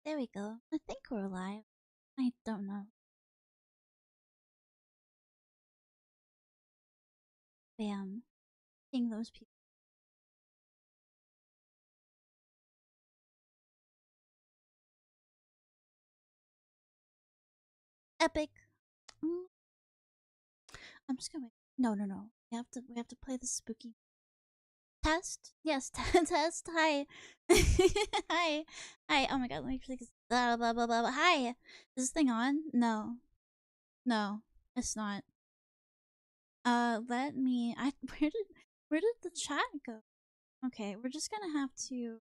There we go. I think we're alive. I don't know. Bam. Seeing those people. Epic. Mm. I'm just gonna wait. No, no, no. We have to play the spooky test. Yes, test. Hi. Hi. Hi. Oh my god, let me click this. Blah blah blah blah blah. Hi. Is this thing on? No. No. It's not. Let me where did the chat go? Okay, we're gonna have to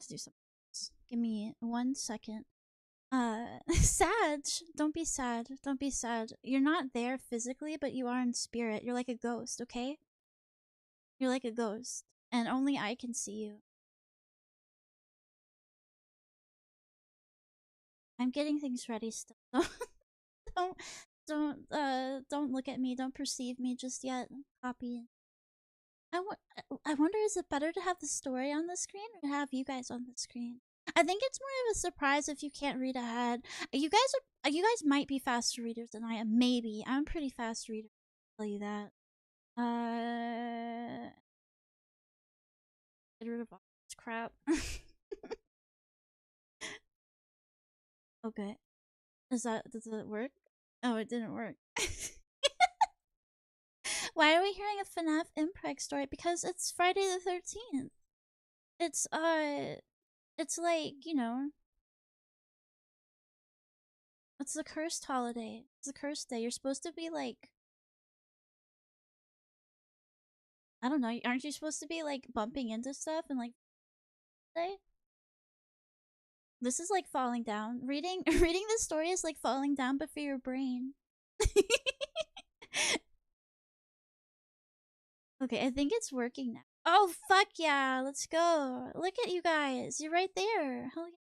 do something else. Give me 1 second. Sad. Don't be sad. Don't be sad. You're not there physically, but you are in spirit. You're like a ghost, okay? You're like a ghost. And only I can see you. I'm getting things ready still. don't don't look at me. Don't perceive me just yet. Copy. I wonder, is it better to have the story on the screen or have you guys on the screen? I think it's more of a surprise if you can't read ahead. You guys might be faster readers than I am. Maybe. I'm a pretty fast reader. I'll tell you that. Get rid of all this crap. Okay. Does it work? Oh, it didn't work. Why are we hearing a FNAF mpreg story? Because it's Friday the 13th. It's like, you know, it's the cursed holiday. It's the cursed day. You're supposed to be like, I don't know, aren't you supposed to be like bumping into stuff and like day? This is like falling down. Reading this story is like falling down but for your brain. Okay, I think it's working now. Oh fuck yeah, let's go. Look at you guys. You're right there. Hell yeah.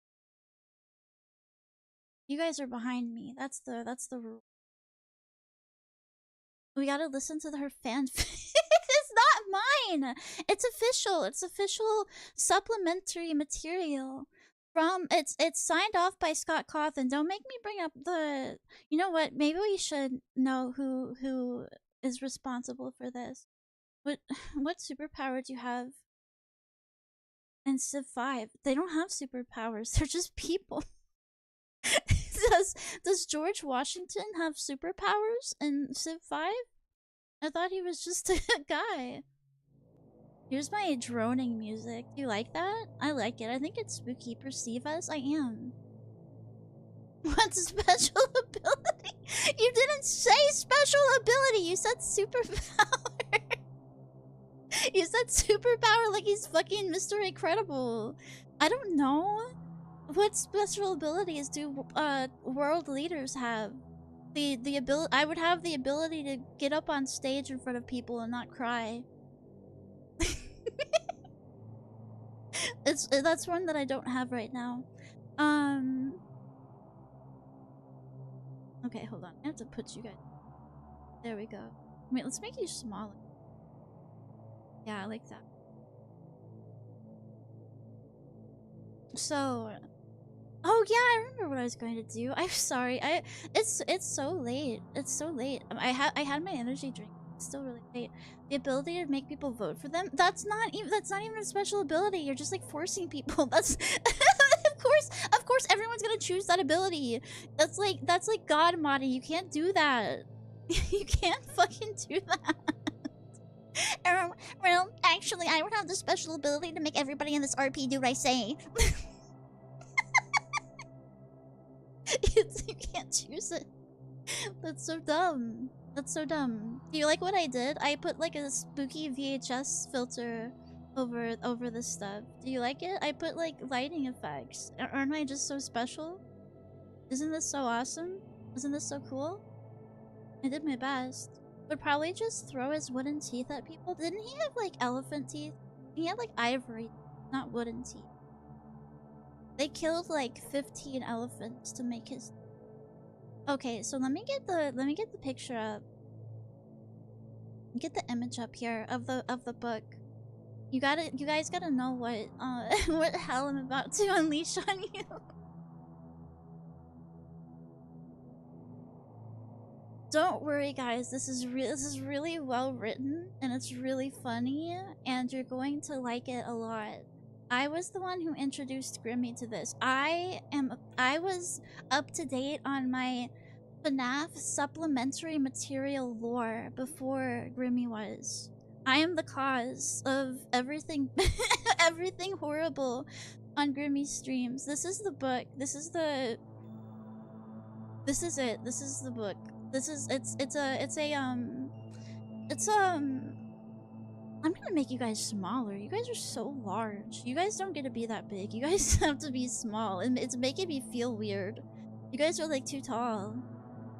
You guys are behind me. That's the rule. We gotta listen to her fanfic. It's not mine. It's official. It's official supplementary material. From it's signed off by Scott Cawthon. Don't make me bring up the. You know what? Maybe we should know who is responsible for this. What superpower do you have in Civ 5? They don't have superpowers. They're just people. Does George Washington have superpowers in Civ 5? I thought he was just a guy. Here's my droning music. Do you like that? I like it. I think it's spooky. Perceive us? I am. What's special ability? You didn't say special ability. You said superpower. You said superpower like he's fucking Mr. Incredible. I don't know. What special abilities do world leaders have? The ability. I would have the ability to get up on stage in front of people and not cry. That's one that I don't have right now. Okay, hold on. I have to put you guys. There we go. Wait, let's make you smaller. Yeah, I like that. So, oh yeah, I remember what I was going to do. I'm sorry. It's so late. It's so late. I had my energy drink. It's still really late. The ability to make people vote for them. That's not even a special ability. You're just like forcing people. That's of course everyone's gonna choose that ability. That's like God modding. You can't do that. You can't fucking do that. Well, actually, I would have the special ability to make everybody in this RP do what I say. You can't choose it. That's so dumb. That's so dumb. Do you like what I did? I put like a spooky VHS filter over this stuff. Do you like it? I put like lighting effects. Aren't I just so special? Isn't this so awesome? Isn't this so cool? I did my best. Would probably just throw his wooden teeth at people. Didn't he have like elephant teeth? He had like ivory, not wooden teeth. They killed like 15 elephants to make his. Okay, so let me get the picture up. Get the image up here of the book. You guys gotta know what what hell I'm about to unleash on you. Don't worry, guys. This is really well written, and it's really funny, and you're going to like it a lot. I was the one who introduced Grimmy to this. I was up to date on my FNAF supplementary material lore before Grimmy was. I am the cause of everything everything horrible on Grimmy's streams. This is the book. This is it. This is the book. I'm gonna make you guys smaller. You guys are so large. You guys don't get to be that big. You guys have to be small. And it's making me feel weird. You guys are like too tall.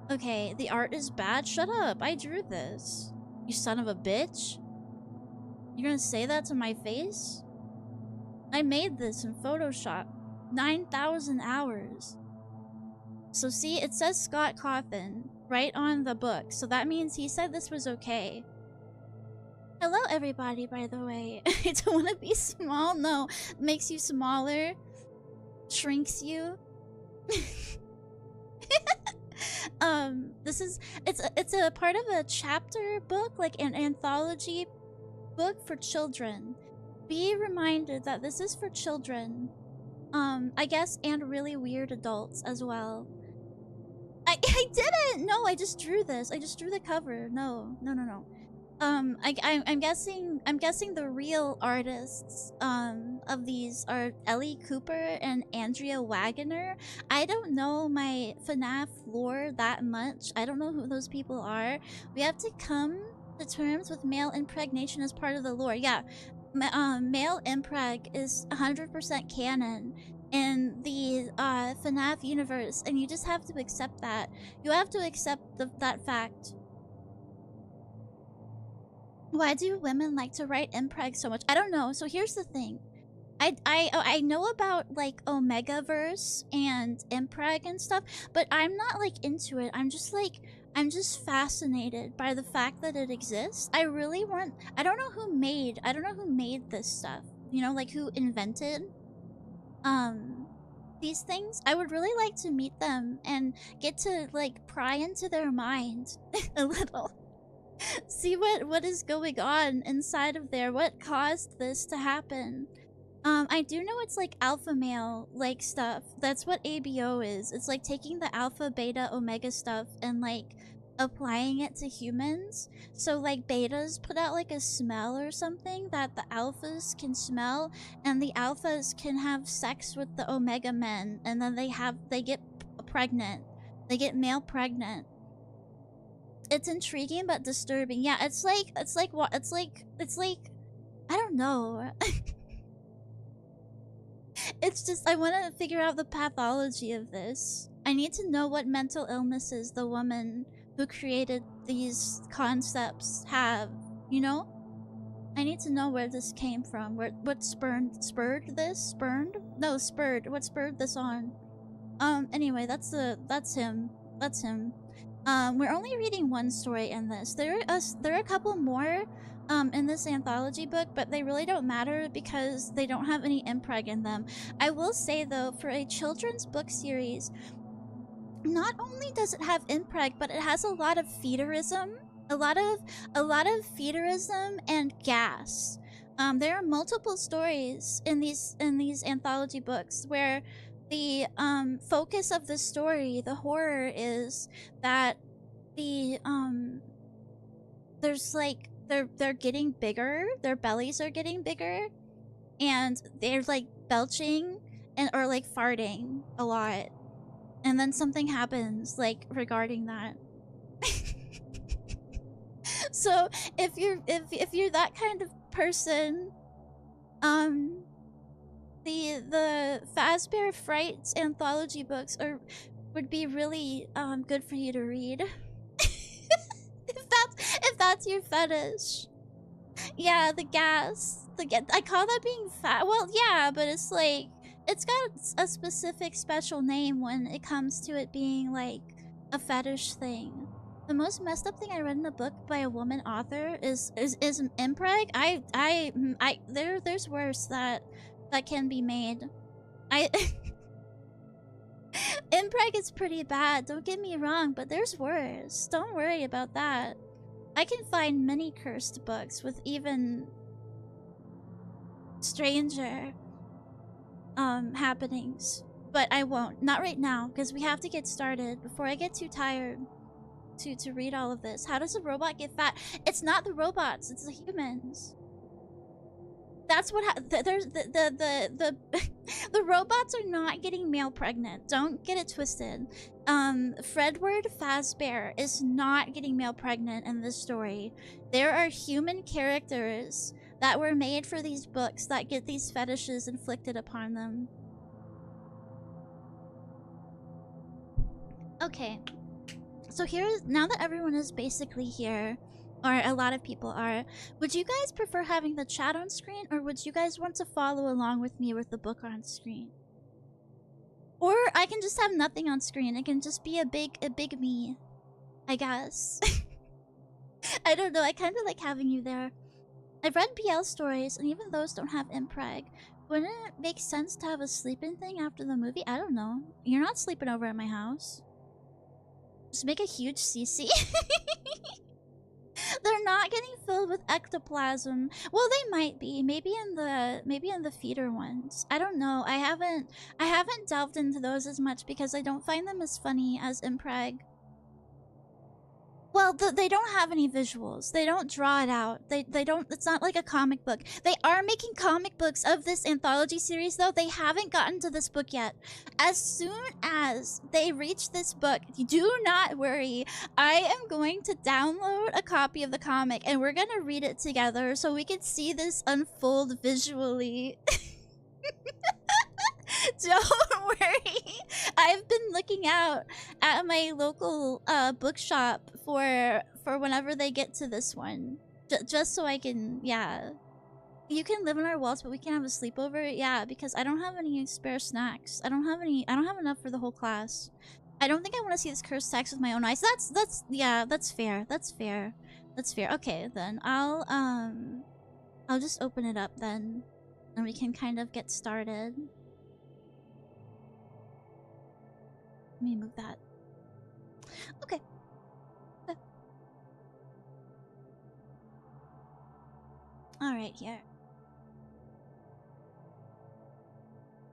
Okay, the art is bad? Shut up. I drew this. You son of a bitch. You're gonna say that to my face? I made this in Photoshop. 9,000 hours. So see, it says Scott Coffin right on the book. So that means he said this was okay. Hello everybody, by the way. I don't want to be small. No, makes you smaller. Shrinks you. It's a part of a chapter book, like an anthology book for children. Be reminded that this is for children. I guess, and really weird adults as well. I didn't! No, I just drew this. I just drew the cover. No. I'm guessing the real artists of these are Ellie Cooper and Andrea Wagoner. I don't know my FNAF lore that much. I don't know who those people are. We have to come to terms with male impregnation as part of the lore. Yeah, male impreg is 100% canon in the FNAF universe, and you just have to accept that. You have to accept that fact. Why do women like to write impreg so much? I don't know. So here's the thing. I know about like Omegaverse and impreg and stuff, but I'm not like into it. I'm just fascinated by the fact that it exists. I don't know who made this stuff. You know, like who invented these things. I would really like to meet them and get to like pry into their mind a little. See what is going on inside of there. What caused this to happen? I do know it's like alpha male like stuff. That's what ABO is. It's like taking the alpha, beta, omega stuff and like applying it to humans. So like betas put out like a smell or something that the alphas can smell, and the alphas can have sex with the omega men, and then they get pregnant. They get male pregnant. It's intriguing but disturbing. Yeah, it's like I don't know. It's just I want to figure out the pathology of this. I need to know what mental illnesses the woman who created these concepts have, you know? I need to know where this came from. What spurred this? What spurred this on? Anyway, that's him. That's him. We're only reading one story in this. There are a couple more in this anthology book, but they really don't matter because they don't have any impreg in them. I will say though, for a children's book series, not only does it have impreg, but it has a lot of feederism, a lot of feederism and gas. There are multiple stories in these anthology books where the focus of the story, the horror, is that the there's like they're getting bigger, their bellies are getting bigger, and they're like belching or like farting a lot, and then something happens like regarding that. So if you're that kind of person, the Fazbear Frights anthology books would be really good for you to read. if that's your fetish. Yeah, the gas. I call that being fat. Well, yeah, but it's like it's got a specific special name when it comes to it being like a fetish thing. The most messed up thing I read in a book by a woman author is mpreg. There's worse that can be made. I mpreg is pretty bad, don't get me wrong, but there's worse. Don't worry about that. I can find many cursed books with even stranger happenings, but I won't. Not right now, because we have to get started before I get too tired to read all of this. How does a robot get fat? It's not the robots, it's the humans. That's what there's the the robots are not getting male pregnant. Don't get it twisted. Fredward Fazbear is not getting male pregnant in this story. There are human characters that were made for these books that get these fetishes inflicted upon them. Okay. So now that everyone is basically here, or a lot of people are, would you guys prefer having the chat on screen, or would you guys want to follow along with me with the book on screen? Or I can just have nothing on screen. It can just be a big me, I guess. I don't know. I kind of like having you there. I've read BL stories, and even those don't have impreg. Wouldn't it make sense to have a sleep-in thing after the movie? I don't know. You're not sleeping over at my house. Just make a huge CC. They're not getting filled with ectoplasm. Well, they might be. Maybe in the feeder ones. I don't know. I haven't delved into those as much because I don't find them as funny as impreg. Well, they don't have any visuals. They don't draw it out. They don't. It's not like a comic book. They are making comic books of this anthology series, though. They haven't gotten to this book yet. As soon as they reach this book, do not worry. I am going to download a copy of the comic, and we're gonna read it together so we can see this unfold visually. Don't worry. I've been looking out at my local bookshop for whenever they get to this one. Just so I can, yeah. You can live in our walls, but we can have a sleepover. Yeah, because I don't have any spare snacks. I don't have enough for the whole class. I don't think I want to see this cursed text with my own eyes. Yeah, that's fair. That's fair. That's fair. Okay, then I'll just open it up then, and we can kind of get started. Let me move that. Okay. Alright, here.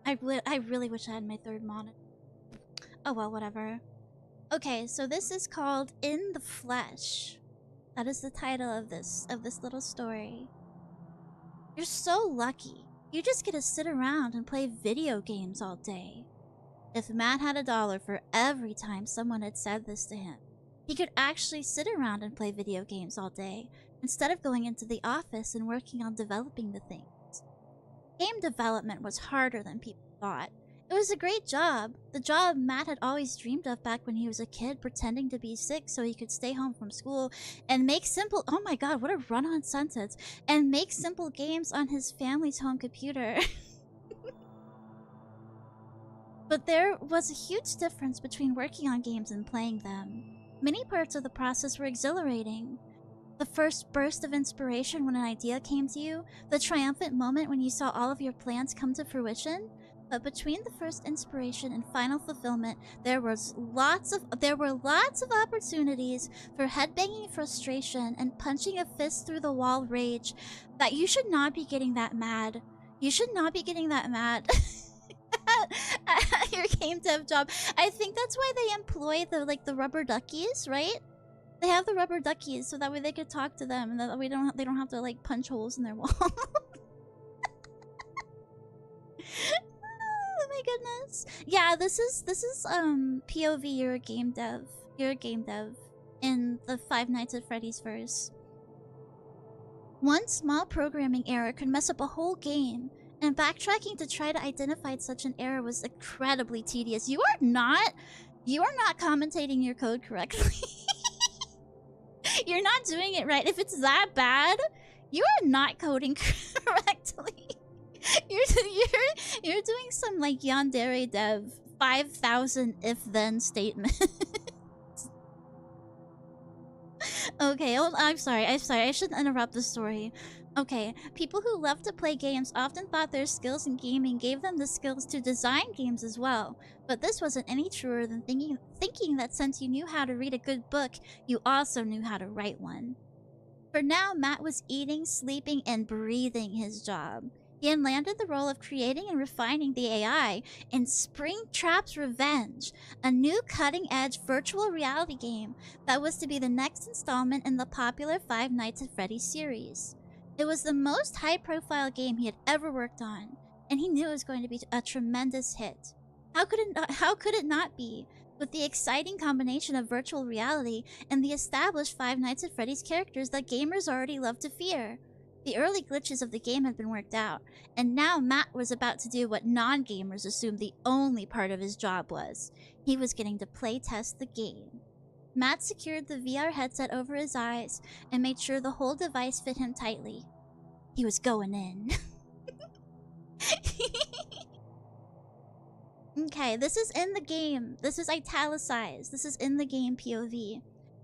I really wish I had my third monitor. Oh well, whatever. Okay, so this is called In the Flesh. That is the title of this little story. You're so lucky. You just get to sit around and play video games all day. If Matt had $1 for every time someone had said this to him, he could actually sit around and play video games all day, instead of going into the office and working on developing the things. Game development was harder than people thought. It was a great job. The job Matt had always dreamed of back when he was a kid, pretending to be sick so he could stay home from school and make simple— oh my god, what a run-on sentence— and make simple games on his family's home computer. But there was a huge difference between working on games and playing them. Many parts of the process were exhilarating. The first burst of inspiration when an idea came to you, the triumphant moment when you saw all of your plans come to fruition. But between the first inspiration and final fulfillment, there were lots of opportunities for headbanging frustration and punching a fist through the wall rage. That you should not be getting that mad. You should not be getting that mad. At your game dev job. I think that's why they employ the rubber duckies, right? They have the rubber duckies so that way they could talk to them, and that way they don't have to like punch holes in their wall. Oh my goodness. Yeah, this is POV. You're a game dev. You're a game dev in the Five Nights at Freddy's verse. One small programming error could mess up a whole game. And backtracking to try to identify such an error was incredibly tedious. You are not commentating your code correctly. You're not doing it right. If it's that bad, you are not coding correctly. You're doing some like yandere dev 5,000 if then statement. Okay, oh, I'm sorry. I shouldn't interrupt the story. Okay, people who love to play games often thought their skills in gaming gave them the skills to design games as well. But this wasn't any truer than thinking that since you knew how to read a good book, you also knew how to write one. For now, Matt was eating, sleeping, and breathing his job. He had landed the role of creating and refining the AI in Springtrap's Revenge, a new cutting-edge virtual reality game that was to be the next installment in the popular Five Nights at Freddy's series. It was the most high-profile game he had ever worked on, and he knew it was going to be a tremendous hit. How could it not be? With the exciting combination of virtual reality and the established Five Nights at Freddy's characters that gamers already love to fear. The early glitches of the game had been worked out, and now Matt was about to do what non-gamers assumed the only part of his job was. He was getting to playtest the game. Matt secured the VR headset over his eyes and made sure the whole device fit him tightly. He was going in. Okay, this is in the game. This is italicized. This is in the game POV.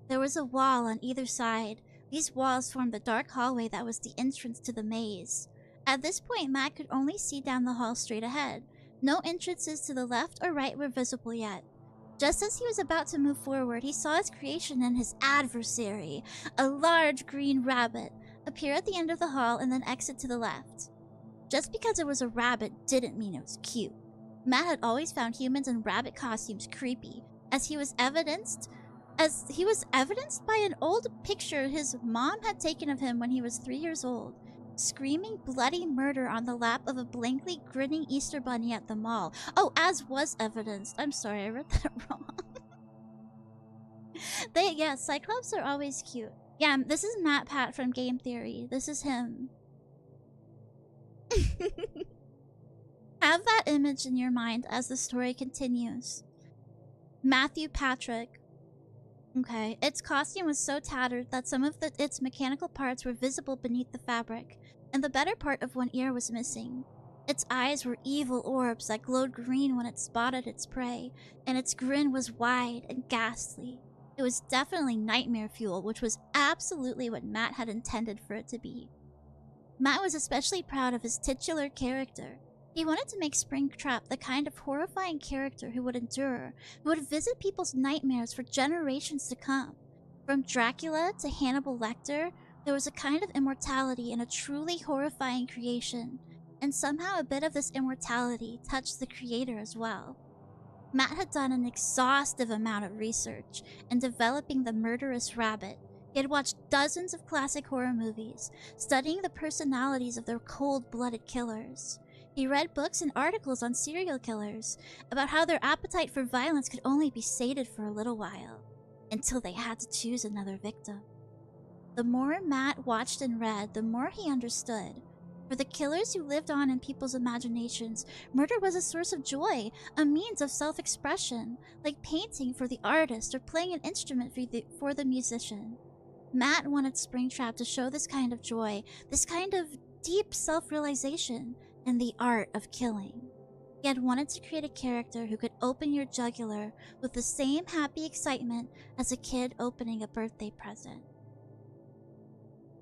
There was a wall on either side. These walls formed the dark hallway that was the entrance to the maze. At this point, Matt could only see down the hall straight ahead. No entrances to the left or right were visible yet. Just as he was about to move forward, he saw his creation and his adversary, a large green rabbit, appear at the end of the hall and then exit to the left. Just because it was a rabbit didn't mean it was cute. Matt had always found humans in rabbit costumes creepy, as he was evidenced by an old picture his mom had taken of him when he was 3 years old, screaming bloody murder on the lap of a blankly grinning Easter bunny at the mall. Oh, as was evidenced. I'm sorry, I read that wrong. Yeah, Cyclops are always cute. Yeah, this is Matt Pat from Game Theory. This is him. Have that image in your mind as the story continues. Matthew Patrick. Okay, its costume was so tattered that some of its mechanical parts were visible beneath the fabric, and the better part of one ear was missing. Its eyes were evil orbs that glowed green when it spotted its prey, and its grin was wide and ghastly. It was definitely nightmare fuel, which was absolutely what Matt had intended for it to be. Matt was especially proud of his titular character. He wanted to make Springtrap the kind of horrifying character who would endure, who would visit people's nightmares for generations to come. From Dracula to Hannibal Lecter, there was a kind of immortality in a truly horrifying creation, and somehow a bit of this immortality touched the creator as well. Matt had done an exhaustive amount of research in developing the murderous rabbit. He had watched dozens of classic horror movies, studying the personalities of their cold-blooded killers. He read books and articles on serial killers about how their appetite for violence could only be sated for a little while, until they had to choose another victim. The more Matt watched and read, the more he understood. For the killers who lived on in people's imaginations, murder was a source of joy, a means of self-expression, like painting for the artist or playing an instrument for the musician. Matt wanted Springtrap to show this kind of joy, this kind of deep self-realization, and the art of killing. He had wanted to create a character who could open your jugular with the same happy excitement as a kid opening a birthday present.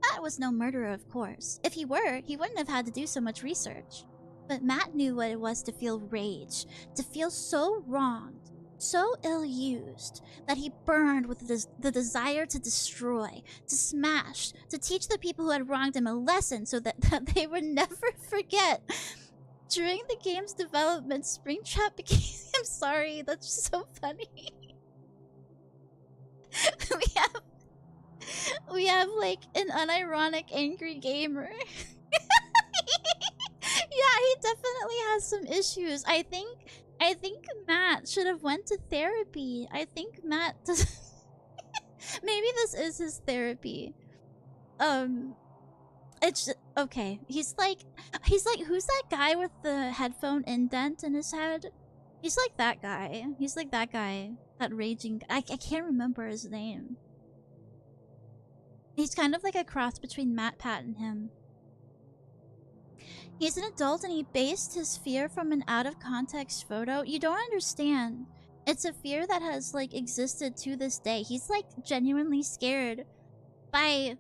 Matt was no murderer, of course. If he were, he wouldn't have had to do so much research. But Matt knew what it was to feel rage, to feel so wronged, so ill-used, that he burned with the desire to destroy, to smash, to teach the people who had wronged him a lesson so that they would never forget. During the game's development, Springtrap became... I'm sorry, that's so funny. we have like an unironic angry gamer. Yeah, he definitely has some issues. I think Matt should have went to therapy. I think Matt does. Maybe this is his therapy. It's okay. He's like who's that guy with the headphone indent in his head? He's like that guy. He's like that guy. That raging. I can't remember his name. He's kind of like a cross between Matt, Pat, and him. He's an adult and he based his fear from an out-of-context photo. You don't understand. It's a fear that has, like, existed to this day. He's, like, genuinely scared by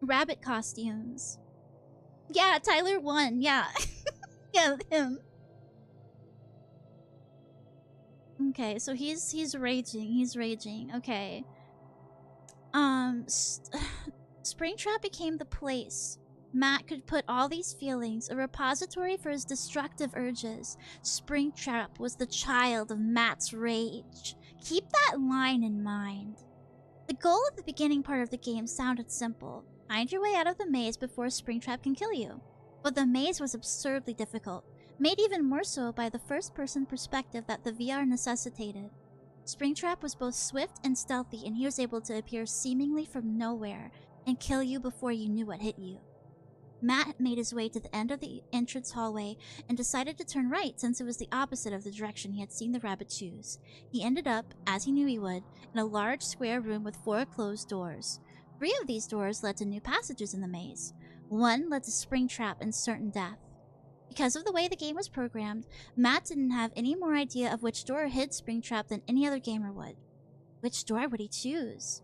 rabbit costumes. Yeah, Tyler won. Yeah. Yeah, him. Okay, so he's raging. He's raging. Okay. Springtrap became the place Matt could put all these feelings, a repository for his destructive urges. Springtrap was the child of Matt's rage. Keep that line in mind. The goal of the beginning part of the game sounded simple. Find your way out of the maze before Springtrap can kill you. But the maze was absurdly difficult, made even more so by the first-person perspective that the VR necessitated. Springtrap was both swift and stealthy, and he was able to appear seemingly from nowhere and kill you before you knew what hit you. Matt made his way to the end of the entrance hallway and decided to turn right since it was the opposite of the direction he had seen the rabbit choose. He ended up, as he knew he would, in a large square room with 4 closed doors. 3 of these doors led to new passages in the maze. One led to Springtrap and certain death. Because of the way the game was programmed, Matt didn't have any more idea of which door hid Springtrap than any other gamer would. Which door would he choose?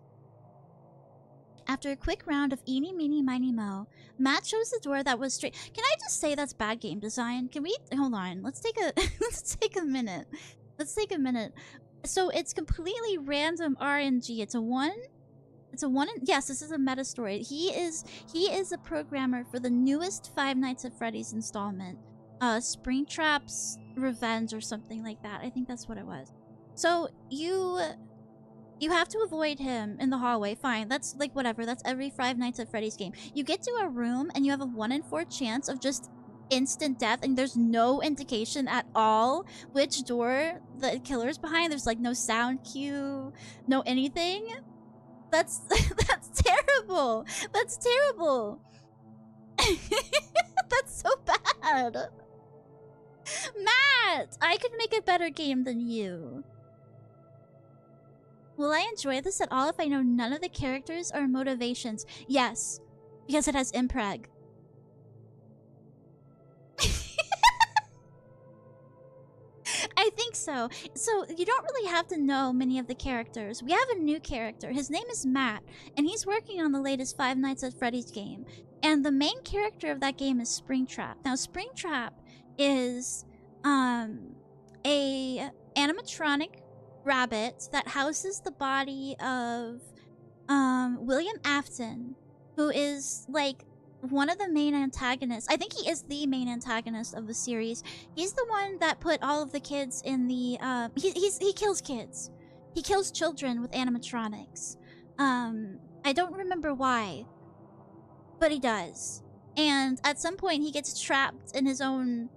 After a quick round of eeny, meeny, miny, mo, Matt chose the door that was straight. Can I just say that's bad game design? Can we hold on? Let's take a let's take a minute. Let's take a minute. So it's completely random RNG. It's a one. Yes, this is a meta story. He is a programmer for the newest Five Nights at Freddy's installment, Springtrap's Revenge or something like that. I think that's what it was. So you have to avoid him in the hallway. Fine, that's like whatever. That's every Five Nights at Freddy's game. You get to a room and you have a 1 in 4 chance of just instant death, and there's no indication at all which door the killer's behind. There's like no sound cue, no anything. That's that's terrible. That's terrible. That's so bad. Matt, I could make a better game than you. Will I enjoy this at all if I know none of the characters or motivations? Yes, because it has mpreg. I think so. So you don't really have to know many of the characters. We have a new character. His name is Matt, and he's working on the latest Five Nights at Freddy's game. And the main character of that game is Springtrap. Now, Springtrap is a animatronic rabbit that houses the body of William Afton, who is like one of the main antagonists. I think he is the main antagonist of the series. He's the one that put all of the kids in the he kills kids. He kills children with animatronics. I don't remember why, but he does. And at some point he gets trapped in his own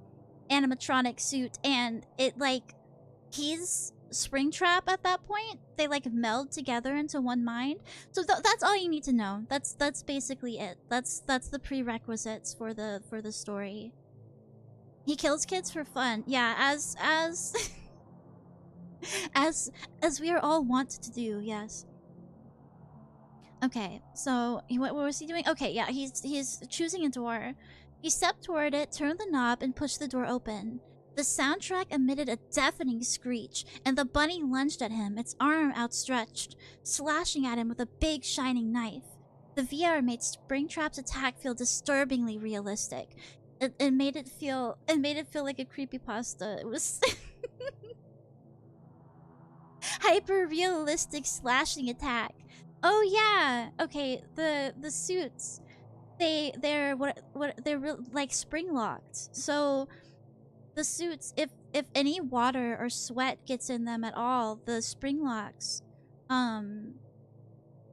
animatronic suit, and it like he's Springtrap at that point. They like meld together into one mind. So that's all you need to know. That's basically it. That's the prerequisites for the story. He kills kids for fun. Yeah, as as we are all wont to do. Yes. Okay, so what was he doing? Okay, yeah, he's choosing a door. He stepped toward it, turned the knob, and pushed the door open. The soundtrack emitted a deafening screech, and the bunny lunged at him, its arm outstretched, slashing at him with a big shining knife. The VR made Springtrap's attack feel disturbingly realistic. It made it feel like a creepypasta. It was hyper realistic slashing attack. Oh yeah. Okay, the suits. They're like spring locked. So the suits, if any water or sweat gets in them at all, the spring locks.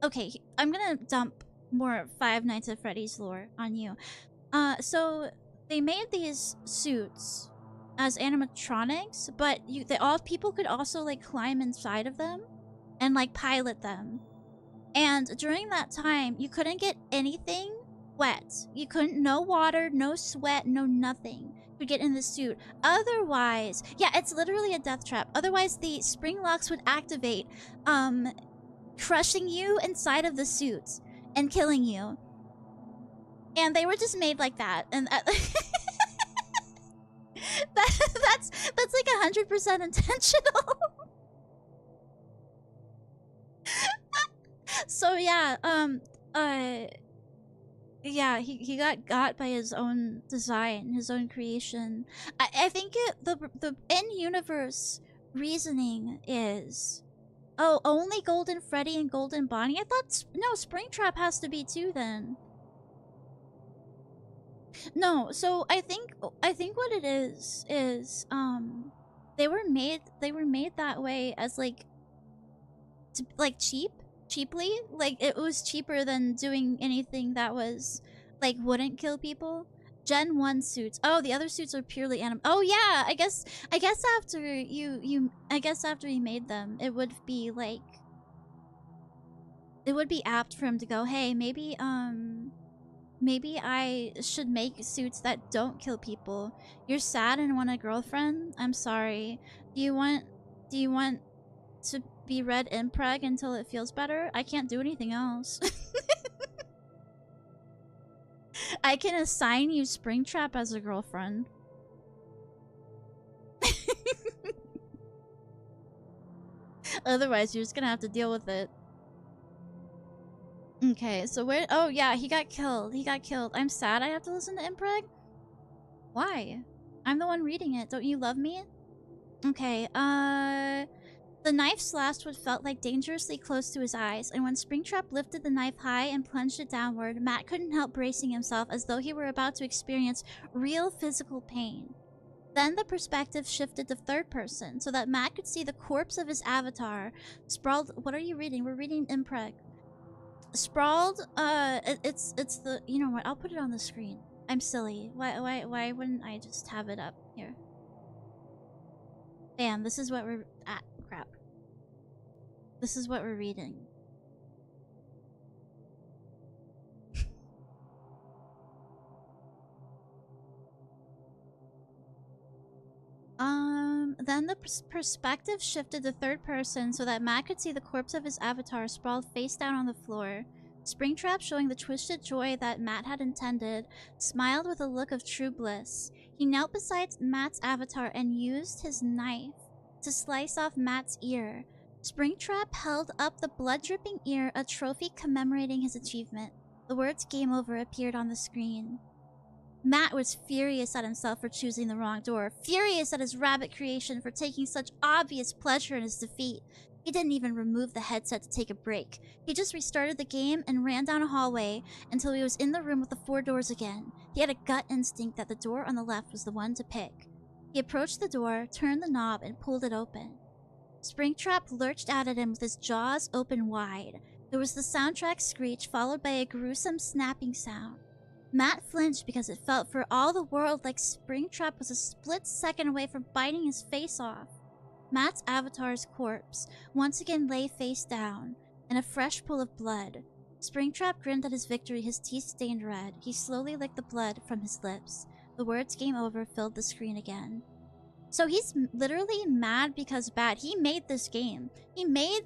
Okay, I'm gonna dump more Five Nights at Freddy's lore on you. So they made these suits as animatronics, but people could also like climb inside of them and like pilot them. And during that time, you couldn't get anything wet. You couldn't, no water, no sweat, no nothing could get in the suit. Otherwise, yeah, it's literally a death trap. Otherwise, the spring locks would activate, crushing you inside of the suit and killing you. And they were just made like that. And that's like 100% intentional. So yeah, yeah, he got by his own design, his own creation. I think the in-universe reasoning is, oh, only Golden Freddy and Golden Bonnie? I thought, no, Springtrap has to be too then. No, so I think what it is they were made that way as like cheaply. Like it was cheaper than doing anything that was like wouldn't kill people. Gen 1 suits. Oh, the other suits are purely anim. Oh yeah, I guess after after he made them, it would be like it would be apt for him to go, "Hey, maybe I should make suits that don't kill people. You're sad and want a girlfriend? I'm sorry. Do you want to be red mpreg until it feels better? I can't do anything else." I can assign you Springtrap as a girlfriend. Otherwise, you're just gonna have to deal with it. Okay, so where— oh yeah, he got killed. He got killed. I'm sad I have to listen to mpreg? Why? I'm the one reading it. Don't you love me? Okay, the knife slashed what felt like dangerously close to his eyes, and when Springtrap lifted the knife high and plunged it downward, Matt couldn't help bracing himself as though he were about to experience real physical pain. Then the perspective shifted to third person, so that Matt could see the corpse of his avatar sprawled— what are you reading? We're reading mpreg. Sprawled, it's the— you know what, I'll put it on the screen. I'm silly. Why wouldn't I just have it up here? Bam, this is what we're— ah, crap. This is what we're reading. Then the perspective shifted to third person so that Matt could see the corpse of his avatar sprawled face down on the floor. Springtrap, showing the twisted joy that Matt had intended, smiled with a look of true bliss. He knelt beside Matt's avatar and used his knife to slice off Matt's ear. Springtrap held up the blood-dripping ear, a trophy commemorating his achievement. The words "Game Over" appeared on the screen. Matt was furious at himself for choosing the wrong door, furious at his rabbit creation for taking such obvious pleasure in his defeat. He didn't even remove the headset to take a break. He just restarted the game and ran down a hallway until he was in the room with the 4 doors again. He had a gut instinct that the door on the left was the one to pick. He approached the door, turned the knob, and pulled it open. Springtrap lurched out at him with his jaws open wide. There was the soundtrack screech, followed by a gruesome snapping sound. Matt flinched because it felt for all the world like Springtrap was a split second away from biting his face off. Matt's avatar's corpse once again lay face down, in a fresh pool of blood. Springtrap grinned at his victory, his teeth stained red. He slowly licked the blood from his lips. The words "Game Over" filled the screen again. So he's literally mad because bad. He made this game. He made...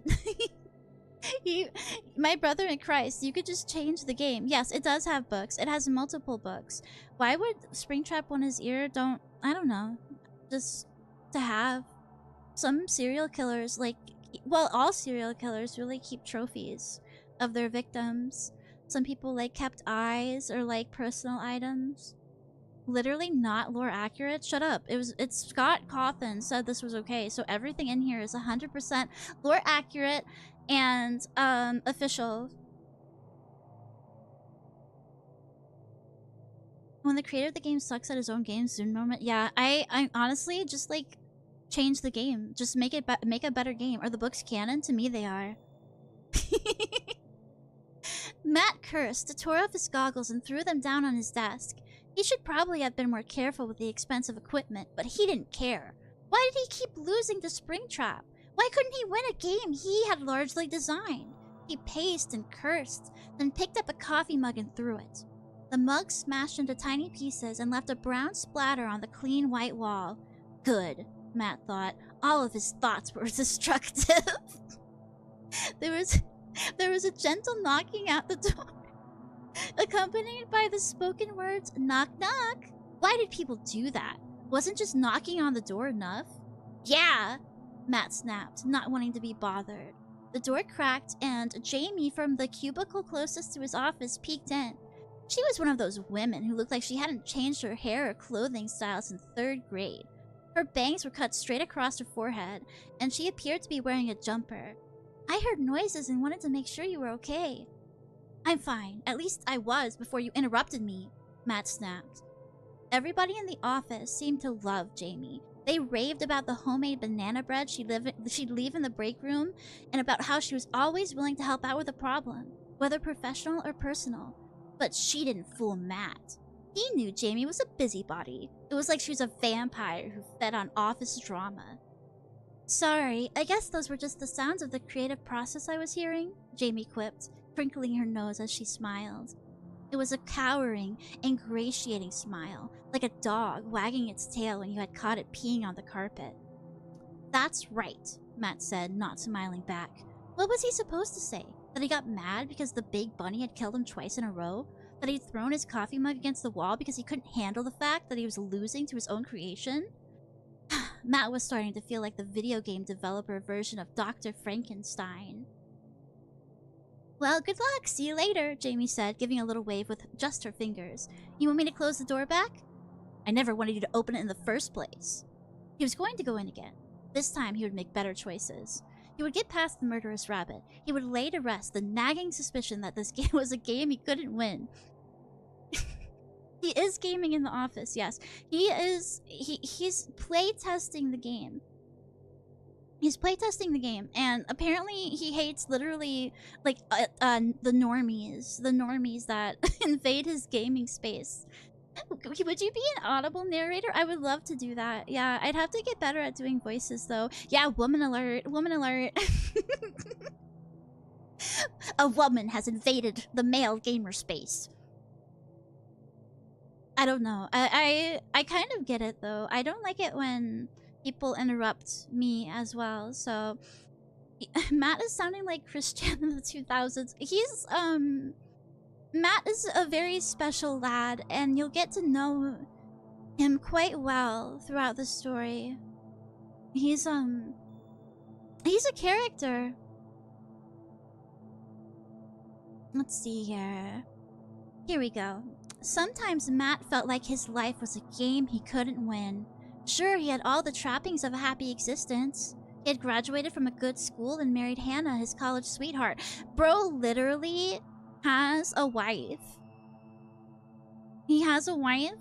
my brother in Christ, you could just change the game. Yes, it does have books. It has multiple books. Why would Springtrap want his ear? I don't know. Just to have. Some serial killers, like, well, all serial killers really keep trophies of their victims. Some people, like, kept eyes or, like, personal items. Literally not lore accurate. Shut up. It's Scott Cawthon said this was okay, so everything in here is 100% lore accurate and official. When the creator of the game sucks at his own game, Zoom moment. Yeah, I honestly just like change the game. Just make a better game. Are the books canon? To me, they are. Matt cursed, tore off his goggles, and threw them down on his desk. He should probably have been more careful with the expensive equipment, but he didn't care. Why did he keep losing to Springtrap? Why couldn't he win a game he had largely designed? He paced and cursed, then picked up a coffee mug and threw it. The mug smashed into tiny pieces and left a brown splatter on the clean white wall. Good, Matt thought. All of his thoughts were destructive. There was a gentle knocking at the door, accompanied by the spoken words, "Knock, knock." Why did people do that? Wasn't just knocking on the door enough? Yeah, Matt snapped, not wanting to be bothered. The door cracked, and Jamie from the cubicle closest to his office peeked in. She was one of those women who looked like she hadn't changed her hair or clothing style since 3rd grade. Her bangs were cut straight across her forehead, and she appeared to be wearing a jumper. I heard noises and wanted to make sure you were okay. I'm fine. At least I was before you interrupted me, Matt snapped. Everybody in the office seemed to love Jamie. They raved about the homemade banana bread she'd leave in the break room, and about how she was always willing to help out with a problem, whether professional or personal. But she didn't fool Matt. He knew Jamie was a busybody. It was like she was a vampire who fed on office drama. Sorry, I guess those were just the sounds of the creative process I was hearing, Jamie quipped, crinkling her nose as she smiled. It was a cowering, ingratiating smile, like a dog wagging its tail when you had caught it peeing on the carpet. That's right, Matt said, not smiling back. What was he supposed to say? That he got mad because the big bunny had killed him twice in a row? That he'd thrown his coffee mug against the wall because he couldn't handle the fact that he was losing to his own creation? Matt was starting to feel like the video game developer version of Dr. Frankenstein. Well, good luck. See you later, Jamie said, giving a little wave with just her fingers. You want me to close the door back? I never wanted you to open it in the first place. He was going to go in again. This time he would make better choices. He would get past the murderous rabbit. He would lay to rest the nagging suspicion that this game was a game he couldn't win. He is gaming in the office, yes. He's playtesting the game. He's playtesting the game, and apparently he hates literally, like, the normies that invade his gaming space. Would you be an audible narrator? I would love to do that. Yeah, I'd have to get better at doing voices, though. Yeah, woman alert, woman alert. A woman has invaded the male gamer space. I don't know. I kind of get it, though. I don't like it when people interrupt me as well, so... Matt is sounding like Christian in the 2000s. He's, Matt is a very special lad, and you'll get to know him quite well throughout the story. He's a character. Let's see here. Here we go. Sometimes Matt felt like his life was a game he couldn't win. Sure, he had all the trappings of a happy existence. He had graduated from a good school and married Hannah, his college sweetheart. Bro literally has a wife. He has a wife?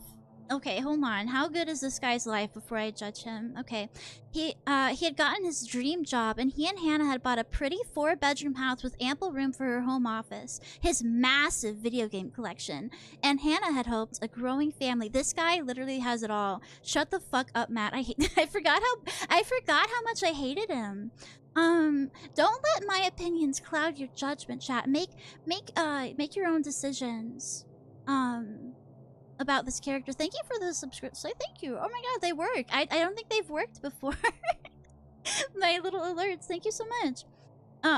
Okay, hold on. How good is this guy's life before I judge him? Okay. He had gotten his dream job, and he and Hannah had bought a pretty 4-bedroom house with ample room for her home office, his massive video game collection, and Hannah had hoped a growing family. This guy literally has it all. Shut the fuck up, Matt. I forgot how much I hated him. Don't let my opinions cloud your judgment, chat. Make your own decisions. About this character. Thank you for the subscription. Thank you. Oh my god, they work. I don't think they've worked before. My little alerts. Thank you so much.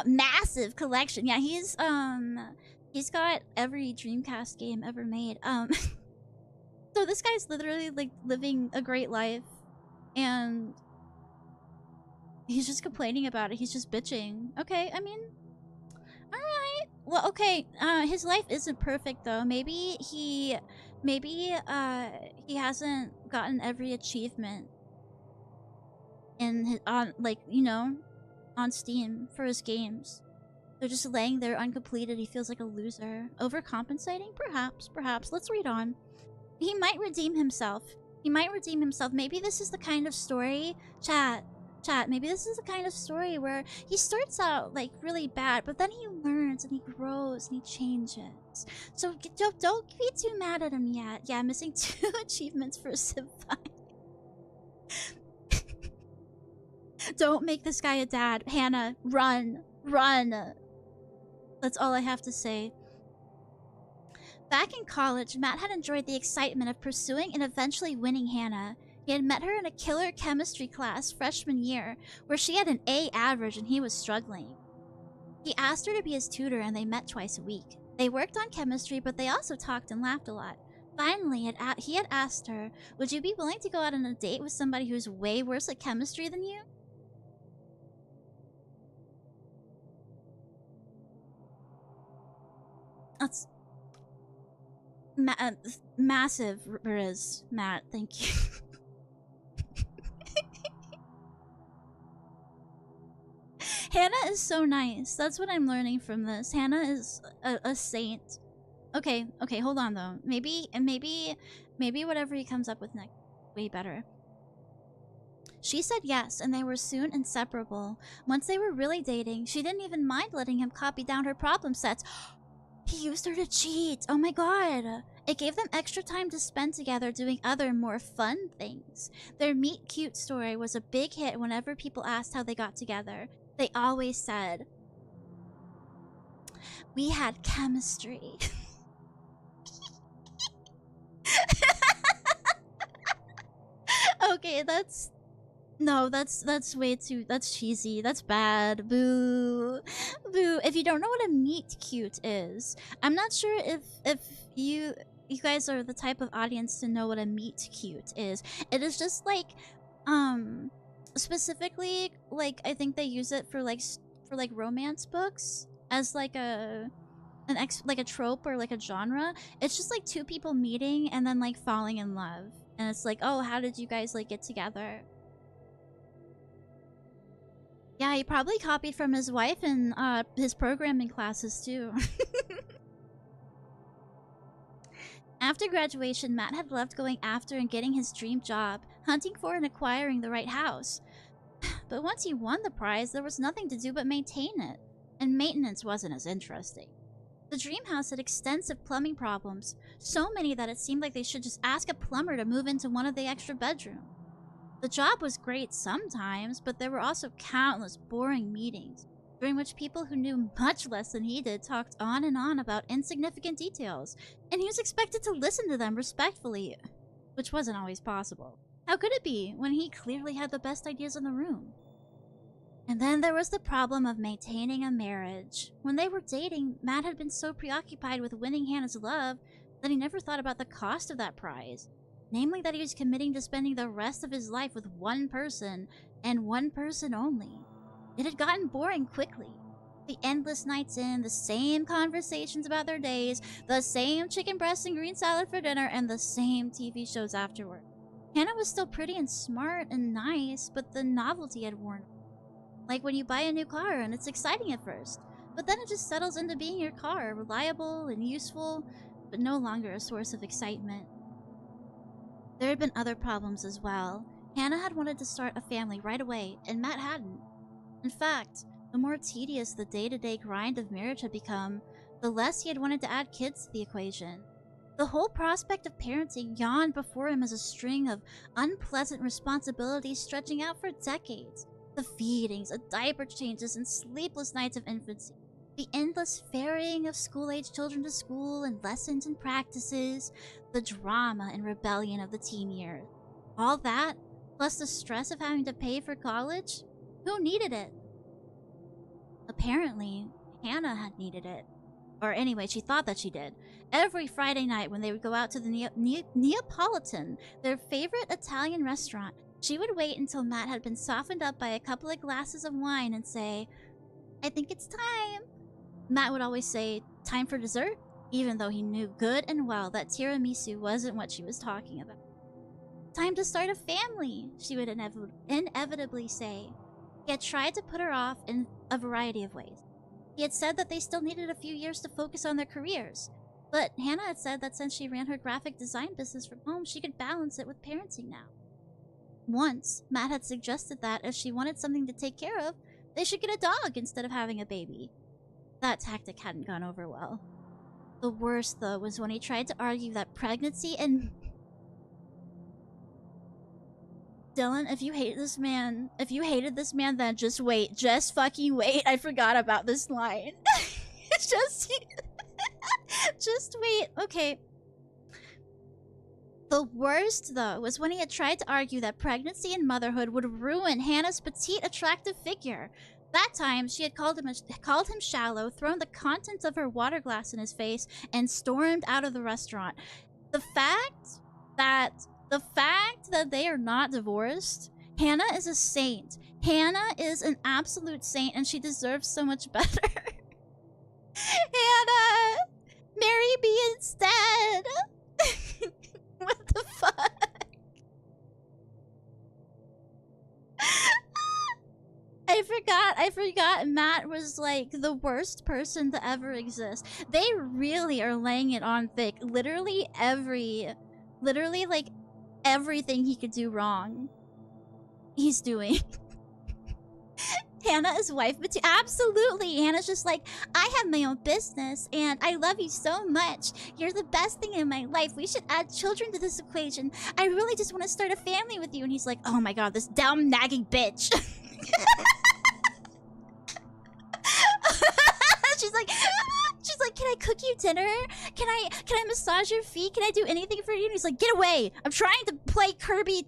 Massive collection. Yeah, he's got every Dreamcast game ever made. So this guy's literally like living a great life, and he's just complaining about it. He's just bitching. Okay, I mean, all right. Well, okay. His life isn't perfect though. Maybe he hasn't gotten every achievement in his, on Steam for his games. They're just laying there uncompleted. He feels like a loser. Overcompensating? Perhaps. Let's read on. He might redeem himself. Maybe this is the kind of story... Chat, maybe this is the kind of story where he starts out, like, really bad, but then he learns and he grows and he changes. So don't be too mad at him yet. Yeah, missing 2 achievements for Civ 5. Don't make this guy a dad. Hannah, run. That's all I have to say. Back in college, Matt had enjoyed the excitement of pursuing and eventually winning Hannah. He had met her in a killer chemistry class freshman year, where she had an A average and he was struggling. He asked her to be his tutor, and they met twice a week. They worked on chemistry, but they also talked and laughed a lot. Finally, he had asked her, would you be willing to go out on a date with somebody who's way worse at chemistry than you? That's massive, Riz. Matt, thank you. Hannah is so nice. That's what I'm learning from this. Hannah is a saint. Okay, hold on though. Maybe whatever he comes up with next, way better. She said yes, and they were soon inseparable. Once they were really dating, she didn't even mind letting him copy down her problem sets. He used her to cheat. Oh my god. It gave them extra time to spend together doing other, more fun things. Their meet cute story was a big hit whenever people asked how they got together. They always said, "We had chemistry." Okay, that's way too, that's cheesy. That's bad. Boo. Boo. If you don't know what a meet cute is, I'm not sure if you guys are the type of audience to know what a meet cute is. It is just like specifically, like, I think they use it for like romance books as like like a trope or like a genre. It's just like two people meeting and then like falling in love, and it's like, oh, how did you guys like get together? Yeah, he probably copied from his wife in his programming classes too. After graduation, Matt had loved going after and getting his dream job, hunting for and acquiring the right house. But once he won the prize, there was nothing to do but maintain it, and maintenance wasn't as interesting. The dream house had extensive plumbing problems, so many that it seemed like they should just ask a plumber to move into one of the extra bedrooms. The job was great sometimes, but there were also countless boring meetings, during which people who knew much less than he did talked on and on about insignificant details, and he was expected to listen to them respectfully, which wasn't always possible. How could it be, when he clearly had the best ideas in the room? And then there was the problem of maintaining a marriage. When they were dating, Matt had been so preoccupied with winning Hannah's love that he never thought about the cost of that prize. Namely that he was committing to spending the rest of his life with one person, and one person only. It had gotten boring quickly. The endless nights in, the same conversations about their days, the same chicken breast and green salad for dinner, and the same TV shows afterward. Hannah was still pretty and smart and nice, but the novelty had worn off. Like when you buy a new car and it's exciting at first, but then it just settles into being your car, reliable and useful, but no longer a source of excitement. There had been other problems as well. Hannah had wanted to start a family right away, and Matt hadn't. In fact, the more tedious the day-to-day grind of marriage had become, the less he had wanted to add kids to the equation. The whole prospect of parenting yawned before him as a string of unpleasant responsibilities stretching out for decades. The feedings, the diaper changes, and sleepless nights of infancy. The endless ferrying of school-age children to school and lessons and practices. The drama and rebellion of the teen years. All that, plus the stress of having to pay for college? Who needed it? Apparently, Hannah had needed it. Or anyway, she thought that she did. Every Friday night when they would go out to the Neapolitan, their favorite Italian restaurant, she would wait until Matt had been softened up by a couple of glasses of wine and say, "I think it's time." Matt would always say, "Time for dessert?" even though he knew good and well that tiramisu wasn't what she was talking about. "Time to start a family," she would inevitably say. He had tried to put her off in a variety of ways. He had said that they still needed a few years to focus on their careers, but Hannah had said that since she ran her graphic design business from home, she could balance it with parenting now. Once, Matt had suggested that if she wanted something to take care of, they should get a dog instead of having a baby. That tactic hadn't gone over well. The worst, though, was when he tried to argue that pregnancy and... Dylan, if you hated this man, then just wait. Just fucking wait. I forgot about this line. just wait. Okay. The worst, though, was when he had tried to argue that pregnancy and motherhood would ruin Hannah's petite, attractive figure. That time, she had called him shallow, thrown the contents of her water glass in his face, and stormed out of the restaurant. The fact that they are not divorced, Hannah is a saint. Hannah is an absolute saint, and she deserves so much better. Hannah! Marry me instead. What the fuck? I forgot Matt was like the worst person to ever exist. They really are laying it on thick. Literally like everything he could do wrong, he's doing. Hannah is wife material. Absolutely. Hannah's just like, I have my own business and I love you so much. You're the best thing in my life. We should add children to this equation. I really just want to start a family with you. And he's like, oh my god, this dumb nagging bitch. She's like, can I cook you dinner? Can I massage your feet? Can I do anything for you? And he's like, get away. I'm trying to play Kirby's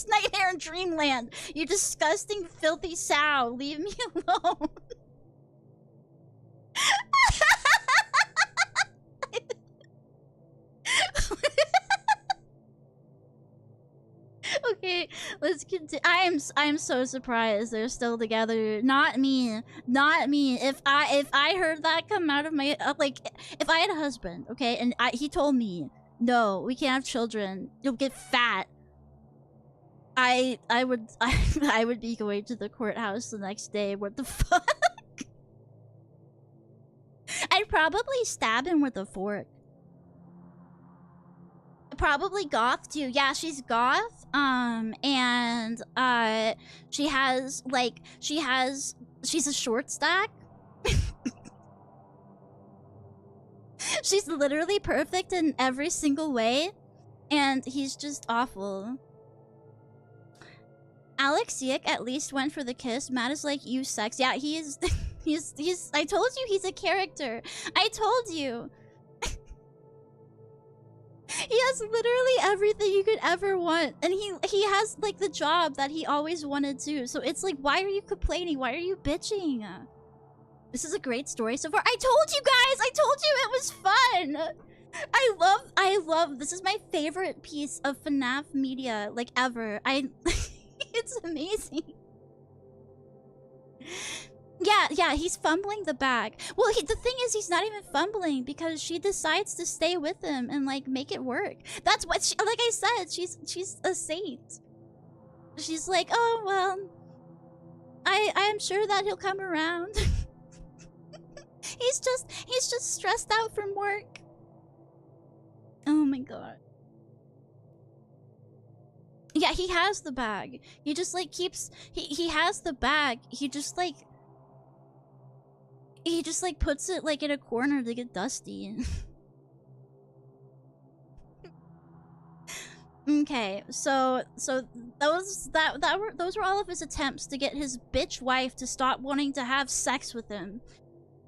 Nightmare in Dreamland. You disgusting, filthy sow. Leave me alone. Okay, let's continue. I am so surprised they're still together. Not me. Not me. If I heard that come out of my like, if I had a husband, okay, and he told me, no, we can't have children. You'll get fat. I would be going to the courthouse the next day. What the fuck? I'd probably stab him with a fork. Probably goth too. Yeah, she's goth. And she's a short stack. She's literally perfect in every single way, and he's just awful. Alex Yick at least went for the kiss. Matt is like, you sex. Yeah, he is. he's. I told you he's a character. I told you. He has literally everything you could ever want, and he has like the job that he always wanted to. So it's like, why are you complaining? Why are you bitching? This is a great story so far. I told you guys. I told you it was fun. I love. This is my favorite piece of FNAF media like ever. It's amazing. Yeah, he's fumbling the bag. Well, the thing is, he's not even fumbling because she decides to stay with him and like make it work. That's what she, like I said, she's a saint. She's like, oh well, I'm sure that he'll come around. he's just stressed out from work. Oh my god. Yeah, he has the bag. He just like keeps he has the bag. He just like puts it like in a corner to get dusty. Okay, so those were all of his attempts to get his bitch wife to stop wanting to have sex with him.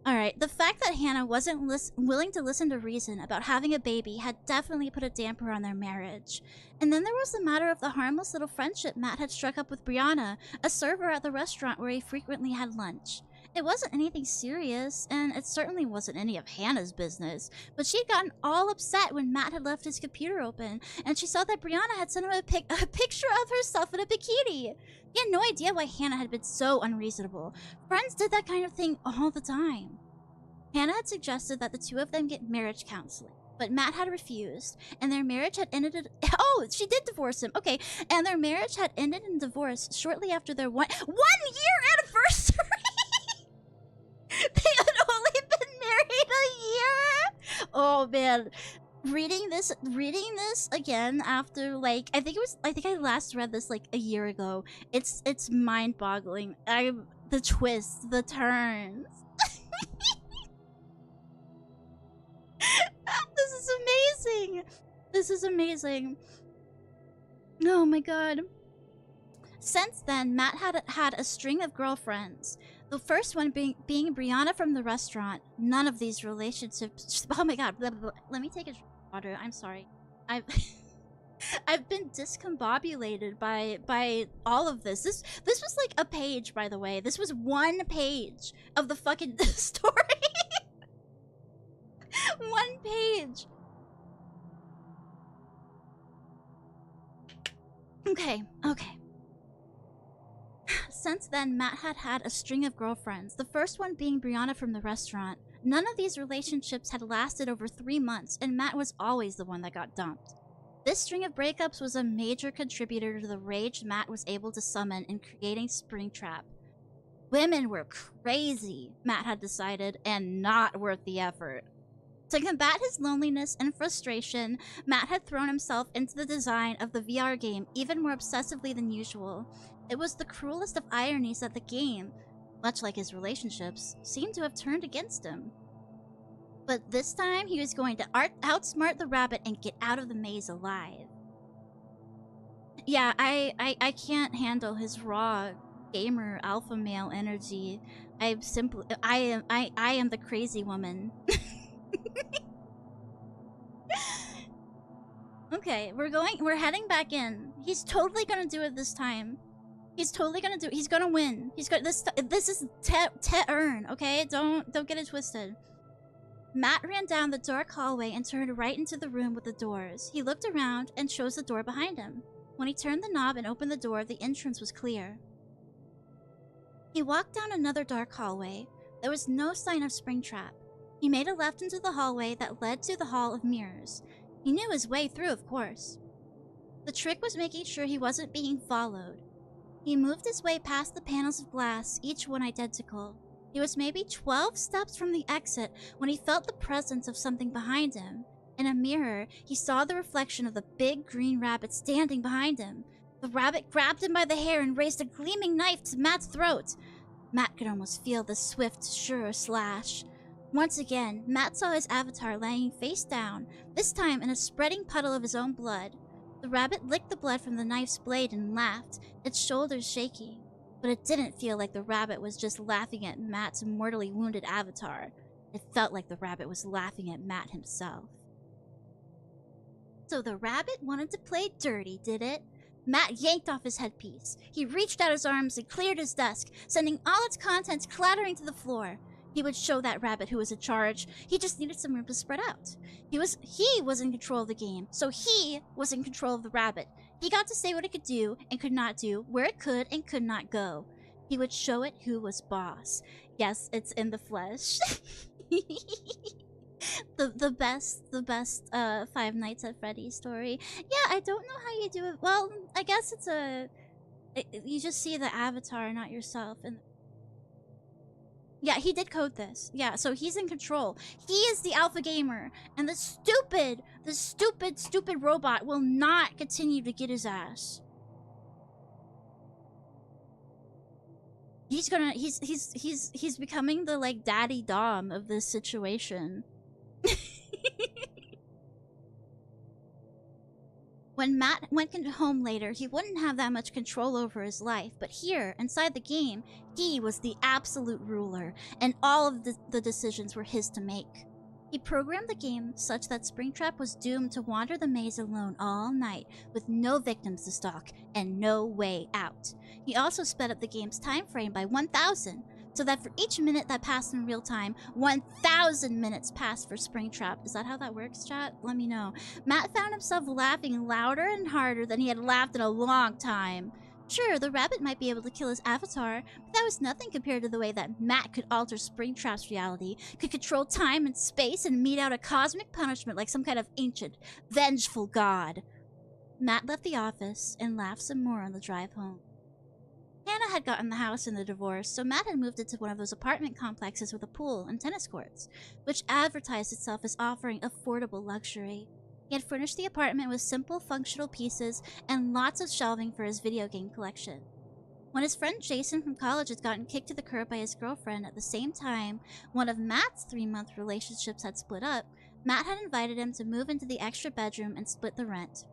Alright, the fact that Hannah wasn't willing to listen to reason about having a baby had definitely put a damper on their marriage. And then there was the matter of the harmless little friendship Matt had struck up with Brianna, a server at the restaurant where he frequently had lunch. It wasn't anything serious, and it certainly wasn't any of Hannah's business, but she'd gotten all upset when Matt had left his computer open, and she saw that Brianna had sent him a picture of herself in a bikini. He had no idea why Hannah had been so unreasonable. Friends did that kind of thing all the time. Hannah had suggested that the two of them get marriage counseling, but Matt had refused, and their marriage had ended. Oh, she did divorce him. Okay, and their marriage had ended in divorce shortly after their one-year anniversary. They had only been married a year. Oh man, reading this again after like I think I last read this like a year ago. It's mind-boggling. The twists, the turns. This is amazing. This is amazing. Oh my god. Since then, Matt had a string of girlfriends. The first one being Brianna from the restaurant. None of these relationships. Oh my god. Blah, blah, blah. Let me take a drink of water. I'm sorry. I've been discombobulated by all of this. This was like a page, by the way. This was one page of the fucking story. One page. Okay. Since then, Matt had a string of girlfriends, the first one being Brianna from the restaurant. None of these relationships had lasted over 3 months, and Matt was always the one that got dumped. This string of breakups was a major contributor to the rage Matt was able to summon in creating Springtrap. Women were crazy, Matt had decided, and not worth the effort. To combat his loneliness and frustration, Matt had thrown himself into the design of the VR game even more obsessively than usual. It was the cruelest of ironies that the game, much like his relationships, seemed to have turned against him. But this time, he was going to outsmart the rabbit and get out of the maze alive. Yeah, I can't handle his raw gamer alpha male energy. I am the crazy woman. Okay, we're heading back in. He's totally gonna do it this time. He's totally gonna do it. He's gonna win. This is earn, okay? Don't get it twisted. Matt ran down the dark hallway and turned right into the room with the doors. He looked around and chose the door behind him. When he turned the knob and opened the door, the entrance was clear. He walked down another dark hallway. There was no sign of Springtrap. He made a left into the hallway that led to the Hall of Mirrors. He knew his way through, of course. The trick was making sure he wasn't being followed. He moved his way past the panels of glass, each one identical. He was maybe 12 steps from the exit when he felt the presence of something behind him. In a mirror, he saw the reflection of the big green rabbit standing behind him. The rabbit grabbed him by the hair and raised a gleaming knife to Matt's throat. Matt could almost feel the swift, sure slash. Once again, Matt saw his avatar laying face down, this time in a spreading puddle of his own blood. The rabbit licked the blood from the knife's blade and laughed, its shoulders shaking. But it didn't feel like the rabbit was just laughing at Matt's mortally wounded avatar. It felt like the rabbit was laughing at Matt himself. So the rabbit wanted to play dirty, did it? Matt yanked off his headpiece. He reached out his arms and cleared his desk, sending all its contents clattering to the floor. He would show that rabbit who was in charge. He just needed some room to spread out. He was in control of the game, so he was in control of the rabbit. He got to say what it could do and could not do, where it could and could not go. He would show it who was boss. Yes, it's in the flesh. the best Five Nights at Freddy's story. Yeah, I don't know how you do it. Well, I guess you just see the avatar, not yourself. And yeah, he did code this. Yeah, so he's in control. He is the alpha gamer, and the stupid robot will not continue to get his ass. He's becoming the like daddy dom of this situation. When Matt went home later, he wouldn't have that much control over his life, but here, inside the game, he was the absolute ruler, and all of the decisions were his to make. He programmed the game such that Springtrap was doomed to wander the maze alone all night, with no victims to stalk and no way out. He also sped up the game's time frame by 1,000, so that for each minute that passed in real time, 1,000 minutes passed for Springtrap. Is that how that works, chat? Let me know. Matt found himself laughing louder and harder than he had laughed in a long time. Sure, the rabbit might be able to kill his avatar, but that was nothing compared to the way that Matt could alter Springtrap's reality, could control time and space, and mete out a cosmic punishment like some kind of ancient, vengeful god. Matt left the office and laughed some more on the drive home. Hannah had gotten the house in the divorce, so Matt had moved into one of those apartment complexes with a pool and tennis courts, which advertised itself as offering affordable luxury. He had furnished the apartment with simple, functional pieces and lots of shelving for his video game collection. When his friend Jason from college had gotten kicked to the curb by his girlfriend at the same time one of Matt's 3-month relationships had split up, Matt had invited him to move into the extra bedroom and split the rent.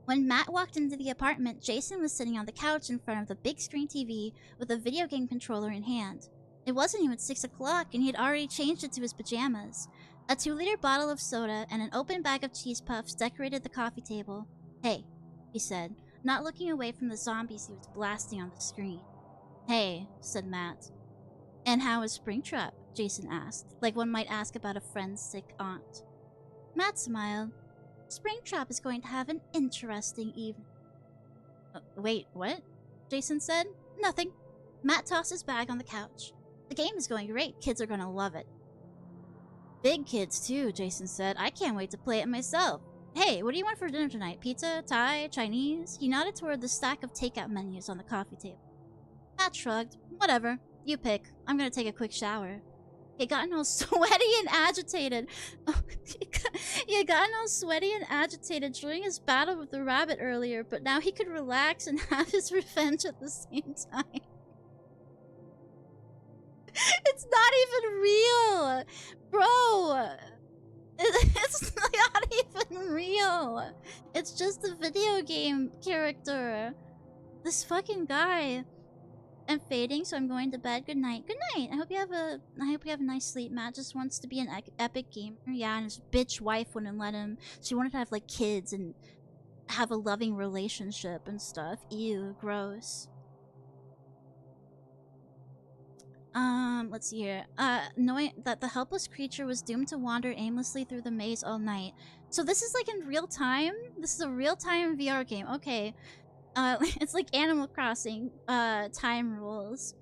When Matt walked into the apartment, Jason was sitting on the couch in front of the big screen TV with a video game controller in hand. It wasn't even 6 o'clock, and he had already changed into his pajamas. A 2-liter bottle of soda and an open bag of cheese puffs decorated the coffee table. "Hey," he said, not looking away from the zombies he was blasting on the screen. "Hey," said Matt. "And how is Springtrap?" Jason asked, like one might ask about a friend's sick aunt. Matt smiled. "Springtrap is going to have an interesting evening." Wait, what?" Jason said. "Nothing." Matt tossed his bag on the couch. The game is going great. Kids are gonna love it. Big kids too, Jason said. I can't wait to play it myself. Hey, what do you want for dinner tonight? Pizza? Thai? Chinese? He nodded toward the stack of takeout menus on the coffee table. Matt shrugged. Whatever. You pick. I'm gonna take a quick shower. He had gotten all sweaty and agitated. He had gotten all sweaty and agitated during his battle with the rabbit earlier, but now he could relax and have his revenge at the same time. It's not even real! Bro! It's not even real! It's just a video game character. This fucking guy. I'm fading, so I'm going to bed. Good night. Good night. I hope you have a nice sleep. Matt just wants to be an epic gamer. Yeah, and his bitch wife wouldn't let him. She wanted to have like kids and have a loving relationship and stuff. Ew, gross. Let's see here. Knowing that the helpless creature was doomed to wander aimlessly through the maze all night. So this is like in real time? This is a real-time VR game. Okay. It's like Animal Crossing, time rules.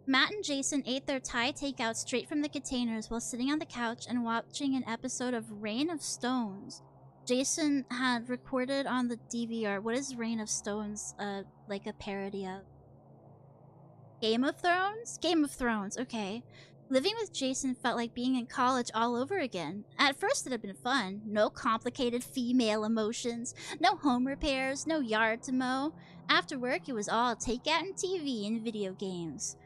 Matt and Jason ate their Thai takeout straight from the containers while sitting on the couch and watching an episode of Rain of Stones. Jason had recorded on the DVR. What is Rain of Stones, like a parody of? Game of Thrones? Game of Thrones, okay. Living with Jason felt like being in college all over again. At first it had been fun. No complicated female emotions, no home repairs, no yard to mow. After work it was all takeout and TV and video games.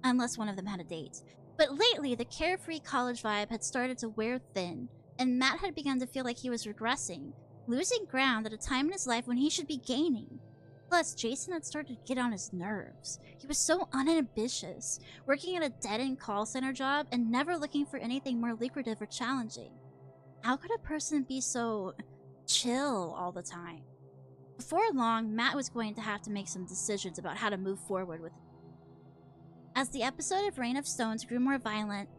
Unless one of them had a date. But lately the carefree college vibe had started to wear thin, and Matt had begun to feel like he was regressing, losing ground at a time in his life when he should be gaining. Plus, Jason had started to get on his nerves. He was so unambitious, working at a dead-end call center job and never looking for anything more lucrative or challenging. How could a person be so chill all the time? Before long, Matt was going to have to make some decisions about how to move forward with it. As the episode of Rain of Stones grew more violent,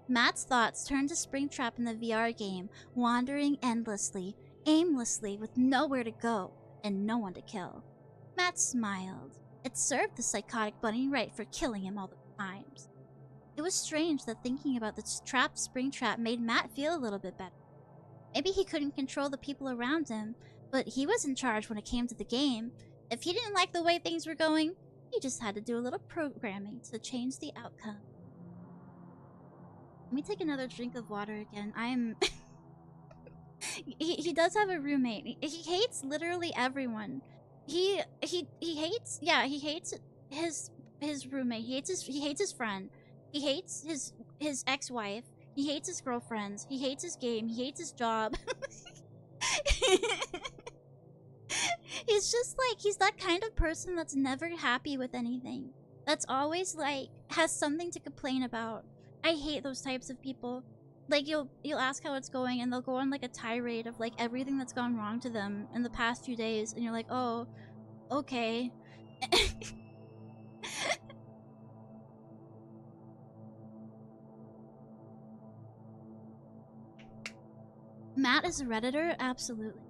Matt's thoughts turned to Springtrap in the VR game, wandering endlessly, aimlessly, with nowhere to go and no one to kill. Matt smiled. It served the psychotic bunny right for killing him all the times. It was strange that thinking about the trapped Springtrap made Matt feel a little bit better. Maybe he couldn't control the people around him, but he was in charge when it came to the game. If he didn't like the way things were going, he just had to do a little programming to change the outcome. Let me take another drink of water again. He does have a roommate. He hates literally everyone. He hates his roommate. He hates his friend. He hates his ex-wife. He hates his girlfriends. He hates his game. He hates his job. He's just like, he's that kind of person that's never happy with anything. That's always like has something to complain about. I hate those types of people. Like you'll ask how it's going and they'll go on like a tirade of like everything that's gone wrong to them in the past few days and you're like, "Oh, okay." Matt is a Redditor? Absolutely.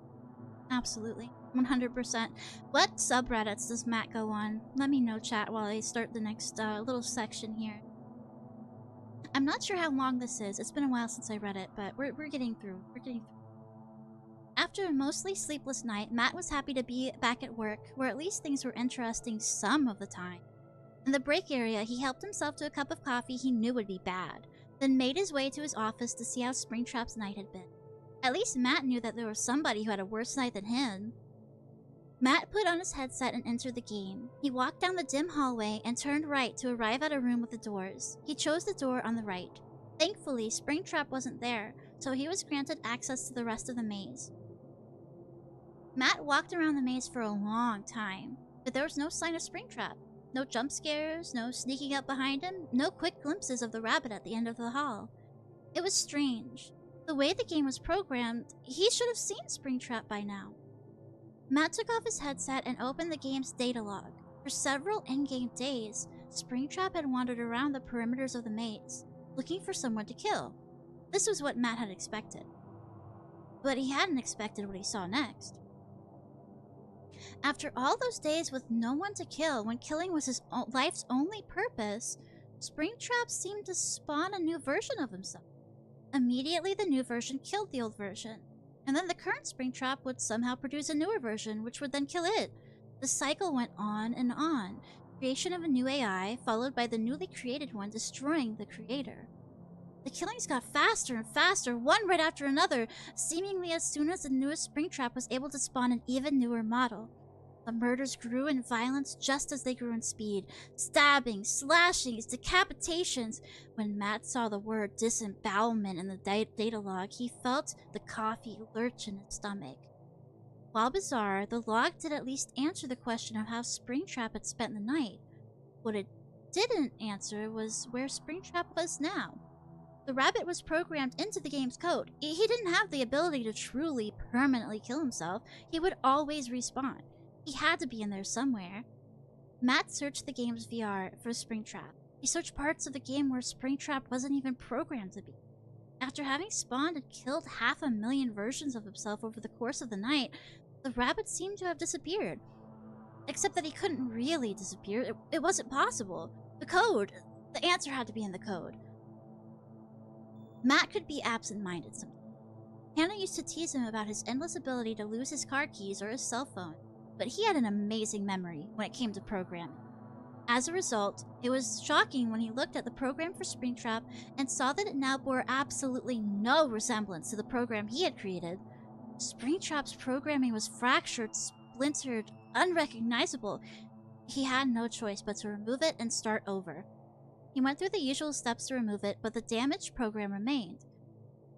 Absolutely. 100%. What subreddits does Matt go on? Let me know, chat, while I start the next little section here. I'm not sure how long this is. It's been a while since I read it, but we're getting through. We're getting through. After a mostly sleepless night, Matt was happy to be back at work, where at least things were interesting some of the time. In the break area, he helped himself to a cup of coffee he knew would be bad, then made his way to his office to see how Springtrap's night had been. At least Matt knew that there was somebody who had a worse night than him. Matt put on his headset and entered the game. He walked down the dim hallway and turned right to arrive at a room with the doors. He chose the door on the right. Thankfully, Springtrap wasn't there, so he was granted access to the rest of the maze. Matt walked around the maze for a long time, but there was no sign of Springtrap. No jump scares, no sneaking up behind him, no quick glimpses of the rabbit at the end of the hall. It was strange. The way the game was programmed, he should have seen Springtrap by now. Matt took off his headset and opened the game's data log. For several in-game days, Springtrap had wandered around the perimeters of the maze, looking for someone to kill. This was what Matt had expected. But he hadn't expected what he saw next. After all those days with no one to kill, when killing was his life's only purpose, Springtrap seemed to spawn a new version of himself. Immediately, the new version killed the old version. And then the current Springtrap would somehow produce a newer version, which would then kill it. The cycle went on and on. Creation of a new AI, followed by the newly created one destroying the creator. The killings got faster and faster, one right after another, seemingly as soon as the newest Springtrap was able to spawn an even newer model. The murders grew in violence just as they grew in speed. Stabbings, slashings, decapitations. When Matt saw the word disembowelment in the data log, he felt the coffee lurch in his stomach. While bizarre, the log did at least answer the question of how Springtrap had spent the night. What it didn't answer was where Springtrap was now. The rabbit was programmed into the game's code. He didn't have the ability to truly, permanently kill himself. He would always respawn. He had to be in there somewhere. Matt searched the game's VR for Springtrap. He searched parts of the game where Springtrap wasn't even programmed to be. After having spawned and killed 500,000 versions of himself over the course of the night, the rabbit seemed to have disappeared. Except that he couldn't really disappear. It wasn't possible. The answer had to be in the code. Matt could be absent-minded sometimes. Hannah used to tease him about his endless ability to lose his car keys or his cell phone, but he had an amazing memory when it came to programming. As a result, it was shocking when he looked at the program for Springtrap and saw that it now bore absolutely no resemblance to the program he had created. Springtrap's programming was fractured, splintered, unrecognizable. He had no choice but to remove it and start over. He went through the usual steps to remove it, but the damaged program remained.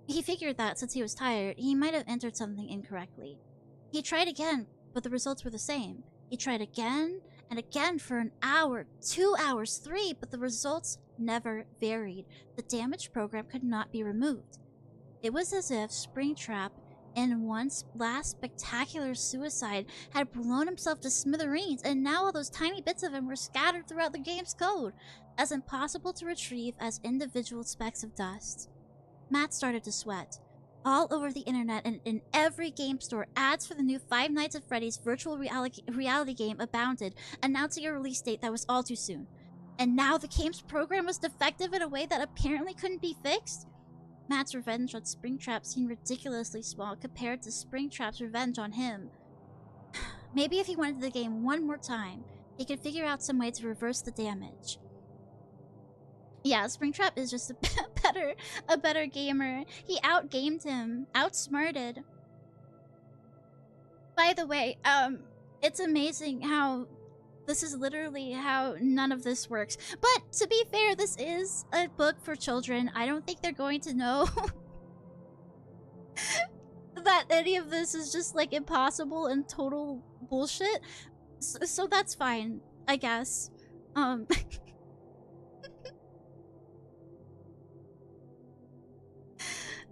He figured that, since he was tired, he might have entered something incorrectly. He tried again, but the results were the same. He tried again and again for an hour, 2 hours, 3, but the results never varied. The damaged program could not be removed. It was as if Springtrap, in one last spectacular suicide, had blown himself to smithereens, and now all those tiny bits of him were scattered throughout the game's code, as impossible to retrieve as individual specks of dust. Matt started to sweat. All over the internet and in every game store, ads for the new Five Nights at Freddy's virtual reality game abounded, announcing a release date that was all too soon. And now the game's program was defective in a way that apparently couldn't be fixed? Matt's revenge on Springtrap seemed ridiculously small compared to Springtrap's revenge on him. Maybe if he went into the game one more time, he could figure out some way to reverse the damage. Yeah, Springtrap is just a better gamer. He outgamed him, outsmarted. By the way, it's amazing how this is literally how none of this works. But to be fair, this is a book for children. I don't think they're going to know that any of this is just like impossible and total bullshit. So that's fine, I guess.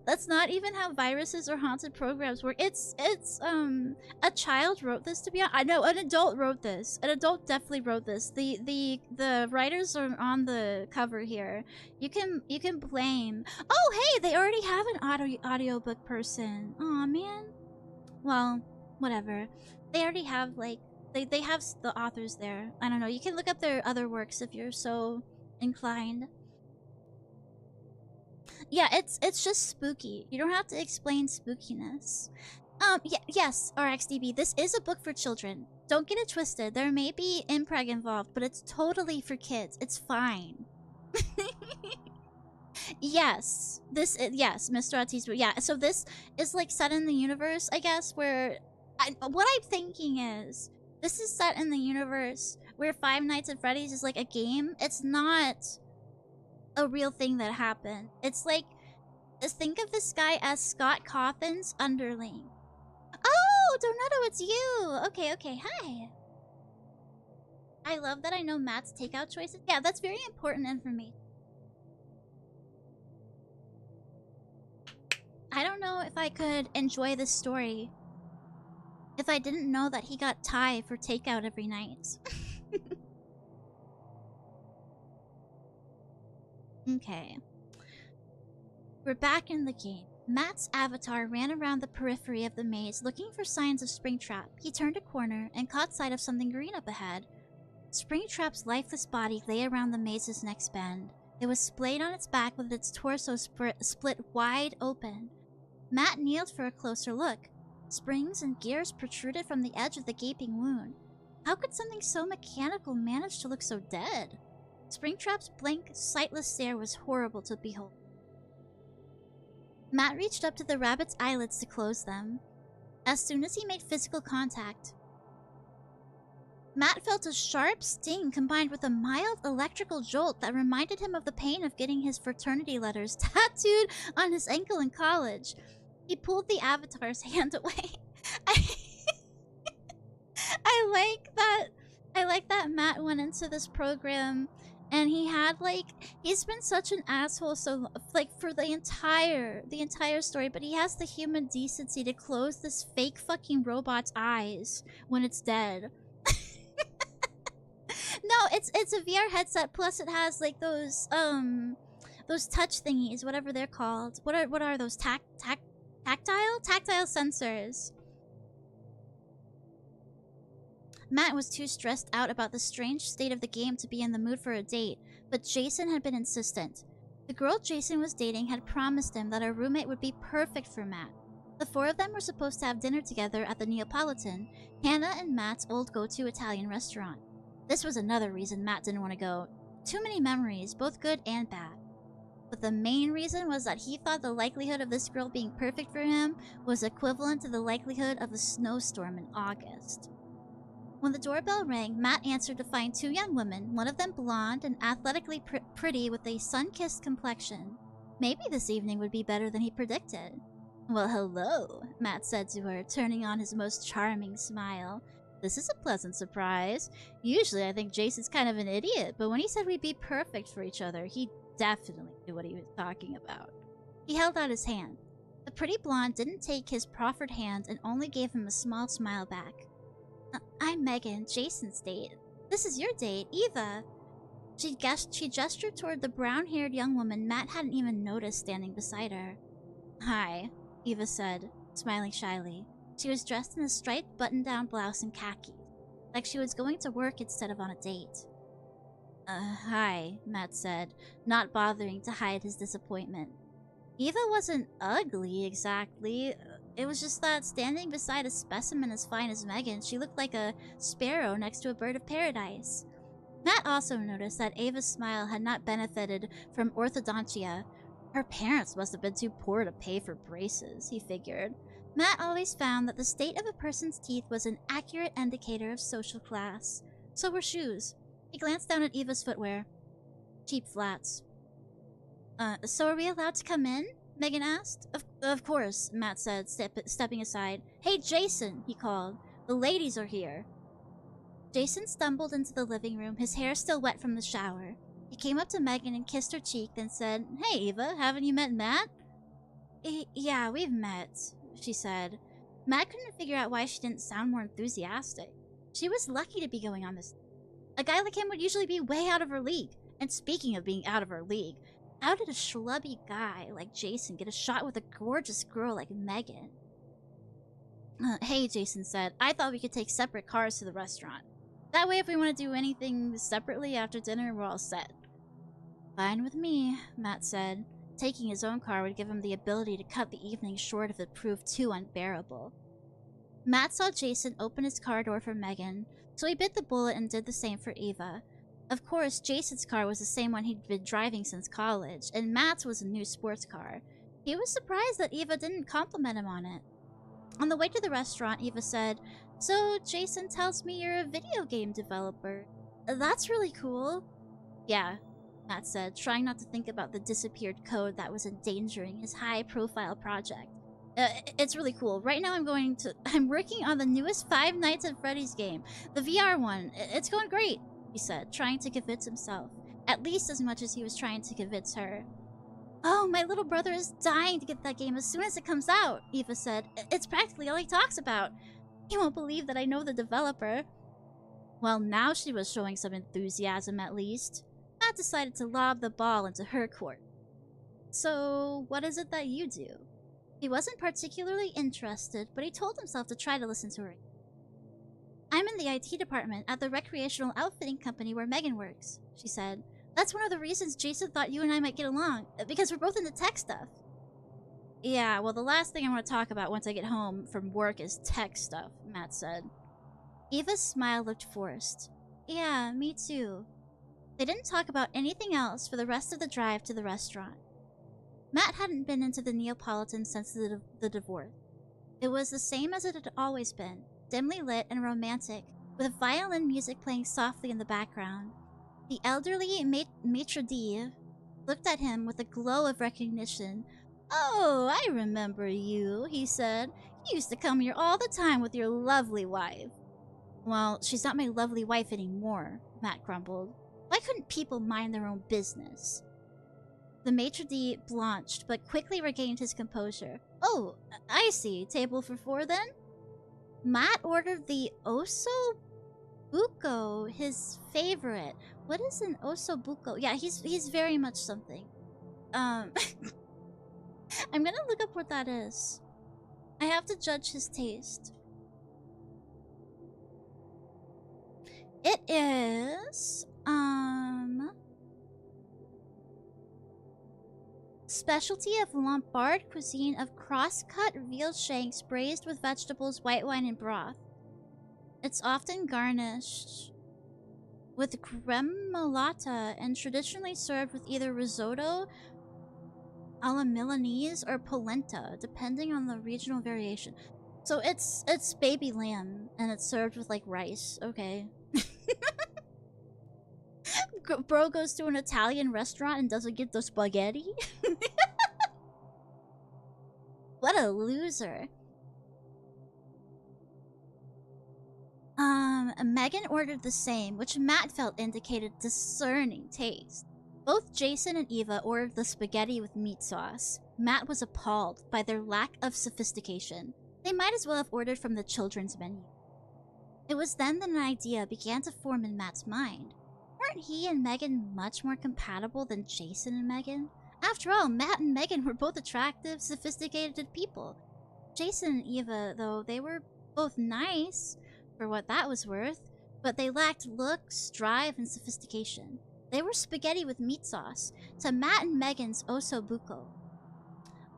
That's not even how viruses or haunted programs work. It's a child wrote this, to be honest. I know an adult wrote this. An adult definitely wrote this. The writers are on the cover here. You can blame. Oh hey, they already have an audiobook person. Aw man. Well, whatever. They already have like they have the authors there. I don't know. You can look up their other works if you're so inclined. Yeah, it's just spooky. You don't have to explain spookiness. Yes, RXDB, this is a book for children. Don't get it twisted. There may be mpreg involved, but it's totally for kids. It's fine. Yes, yes, Mr. Ortiz. Yeah, so this is like set in the universe, I guess, where what I'm thinking is this is set in the universe where Five Nights at Freddy's is like a game. It's not a real thing that happened. It's like, just think of this guy as Scott Cawthon's underling. Oh, Donato, it's you. Okay, hi. I love that I know Matt's takeout choices. Yeah, that's very important information. I don't know if I could enjoy this story if I didn't know that he got Thai for takeout every night. Okay. We're back in the game. Matt's avatar ran around the periphery of the maze looking for signs of Springtrap. He turned a corner and caught sight of something green up ahead. Springtrap's lifeless body lay around the maze's next bend. It was splayed on its back with its torso split wide open. Matt kneeled for a closer look. Springs and gears protruded from the edge of the gaping wound. How could something so mechanical manage to look so dead? Springtrap's blank, sightless stare was horrible to behold. Matt reached up to the rabbit's eyelids to close them. As soon as he made physical contact, Matt felt a sharp sting combined with a mild electrical jolt that reminded him of the pain of getting his fraternity letters tattooed on his ankle in college. He pulled the avatar's hand away. I like that Matt went into this program and he's been such an asshole for the entire story, but he has the human decency to close this fake fucking robot's eyes when it's dead. No, it's a VR headset, plus it has like those touch thingies, whatever they're called. What are those tactile sensors? Matt was too stressed out about the strange state of the game to be in the mood for a date, but Jason had been insistent. The girl Jason was dating had promised him that her roommate would be perfect for Matt. The four of them were supposed to have dinner together at the Neapolitan, Hannah and Matt's old go-to Italian restaurant. This was another reason Matt didn't want to go. Too many memories, both good and bad. But the main reason was that he thought the likelihood of this girl being perfect for him was equivalent to the likelihood of a snowstorm in August. When the doorbell rang, Matt answered to find two young women, one of them blonde and athletically pretty with a sun-kissed complexion. Maybe this evening would be better than he predicted. "Well, hello," Matt said to her, turning on his most charming smile. "This is a pleasant surprise. Usually I think Jason's kind of an idiot, but when he said we'd be perfect for each other, he definitely knew what he was talking about." He held out his hand. The pretty blonde didn't take his proffered hand and only gave him a small smile back. "I'm Megan, Jason's date. This is your date, Eva." She gestured toward the brown-haired young woman Matt hadn't even noticed standing beside her. "Hi," Eva said, smiling shyly. She was dressed in a striped button-down blouse and khakis, like she was going to work instead of on a date. Hi," Matt said, not bothering to hide his disappointment. Eva wasn't ugly, exactly. It was just that, standing beside a specimen as fine as Megan, she looked like a sparrow next to a bird of paradise. Matt also noticed that Ava's smile had not benefited from orthodontia. Her parents must have been too poor to pay for braces, he figured. Matt always found that the state of a person's teeth was an accurate indicator of social class. So were shoes. He glanced down at Eva's footwear. Cheap flats. So are we allowed to come in?" Megan asked. Of course," Matt said, stepping aside. "Hey, Jason," he called. "The ladies are here." Jason stumbled into the living room, his hair still wet from the shower. He came up to Megan and kissed her cheek, then said, "Hey, Eva, haven't you met Matt?" Yeah, we've met," she said. Matt couldn't figure out why she didn't sound more enthusiastic. She was lucky to be going on this. A guy like him would usually be way out of her league. And speaking of being out of her league, how did a schlubby guy like Jason get a shot with a gorgeous girl like Megan? Hey, Jason said. "I thought we could take separate cars to the restaurant. That way if we want to do anything separately after dinner, we're all set." "Fine with me," Matt said. Taking his own car would give him the ability to cut the evening short if it proved too unbearable. Matt saw Jason open his car door for Megan, so he bit the bullet and did the same for Eva. Of course, Jason's car was the same one he'd been driving since college, and Matt's was a new sports car. He was surprised that Eva didn't compliment him on it. On the way to the restaurant, Eva said, "So, Jason tells me you're a video game developer. That's really cool." "Yeah," Matt said, trying not to think about the disappeared code that was endangering his high-profile project. It's really cool. Right now I'm working on the newest Five Nights at Freddy's game. The VR one. It's going great," he said, trying to convince himself. At least as much as he was trying to convince her. "Oh, my little brother is dying to get that game as soon as it comes out," Eva said. "It's practically all he talks about. You won't believe that I know the developer." Well, now she was showing some enthusiasm at least. Matt decided to lob the ball into her court. "So, what is it that you do?" He wasn't particularly interested, but he told himself to try to listen to her. I'm in the IT department at the recreational outfitting company where Megan works, she said. That's one of the reasons Jason thought you and I might get along, because we're both into tech stuff. Yeah, well, the last thing I want to talk about once I get home from work is tech stuff, Matt said. Eva's smile looked forced. Yeah, me too. They didn't talk about anything else for the rest of the drive to the restaurant. Matt hadn't been into the Neapolitan since the divorce. It was the same as it had always been, dimly lit and romantic, with violin music playing softly in the background. The elderly maitre d' looked at him with a glow of recognition. Oh, I remember you, he said. You used to come here all the time with your lovely wife. Well, she's not my lovely wife anymore, Matt grumbled. Why couldn't people mind their own business? The maitre d' blanched, but quickly regained his composure. Oh, I see. Table for 4, then? Matt ordered the osso buco, his favorite. What is an osso buco? Yeah, he's very much something. I'm gonna look up what that is. I have to judge his taste. It is, specialty of Lombard cuisine of cross-cut veal shanks braised with vegetables, white wine, and broth. It's often garnished with gremolata and traditionally served with either risotto alla Milanese or polenta, depending on the regional variation. So it's baby lamb, and it's served with, like, rice. Okay. Bro goes to an Italian restaurant and doesn't get the spaghetti? What a loser. Megan ordered the same, which Matt felt indicated discerning taste. Both Jason and Eva ordered the spaghetti with meat sauce. Matt was appalled by their lack of sophistication. They might as well have ordered from the children's menu. It was then that an idea began to form in Matt's mind. Weren't he and Megan much more compatible than Jason and Megan? After all, Matt and Megan were both attractive, sophisticated people. Jason and Eva, though, they were both nice, for what that was worth, but they lacked looks, drive, and sophistication. They were spaghetti with meat sauce, to Matt and Megan's osso buco.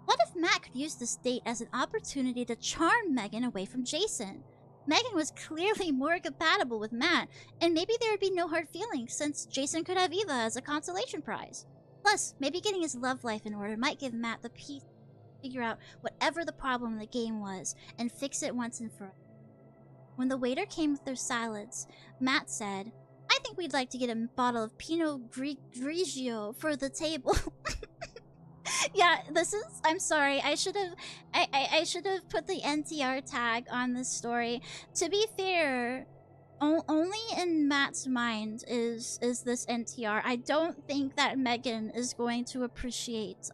What if Matt could use this date as an opportunity to charm Megan away from Jason? Megan was clearly more compatible with Matt, and maybe there would be no hard feelings since Jason could have Eva as a consolation prize. Plus, maybe getting his love life in order might give Matt the peace to figure out whatever the problem in the game was and fix it once and for all. When the waiter came with their salads, Matt said, I think we'd like to get a bottle of Pinot Grigio for the table. Yeah, this is, I'm sorry, I should have put the NTR tag on this story. To be fair, only in Matt's mind is this NTR. I don't think that Megan is going to appreciate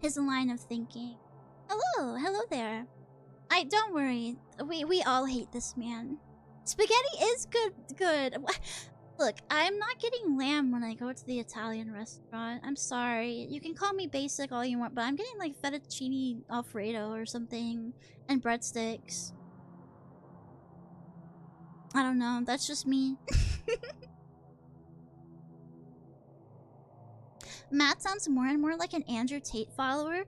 his line of thinking. Hello there. Don't worry. We all hate this man. Spaghetti is good. Look, I'm not getting lamb when I go to the Italian restaurant. I'm sorry. You can call me basic all you want, but I'm getting like fettuccine alfredo or something and breadsticks. I don't know. That's just me. Matt sounds more and more like an Andrew Tate follower.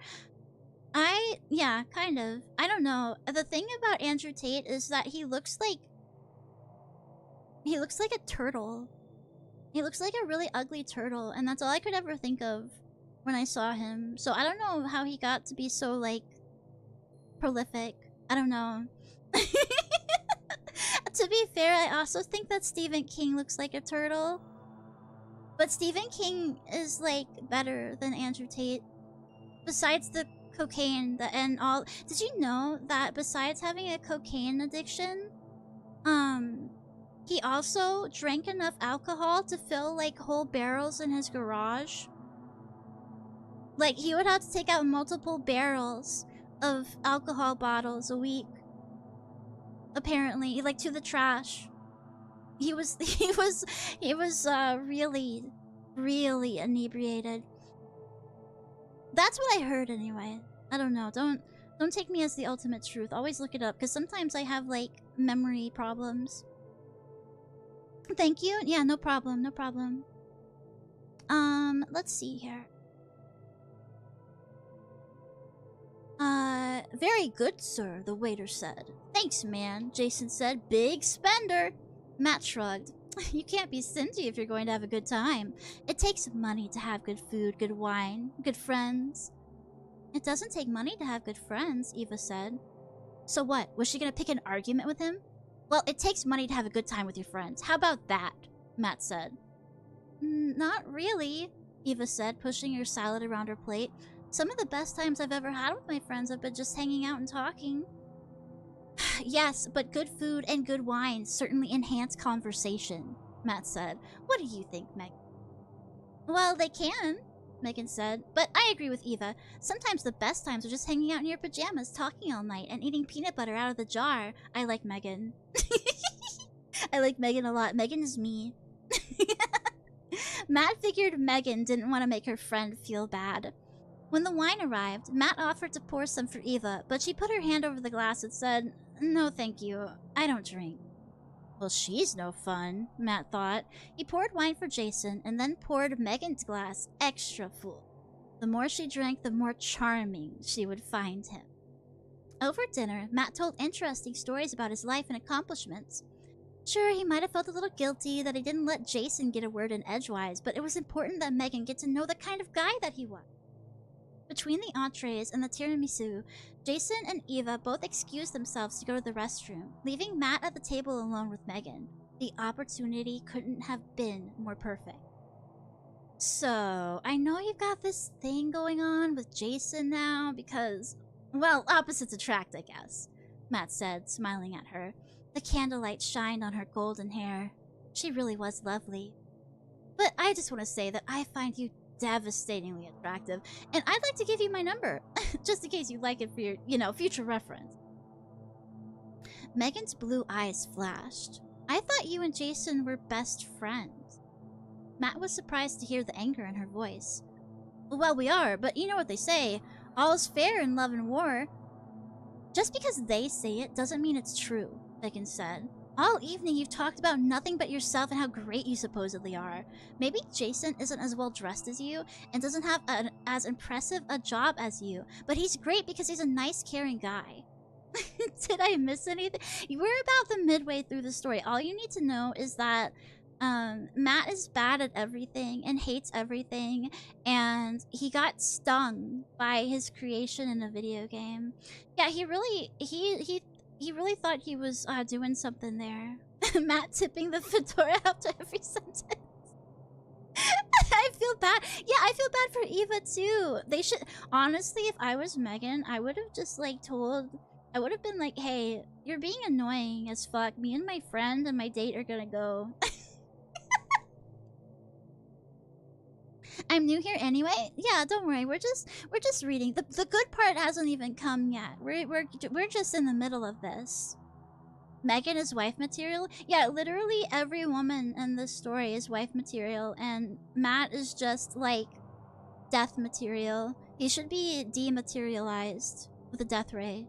Yeah, kind of. I don't know. The thing about Andrew Tate is that he looks like a turtle. He looks like a really ugly turtle, and that's all I could ever think of when I saw him. So I don't know how he got to be so, like, prolific. I don't know. To be fair, I also think that Stephen King looks like a turtle. But Stephen King is, like, better than Andrew Tate. Besides the cocaine and all. Did you know that besides having a cocaine addiction, he also drank enough alcohol to fill, like, whole barrels in his garage? Like, he would have to take out multiple barrels of alcohol bottles a week. Apparently, like, to the trash. He was really, really inebriated. That's what I heard anyway. I don't know. Don't take me as the ultimate truth. Always look it up, because sometimes I have, like, memory problems. Thank you. Yeah, no problem, no problem. Let's see here. Very good, sir, the waiter said. Thanks, man, Jason said. Big spender. Matt shrugged. You can't be stingy if you're going to have a good time. It takes money to have good food, good wine, good friends. It doesn't take money to have good friends, Eva said. So what? Was she gonna pick an argument with him? Well, it takes money to have a good time with your friends. How about that? Matt said. Not really, Eva said, pushing her salad around her plate. Some of the best times I've ever had with my friends have been just hanging out and talking. Yes, but good food and good wine certainly enhance conversation, Matt said. What do you think, Meg? Well, they can, Megan said, but I agree with Eva. Sometimes the best times are just hanging out in your pajamas, talking all night, and eating peanut butter out of the jar. I like Megan. I like Megan a lot. Megan is me. Matt figured Megan didn't want to make her friend feel bad. When the wine arrived, Matt offered to pour some for Eva, but she put her hand over the glass and said, No, thank you. I don't drink. Well, she's no fun, Matt thought. He poured wine for Jason and then poured Megan's glass extra full. The more she drank, the more charming she would find him. Over dinner, Matt told interesting stories about his life and accomplishments. Sure, he might have felt a little guilty that he didn't let Jason get a word in edgewise, but it was important that Megan get to know the kind of guy that he was. Between the entrees and the tiramisu, Jason and Eva both excused themselves to go to the restroom, leaving Matt at the table alone with Megan. The opportunity couldn't have been more perfect. So, I know you've got this thing going on with Jason now because, well, opposites attract, I guess, Matt said, smiling at her. The candlelight shined on her golden hair. She really was lovely. But I just want to say that I find you devastatingly attractive, and I'd like to give you my number, just in case you'd like it for your, future reference. Megan's blue eyes flashed. I thought you and Jason were best friends. Matt was surprised to hear the anger in her voice. Well, we are, but you know what they say, all is fair in love and war. Just because they say it doesn't mean it's true, Megan said. All evening you've talked about nothing but yourself and how great you supposedly are. Maybe Jason isn't as well dressed as you and doesn't have as impressive a job as you, but he's great because he's a nice, caring guy. Did I miss anything? We're about the midway through the story. All you need to know is that Matt is bad at everything and hates everything, and he got stung by his creation in a video game. Yeah, he really thought he was doing something there. Matt tipping the fedora after every sentence. I feel bad. Yeah, I feel bad for Eva too. They should honestly, if I was Megan, I would have just I would have been like, hey, you're being annoying as fuck. Me and my friend and my date are gonna go. I'm new here anyway. Yeah, don't worry. We're just reading. The good part hasn't even come yet. We're just in the middle of this. Megan is wife material. Yeah, literally every woman in this story is wife material, and Matt is just like death material. He should be dematerialized with a death ray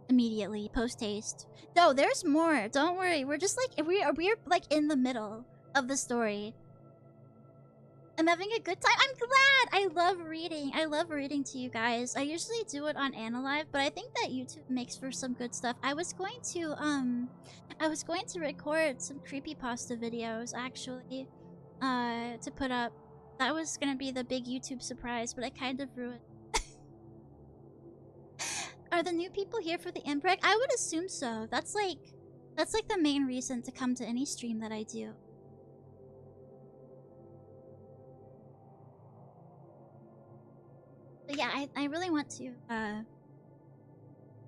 immediately, post haste. No, there's more. Don't worry. We're just like we're like in the middle of the story. I'm having a good time. I'm glad. I love reading. I love reading to you guys. I usually do it on Analive, but I think that YouTube makes for some good stuff. I was going to record some creepypasta videos actually, to put up. That was gonna be the big YouTube surprise, but I kind of ruined. Are the new people here for the mpreg? I would assume so. That's like the main reason to come to any stream that I do. But yeah, I really want to,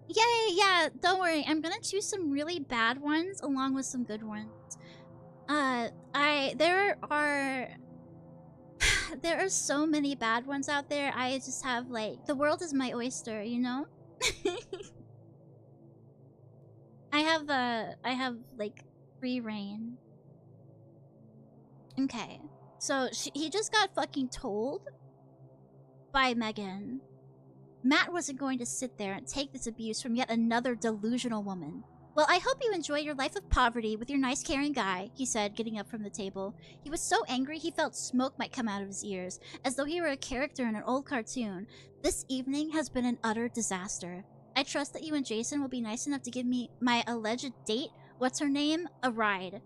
yeah, don't worry. I'm gonna choose some really bad ones along with some good ones. There are so many bad ones out there. I just have, like, the world is my oyster, you know? I have, like, free reign. Okay. So, he just got fucking told by Megan Matt wasn't going to sit there and take this abuse from yet another delusional woman. Well, I hope you enjoy your life of poverty with your nice caring guy, he said, getting up from the table. He was so angry he felt smoke might come out of his ears, as though he were a character in an old cartoon. This evening has been an utter disaster. I trust that you and Jason will be nice enough to give me my alleged date, what's her name, a ride.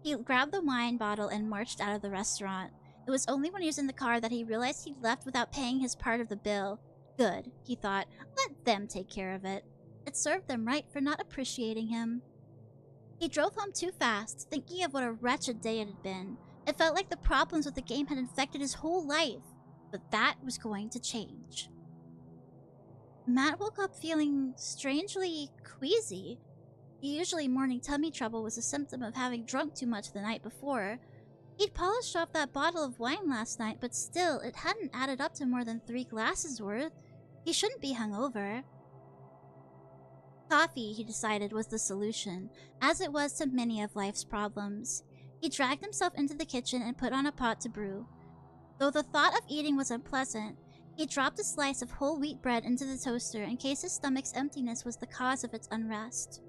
He grabbed the wine bottle and marched out of the restaurant. It was only when he was in the car that he realized he'd left without paying his part of the bill. Good, he thought. Let them take care of it. It served them right for not appreciating him. He drove home too fast, thinking of what a wretched day it had been. It felt like the problems with the game had infected his whole life. But that was going to change. Matt woke up feeling strangely queasy. Usually morning tummy trouble was a symptom of having drunk too much the night before. He'd polished off that bottle of wine last night, but still, it hadn't added up to more than 3 glasses worth. He shouldn't be hungover. Coffee, he decided, was the solution, as it was to many of life's problems. He dragged himself into the kitchen and put on a pot to brew. Though the thought of eating was unpleasant, he dropped a slice of whole wheat bread into the toaster in case his stomach's emptiness was the cause of its unrest.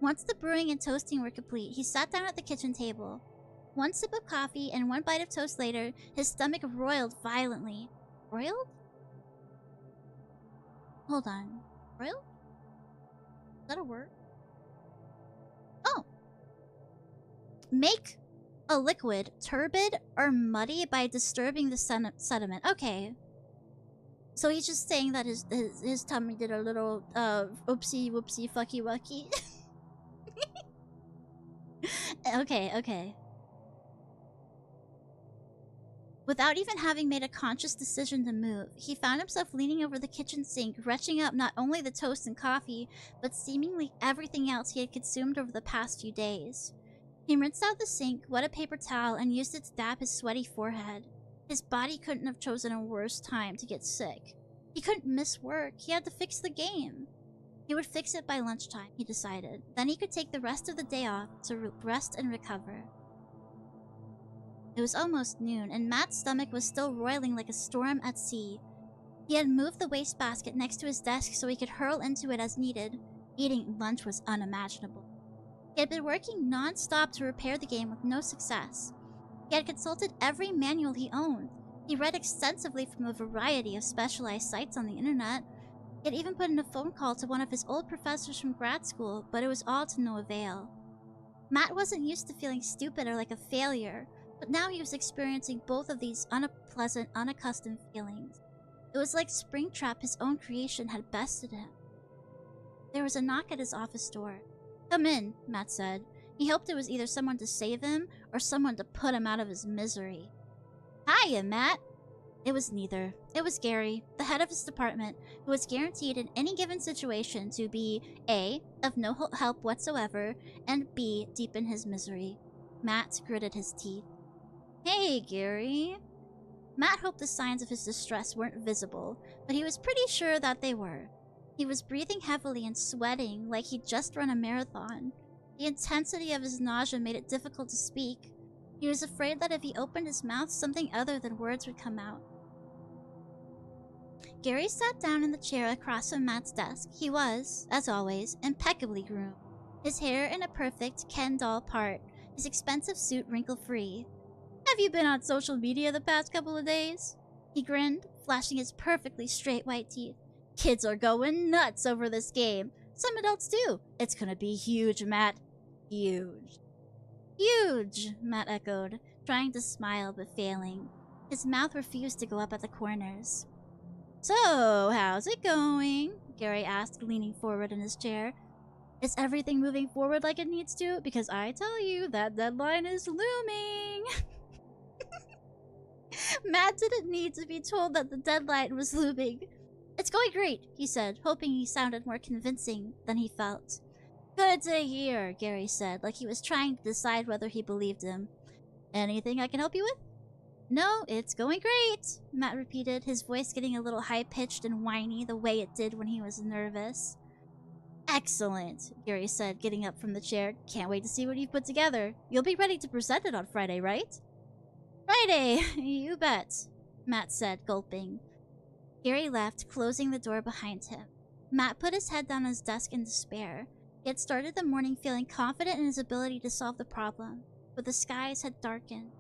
Once the brewing and toasting were complete, he sat down at the kitchen table. 1 sip of coffee and 1 bite of toast later, his stomach roiled violently. Roiled? Hold on. Roiled? Is that a word? Oh. Make a liquid turbid or muddy by disturbing the sediment. Okay. So he's just saying that his tummy did a little oopsie whoopsie fucky wucky. Okay. Without even having made a conscious decision to move, he found himself leaning over the kitchen sink, retching up not only the toast and coffee, but seemingly everything else he had consumed over the past few days. He rinsed out the sink, wet a paper towel, and used it to dab his sweaty forehead. His body couldn't have chosen a worse time to get sick. He couldn't miss work. He had to fix the game. He would fix it by lunchtime, he decided. Then he could take the rest of the day off to rest and recover. It was almost noon, and Matt's stomach was still roiling like a storm at sea. He had moved the wastebasket next to his desk so he could hurl into it as needed. Eating lunch was unimaginable. He had been working non-stop to repair the game with no success. He had consulted every manual he owned. He read extensively from a variety of specialized sites on the internet. He had even put in a phone call to one of his old professors from grad school, but it was all to no avail. Matt wasn't used to feeling stupid or like a failure, but now he was experiencing both of these unpleasant, unaccustomed feelings. It was like Springtrap, his own creation, had bested him. There was a knock at his office door. "Come in," Matt said. He hoped it was either someone to save him or someone to put him out of his misery. "Hiya, Matt." It was neither. It was Gary, the head of his department, who was guaranteed in any given situation to be A, of no help whatsoever, and B, deep in his misery. Matt gritted his teeth. "Hey, Gary." Matt hoped the signs of his distress weren't visible, but he was pretty sure that they were. He was breathing heavily and sweating like he'd just run a marathon. The intensity of his nausea made it difficult to speak. He was afraid that if he opened his mouth, something other than words would come out. Gary sat down in the chair across from Matt's desk. He was, as always, impeccably groomed. His hair in a perfect Ken doll part, his expensive suit wrinkle-free. "Have you been on social media the past couple of days?" He grinned, flashing his perfectly straight white teeth. "Kids are going nuts over this game. Some adults do. It's gonna be huge, Matt. Huge." "Huge," Matt echoed, trying to smile but failing. His mouth refused to go up at the corners. "So, how's it going?" Gary asked, leaning forward in his chair. "Is everything moving forward like it needs to? Because I tell you, that deadline is looming." Matt didn't need to be told that the deadline was looming. "It's going great," he said, hoping he sounded more convincing than he felt. "Good to hear," Gary said, like he was trying to decide whether he believed him. "Anything I can help you with?" "No, it's going great," Matt repeated, his voice getting a little high-pitched and whiny the way it did when he was nervous. "Excellent," Gary said, getting up from the chair. "Can't wait to see what you've put together. You'll be ready to present it on Friday, right?" "Friday, you bet," Matt said, gulping. Gary left, closing the door behind him. Matt put his head down on his desk in despair. He had started the morning feeling confident in his ability to solve the problem, but the skies had darkened.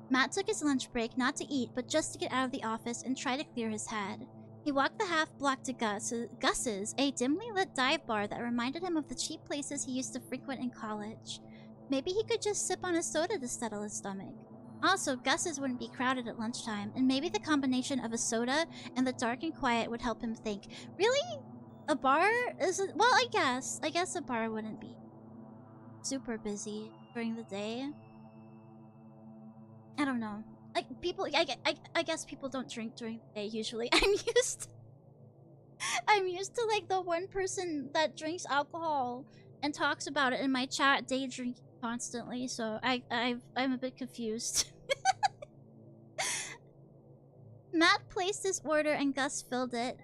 Matt took his lunch break not to eat, but just to get out of the office and try to clear his head. He walked the half-block to Gus's, a dimly lit dive bar that reminded him of the cheap places he used to frequent in college. Maybe he could just sip on a soda to settle his stomach. Also, Gus's wouldn't be crowded at lunchtime, and maybe the combination of a soda and the dark and quiet would help him think. Really? A bar isn't... Well, I guess a bar wouldn't be super busy during the day. I don't know. Like, people... I guess people don't drink during the day, usually. I'm used to, like, the one person that drinks alcohol and talks about it in my chat day drinking constantly, so I'm a bit confused. Matt placed his order and Gus filled it.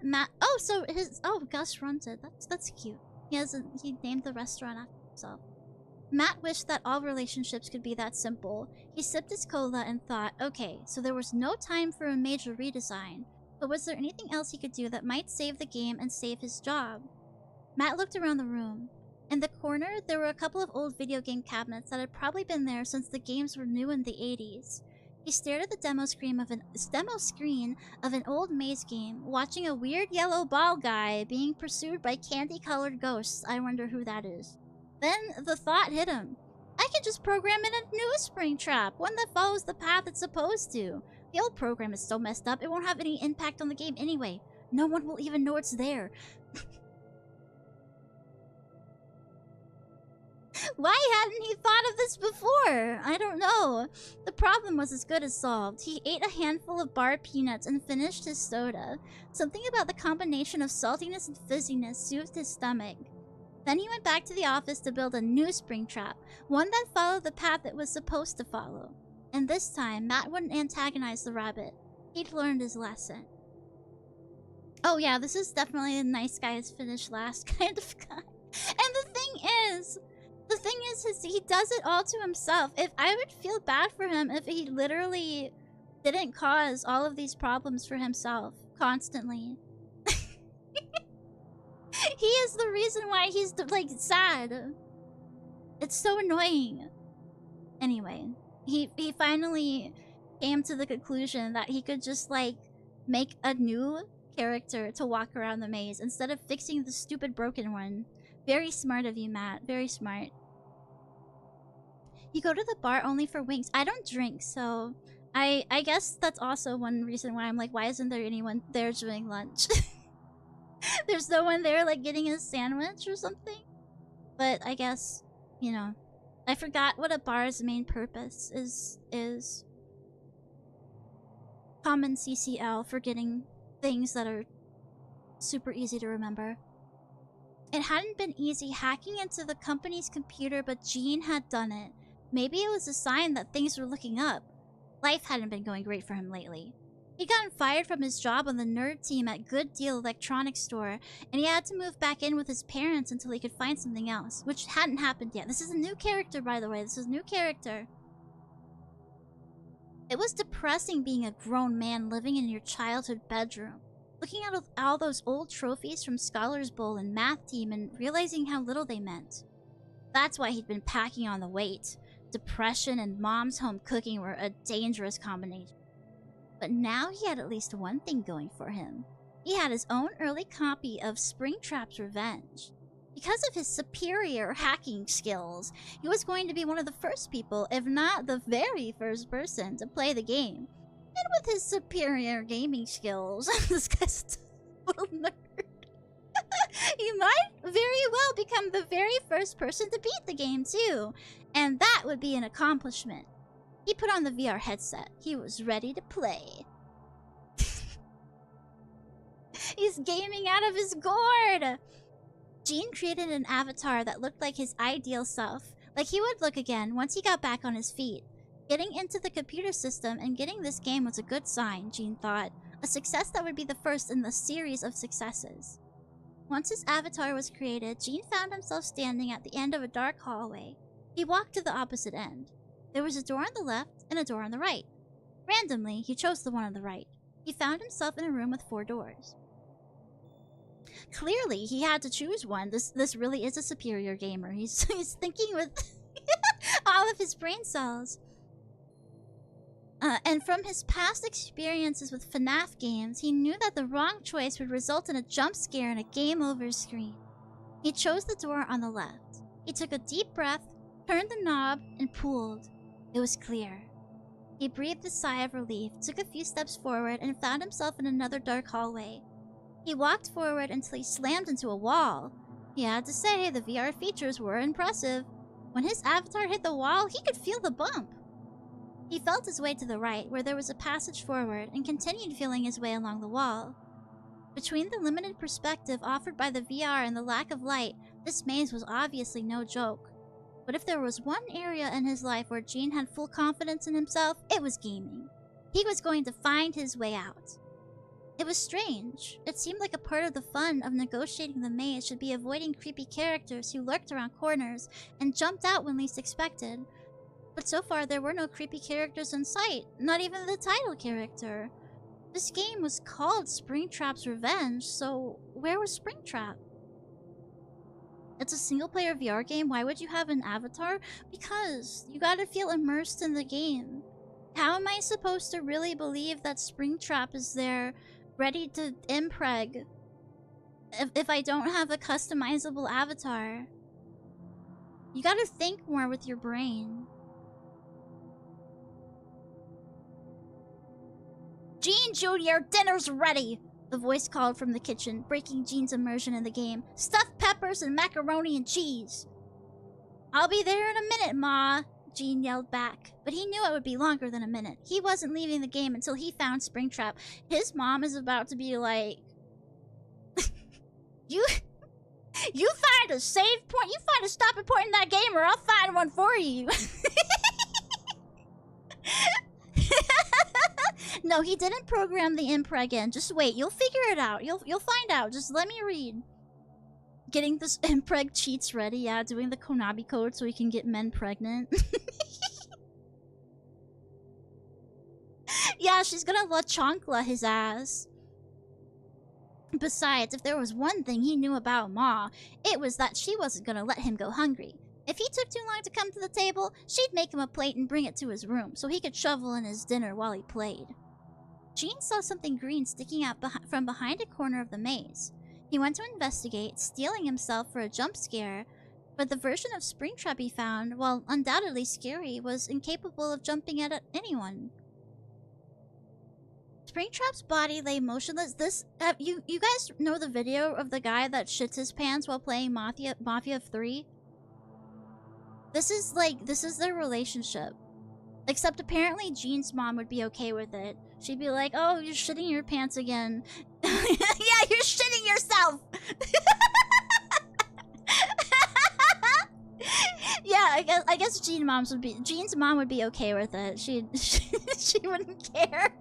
Gus runs it. That's cute. He named the restaurant after himself. Matt wished that all relationships could be that simple. He sipped his cola and thought, okay, so there was no time for a major redesign, but was there anything else he could do that might save the game and save his job? Matt looked around the room. In the corner, there were a couple of old video game cabinets that had probably been there since the games were new in the 80s. He stared at the demo screen of an old maze game, watching a weird yellow ball guy being pursued by candy-colored ghosts. I wonder who that is. Then the thought hit him. I can just program in a new spring trap, one that follows the path it's supposed to. The old program is so messed up, it won't have any impact on the game anyway. No one will even know it's there. Why hadn't he thought of this before? I don't know. The problem was as good as solved. He ate a handful of bar peanuts and finished his soda. Something about the combination of saltiness and fizziness soothed his stomach. Then he went back to the office to build a new spring trap, one that followed the path it was supposed to follow. And this time, Matt wouldn't antagonize the rabbit. He'd learned his lesson. Oh yeah, this is definitely a nice guys finish last kind of guy. And the thing is he does it all to himself. If I would feel bad for him if he literally didn't cause all of these problems for himself constantly. He is the reason why he's, like, sad. It's so annoying. Anyway, he finally came to the conclusion that he could just, like, make a new character to walk around the maze instead of fixing the stupid broken one. Very smart of you, Matt. Very smart. You go to the bar only for wings. I don't drink, so I guess that's also one reason why I'm like, why isn't there anyone there doing lunch? There's no one there, like, getting a sandwich or something? But I guess, you know, I forgot what a bar's main purpose is. Common CCL, forgetting things that are super easy to remember. It hadn't been easy hacking into the company's computer, but Gene had done it. Maybe it was a sign that things were looking up. Life hadn't been going great for him lately. He'd gotten fired from his job on the nerd team at Good Deal Electronics Store, and he had to move back in with his parents until he could find something else, which hadn't happened yet. This is a new character, by the way. This is a new character. It was depressing being a grown man living in your childhood bedroom, looking at all those old trophies from Scholars Bowl and Math Team and realizing how little they meant. That's why he'd been packing on the weight. Depression and mom's home cooking were a dangerous combination. But now he had at least one thing going for him. He had his own early copy of Springtrap's Revenge. Because of his superior hacking skills, he was going to be one of the first people, if not the very first person, to play the game. And with his superior gaming skills, this guy's a little nerd. He might very well become the very first person to beat the game too. And that would be an accomplishment. He put on the VR headset. He was ready to play. He's gaming out of his gourd! Gene created an avatar that looked like his ideal self, like he would look again once he got back on his feet. Getting into the computer system and getting this game was a good sign, Gene thought. A success that would be the first in the series of successes. Once his avatar was created, Gene found himself standing at the end of a dark hallway. He walked to the opposite end. There was a door on the left and a door on the right. Randomly, he chose the one on the right. He found himself in a room with 4 doors. Clearly, he had to choose one. This really is a superior gamer. He's thinking with all of his brain cells. And from his past experiences with FNAF games, he knew that the wrong choice would result in a jump scare and a game over screen. He chose the door on the left. He took a deep breath, turned the knob, and pulled. It was clear. He breathed a sigh of relief, took a few steps forward, and found himself in another dark hallway. He walked forward until he slammed into a wall. He had to say, the VR features were impressive. When his avatar hit the wall, he could feel the bump. He felt his way to the right, where there was a passage forward, and continued feeling his way along the wall. Between the limited perspective offered by the VR and the lack of light, this maze was obviously no joke. But if there was one area in his life where Gene had full confidence in himself, it was gaming. He was going to find his way out. It was strange. It seemed like a part of the fun of negotiating the maze should be avoiding creepy characters who lurked around corners and jumped out when least expected. But so far there were no creepy characters in sight, not even the title character. This game was called Springtrap's Revenge, so where was Springtrap? It's a single-player VR game. Why would you have an avatar? Because you gotta feel immersed in the game. How am I supposed to really believe that Springtrap is there, ready to mpreg, if I don't have a customizable avatar? You gotta think more with your brain. Gene Jr., dinner's ready! The voice called from the kitchen, breaking Gene's immersion in the game. Stuffed peppers and macaroni and cheese. I'll be there in a minute, Ma, Gene yelled back. But he knew it would be longer than a minute. He wasn't leaving the game until he found Springtrap. His mom is about to be like... You find a save point? You find a stopping point in that game or I'll find one for you. No, he didn't program the mpreg in. Just wait. You'll figure it out. You'll find out. Just let me read. Getting this mpreg cheats ready. Yeah, doing the Konami code so he can get men pregnant. Yeah, she's gonna La Chancla his ass. Besides, if there was one thing he knew about Ma, it was that she wasn't gonna let him go hungry. If he took too long to come to the table, she'd make him a plate and bring it to his room so he could shovel in his dinner while he played. Gene saw something green sticking out from behind a corner of the maze. He went to investigate, steeling himself for a jump scare, but the version of Springtrap he found, while undoubtedly scary, was incapable of jumping at anyone. Springtrap's body lay motionless. You guys know the video of the guy that shits his pants while playing Mafia 3? This is their relationship. Except apparently Gene's mom would be okay with it. She'd be like, oh, you're shitting your pants again. Yeah, you're shitting yourself! Yeah, I guess Gene's mom would be okay with it. She wouldn't care.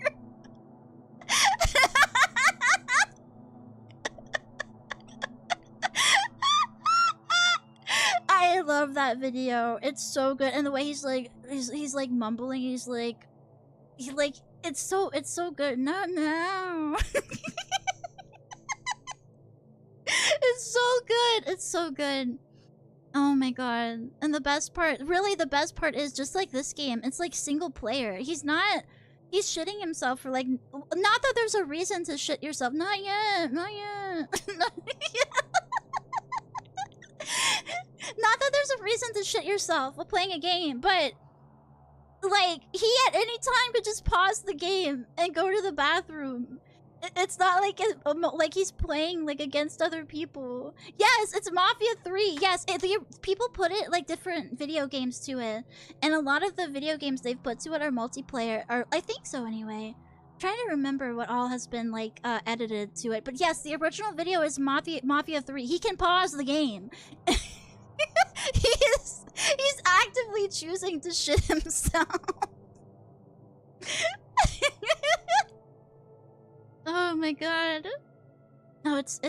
I love that video. It's so good, and the way he's like mumbling. He's like it's so good. Not now. It's so good. It's so good. Oh my god. And the best part is just like this game. It's like single player. He's shitting himself for like, not that there's a reason to shit yourself. Not yet. Not yet. Not yet. Not that there's a reason to shit yourself while playing a game, but like, he at any time could just pause the game and go to the bathroom. It's not like he's playing like against other people. Yes, it's Mafia 3. Yes, people put it like different video games to it, and a lot of the video games they've put to it are multiplayer. Or I think so anyway. I'm trying to remember what all has been like edited to it, but yes, the original video is Mafia 3. He can pause the game. He's actively choosing to shit himself. Oh my god. No, it's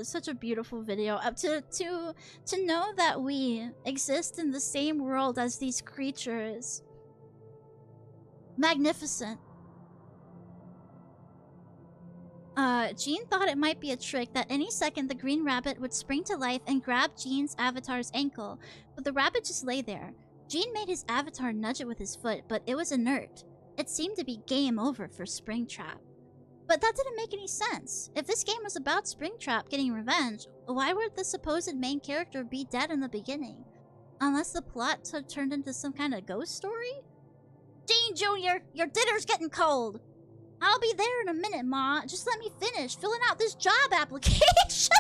such a beautiful video. To know that we exist in the same world as these creatures. Magnificent. Jean thought it might be a trick that any second the green rabbit would spring to life and grab Jean's avatar's ankle, but the rabbit just lay there. Jean made his avatar nudge it with his foot, but it was inert. It seemed to be game over for Springtrap. But that didn't make any sense. If this game was about Springtrap getting revenge, why would the supposed main character be dead in the beginning? Unless the plot had turned into some kind of ghost story? Jean Jr., your dinner's getting cold! I'll be there in a minute, Ma. Just let me finish filling out this job application.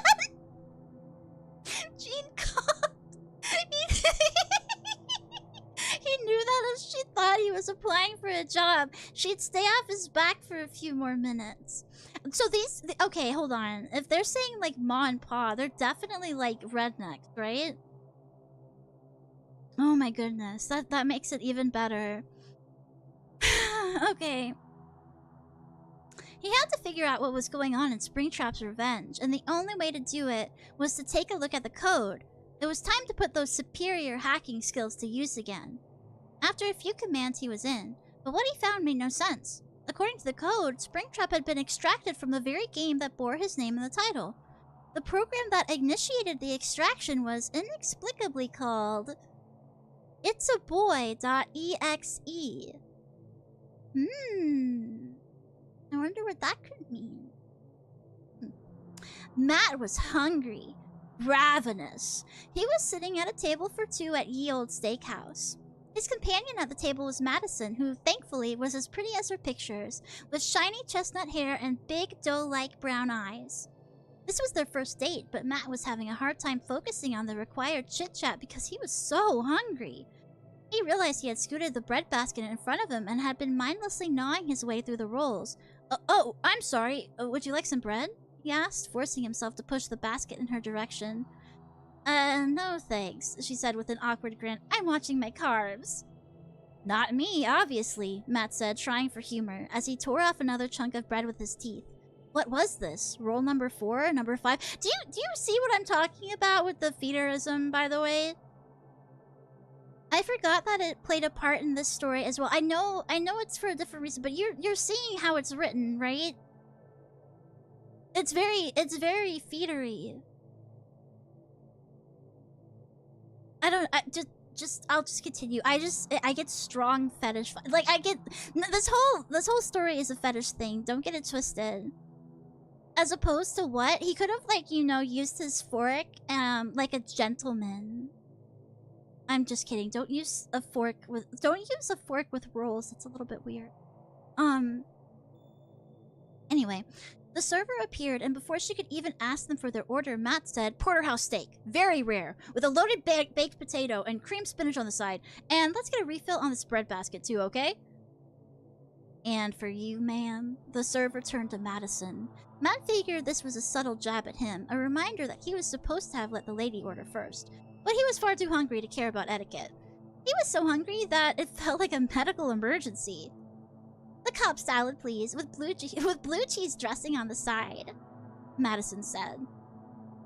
Jean coughed. He knew that if she thought he was applying for a job, she'd stay off his back for a few more minutes. So okay, hold on. If they're saying like Ma and Pa, they're definitely like rednecks, right? Oh my goodness, that makes it even better. Okay. He had to figure out what was going on in Springtrap's revenge, and the only way to do it was to take a look at the code. It was time to put those superior hacking skills to use again. After a few commands, he was in, but what he found made no sense. According to the code, Springtrap had been extracted from the very game that bore his name in the title. The program that initiated the extraction was inexplicably called itsaboy.exe. I wonder what that could mean. Matt was hungry, ravenous. He was sitting at a table for two at Ye Olde Steakhouse. His companion at the table was Madison, who thankfully was as pretty as her pictures, with shiny chestnut hair and big doe-like brown eyes. This was their first date, but Matt was having a hard time focusing on the required chit-chat because he was so hungry. He realized he had scooted the breadbasket in front of him and had been mindlessly gnawing his way through the rolls. Oh, I'm sorry. Would you like some bread? He asked, forcing himself to push the basket in her direction. No thanks, she said with an awkward grin. I'm watching my carbs. Not me, obviously, Matt said, trying for humor, as he tore off another chunk of bread with his teeth. What was this? Roll number 4? Number 5? Do you see what I'm talking about with the feederism, by the way? I forgot that it played a part in this story as well. I know it's for a different reason, but you're seeing how it's written, right? It's very feedery. I'll just continue. I get strong fetish. Like this whole story is a fetish thing. Don't get it twisted. As opposed to what? He could have like, used his fork like a gentleman. I'm just kidding. Don't use a fork with rolls. It's a little bit weird. Anyway, the server appeared, and before she could even ask them for their order, Matt said, "Porterhouse steak, very rare, with a loaded baked potato and cream spinach on the side. And let's get a refill on this breadbasket too, okay?" "And for you, ma'am?" The server turned to Madison. Matt figured this was a subtle jab at him, a reminder that he was supposed to have let the lady order first. But he was far too hungry to care about etiquette. He was so hungry that it felt like a medical emergency. "The Cobb salad, please, with blue cheese dressing on the side," Madison said.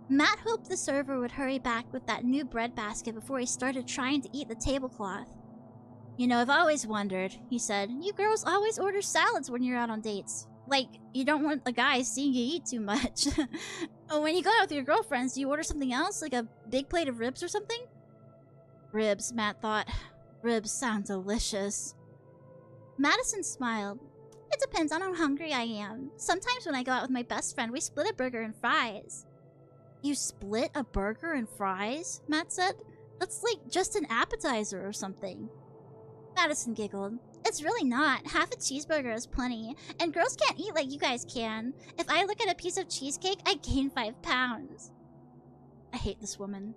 Matt hoped the server would hurry back with that new breadbasket before he started trying to eat the tablecloth. I've always wondered," he said. "You girls always order salads when you're out on dates. Like, you don't want a guy seeing you eat too much. When you go out with your girlfriends, do you order something else, like a big plate of ribs or something?" Ribs, Matt thought. Ribs sound delicious. Madison smiled. "It depends on how hungry I am. Sometimes when I go out with my best friend, we split a burger and fries." "You split a burger and fries?" Matt said. "That's like just an appetizer or something." Madison giggled. "It's really not. Half a cheeseburger is plenty. And girls can't eat like you guys can. If I look at a piece of cheesecake, I gain 5 pounds. I hate this woman.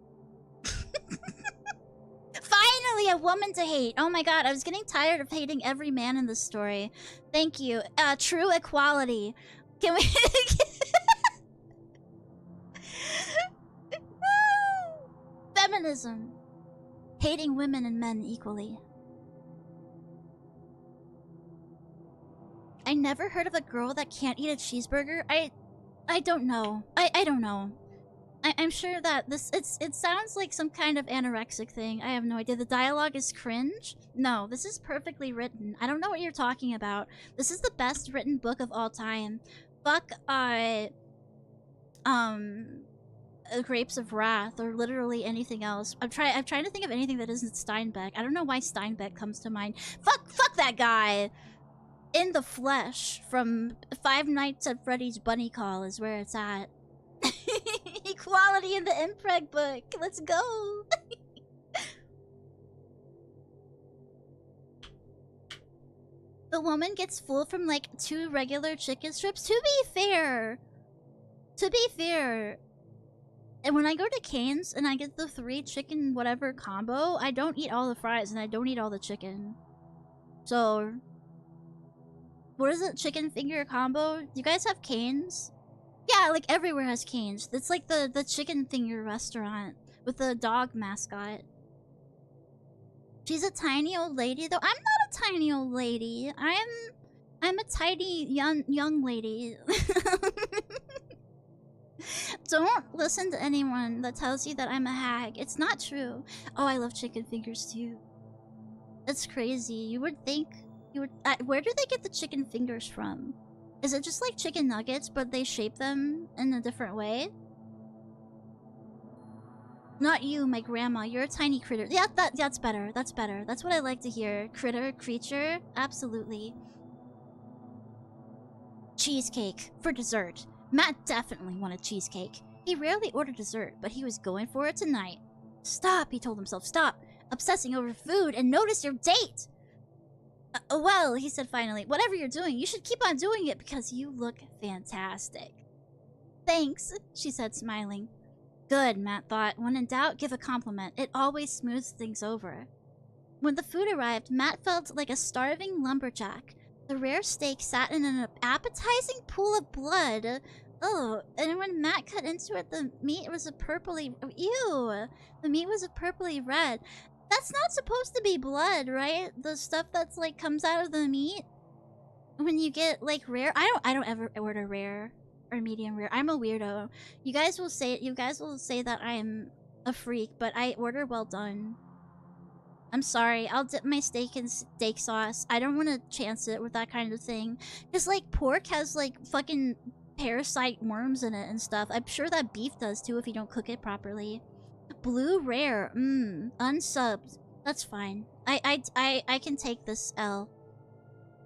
Finally, a woman to hate. Oh my god, I was getting tired of hating every man in this story. Thank you. True equality. Can we... Feminism. Hating women and men equally. I never heard of a girl that can't eat a cheeseburger. I don't know. I don't know. I'm sure that it sounds like some kind of anorexic thing. I have no idea. The dialogue is cringe? No, this is perfectly written. I don't know what you're talking about. This is the best written book of all time. Fuck, Grapes of Wrath, or literally anything else. I'm trying to think of anything that isn't Steinbeck. I don't know why Steinbeck comes to mind. Fuck that guy! In the Flesh from Five Nights at Freddy's Bunny Call is where it's at. Equality in the mpreg book. Let's go. The woman gets full from like 2 regular chicken strips. To be fair, and when I go to Cane's and I get the 3 chicken whatever combo, I don't eat all the fries and I don't eat all the chicken. So, what is it? Chicken finger combo? You guys have Cane's? Yeah, like everywhere has Cane's. It's like the chicken finger restaurant with the dog mascot. She's a tiny old lady though. I'm not a tiny old lady. I'm a tiny young lady. Don't listen to anyone that tells you that I'm a hag. It's not true. Oh, I love chicken fingers too. That's crazy. You would think you would. Where do they get the chicken fingers from? Is it just like chicken nuggets, but they shape them in a different way? Not you, my grandma. You're a tiny critter. Yeah, that's better. That's better. That's what I like to hear. Critter, creature. Absolutely. Cheesecake for dessert. Matt definitely wanted cheesecake. He rarely ordered dessert, but he was going for it tonight. Stop, he told himself. Stop obsessing over food and notice your date. Well, he said finally, whatever you're doing, you should keep on doing it because you look fantastic. Thanks, she said, smiling. Good, Matt thought. When in doubt, give a compliment. It always smooths things over. When the food arrived, Matt felt like a starving lumberjack. The rare steak sat in an appetizing pool of blood. Oh, and when Matt cut into it, the meat was a purpley... Ew! The meat was a purpley red. That's not supposed to be blood, right? The stuff that's like comes out of the meat when you get like rare. I don't ever order rare or medium rare. I'm a weirdo. You guys will say that I am a freak, but I order well done. I'm sorry. I'll dip my steak in steak sauce. I don't want to chance it with that kind of thing, because like pork has like fucking parasite worms in it and stuff. I'm sure that beef does too if you don't cook it properly. Blue rare. Unsubbed. That's fine. I can take this L.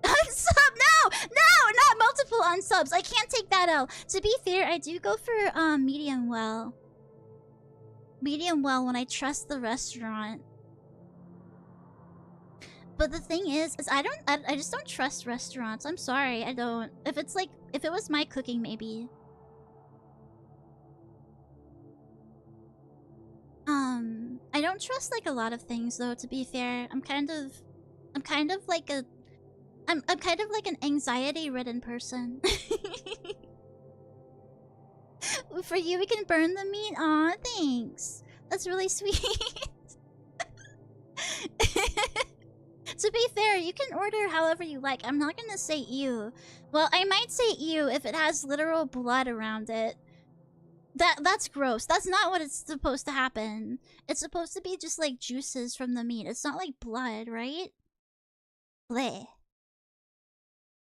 Unsub! No! No! Not multiple unsubs. I can't take that L. To be fair, I do go for medium well. Medium well when I trust the restaurant. But the thing is I just don't trust restaurants. I'm sorry, I don't. If it was my cooking, maybe. I don't trust like a lot of things though, to be fair. I'm kind of like an anxiety-ridden person. For you, we can burn the meat. Aw, thanks. That's really sweet. To be fair, you can order however you like. I'm not gonna say ew. Well, I might say ew if it has literal blood around it. That's gross. That's not what it's supposed to happen. It's supposed to be just like juices from the meat. It's not like blood, right? Bleh.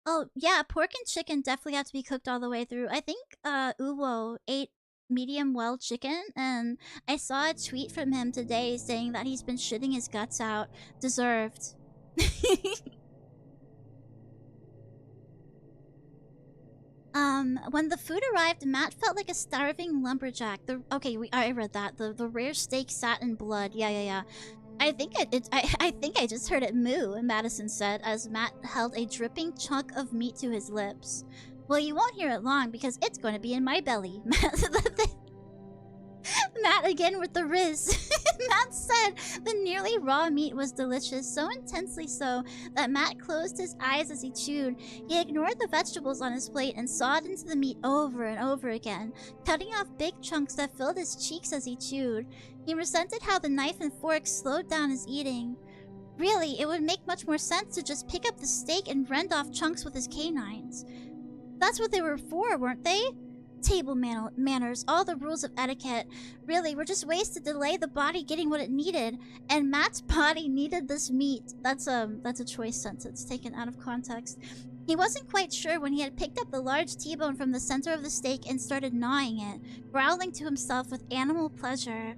Oh, yeah, pork and chicken definitely have to be cooked all the way through. I think Uwo ate medium well chicken, and I saw a tweet from him today saying that he's been shitting his guts out. Deserved. When the food arrived, Matt felt like a starving lumberjack. I read that. The rare steak sat in blood. Yeah. I think I just heard it moo, Madison said as Matt held a dripping chunk of meat to his lips. Well, you won't hear it long because it's going to be in my belly. Matt again with the riz. Matt said the nearly raw meat was delicious, so intensely so that Matt closed his eyes as he chewed. He ignored the vegetables on his plate and sawed into the meat over and over again, cutting off big chunks that filled his cheeks as he chewed. He resented how the knife and fork slowed down his eating. Really, it would make much more sense to just pick up the steak and rend off chunks with his canines. That's what they were for, weren't they? table manners, all the rules of etiquette, really were just ways to delay the body getting what it needed. And Matt's body needed this meat. That's a choice sentence taken out of context. He wasn't quite sure when he had picked up the large T-bone from the center of the steak and started gnawing it, growling to himself with animal pleasure.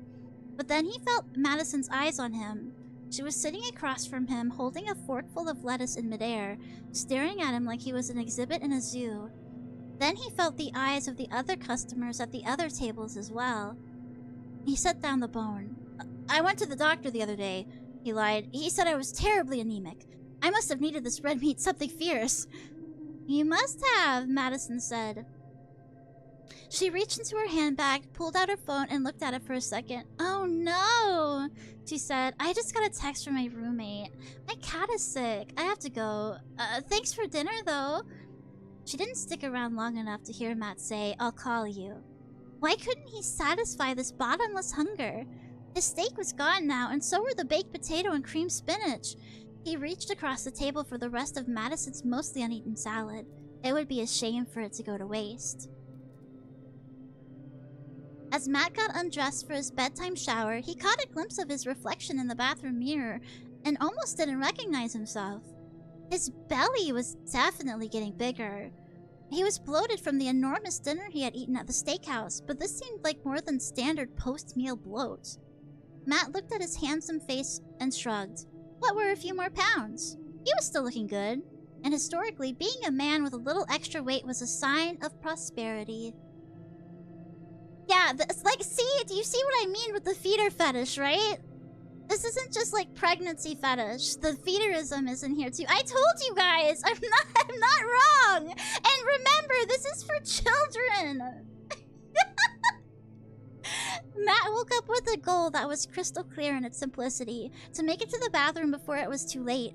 But then he felt Madison's eyes on him. She was sitting across from him, holding a forkful of lettuce in midair, staring at him like he was an exhibit in a zoo. Then he felt the eyes of the other customers at the other tables as well. He set down the bone. I went to the doctor the other day, he lied. He said I was terribly anemic. I must have needed this red meat something fierce. You must have, Madison said. She reached into her handbag, pulled out her phone, and looked at it for a second. Oh no, she said. I just got a text from my roommate. My cat is sick. I have to go. Thanks for dinner, though. She didn't stick around long enough to hear Matt say, I'll call you. Why couldn't he satisfy this bottomless hunger? His steak was gone now, and so were the baked potato and cream spinach. He reached across the table for the rest of Madison's mostly uneaten salad. It would be a shame for it to go to waste. As Matt got undressed for his bedtime shower, he caught a glimpse of his reflection in the bathroom mirror and almost didn't recognize himself. His belly was definitely getting bigger. He was bloated from the enormous dinner he had eaten at the steakhouse, but this seemed like more than standard post-meal bloat. Matt looked at his handsome face and shrugged. What were a few more pounds? He was still looking good, and historically, being a man with a little extra weight was a sign of prosperity. Yeah, it's like, see, do you see what I mean with the feeder fetish, right? This isn't just like pregnancy fetish. The feederism is in here too. I told you guys, I'm not wrong. And remember, this is for children. Matt woke up with a goal that was crystal clear in its simplicity: to make it to the bathroom before it was too late.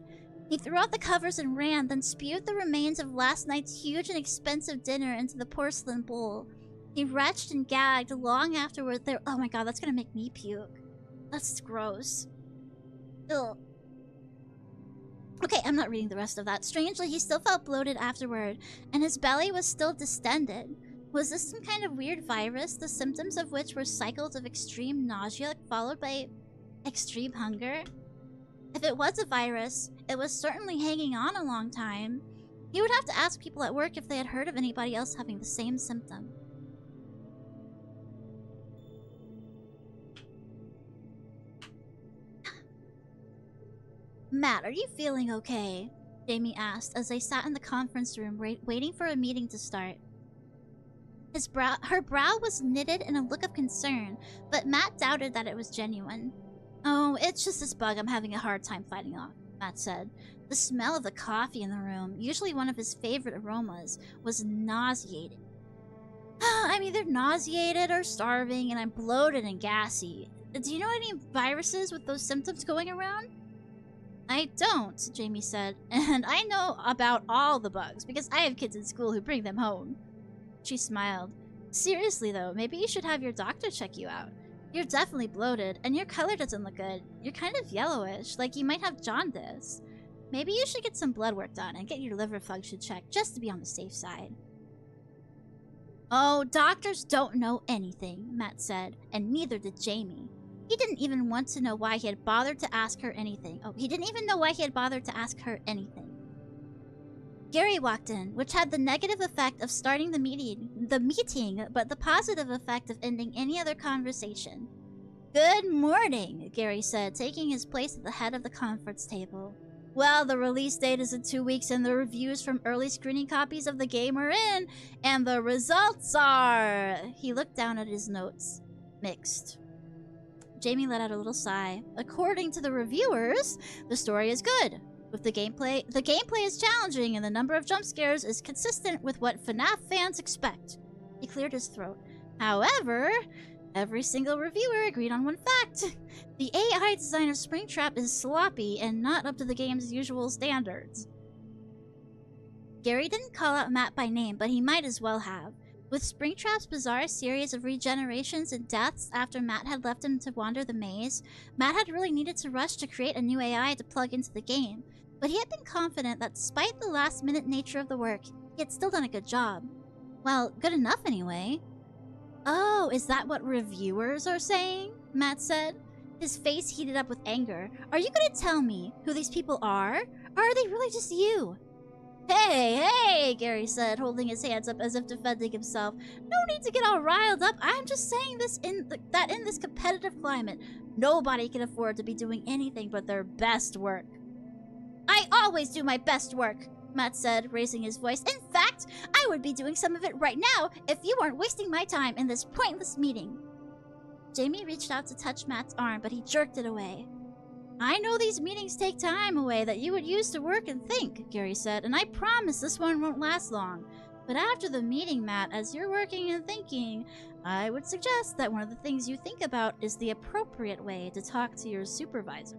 He threw out the covers and ran, then spewed the remains of last night's huge and expensive dinner into the porcelain bowl. He retched and gagged long afterward. Oh my god, that's gonna make me puke. That's gross. Ugh. Okay, I'm not reading the rest of that. Strangely, he still felt bloated afterward, and his belly was still distended. Was this some kind of weird virus, the symptoms of which were cycles of extreme nausea followed by extreme hunger? If it was a virus, it was certainly hanging on a long time. He would have to ask people at work if they had heard of anybody else having the same symptom. Matt, are you feeling okay? Jamie asked as they sat in the conference room waiting for a meeting to start. Her brow was knitted in a look of concern, but Matt doubted that it was genuine. Oh, it's just this bug I'm having a hard time fighting off, Matt said. The smell of the coffee in the room, usually one of his favorite aromas, was nauseating. I'm either nauseated or starving, and I'm bloated and gassy. Do you know any viruses with those symptoms going around? I don't, Jamie said, and I know about all the bugs because I have kids in school who bring them home. She smiled. Seriously though, maybe you should have your doctor check you out. You're definitely bloated, and your color doesn't look good. You're kind of yellowish, like you might have jaundice. Maybe you should get some blood work done and get your liver function checked just to be on the safe side. Oh, doctors don't know anything, Matt said, and neither did Jamie. He didn't even want to know why he had bothered to ask her anything. Oh, he didn't even know why he had bothered to ask her anything. Gary walked in, which had the negative effect of starting the meeting, but the positive effect of ending any other conversation. Good morning, Gary said, taking his place at the head of the conference table. Well, the release date is in 2 weeks, and the reviews from early screening copies of the game are in, and the results are... He looked down at his notes. Mixed. Jamie let out a little sigh. According to the reviewers, the story is good. With the gameplay is challenging, and the number of jump scares is consistent with what FNAF fans expect. He cleared his throat. However, every single reviewer agreed on one fact. The AI design of Springtrap is sloppy and not up to the game's usual standards. Gary didn't call out Matt by name, but he might as well have. With Springtrap's bizarre series of regenerations and deaths after Matt had left him to wander the maze, Matt had really needed to rush to create a new AI to plug into the game. But he had been confident that despite the last-minute nature of the work, he had still done a good job. Well, good enough anyway. Oh, is that what reviewers are saying? Matt said. His face heated up with anger. Are you gonna tell me who these people are? Or are they really just you? Hey, Gary said, holding his hands up as if defending himself. No need to get all riled up. I'm just saying that in this competitive climate, nobody can afford to be doing anything but their best work. I always do my best work, Matt said, raising his voice. In fact, I would be doing some of it right now if you weren't wasting my time in this pointless meeting. Jamie reached out to touch Matt's arm, but he jerked it away. I know these meetings take time away that you would use to work and think, Gary said, and I promise this one won't last long. But after the meeting, Matt, as you're working and thinking, I would suggest that one of the things you think about is the appropriate way to talk to your supervisor.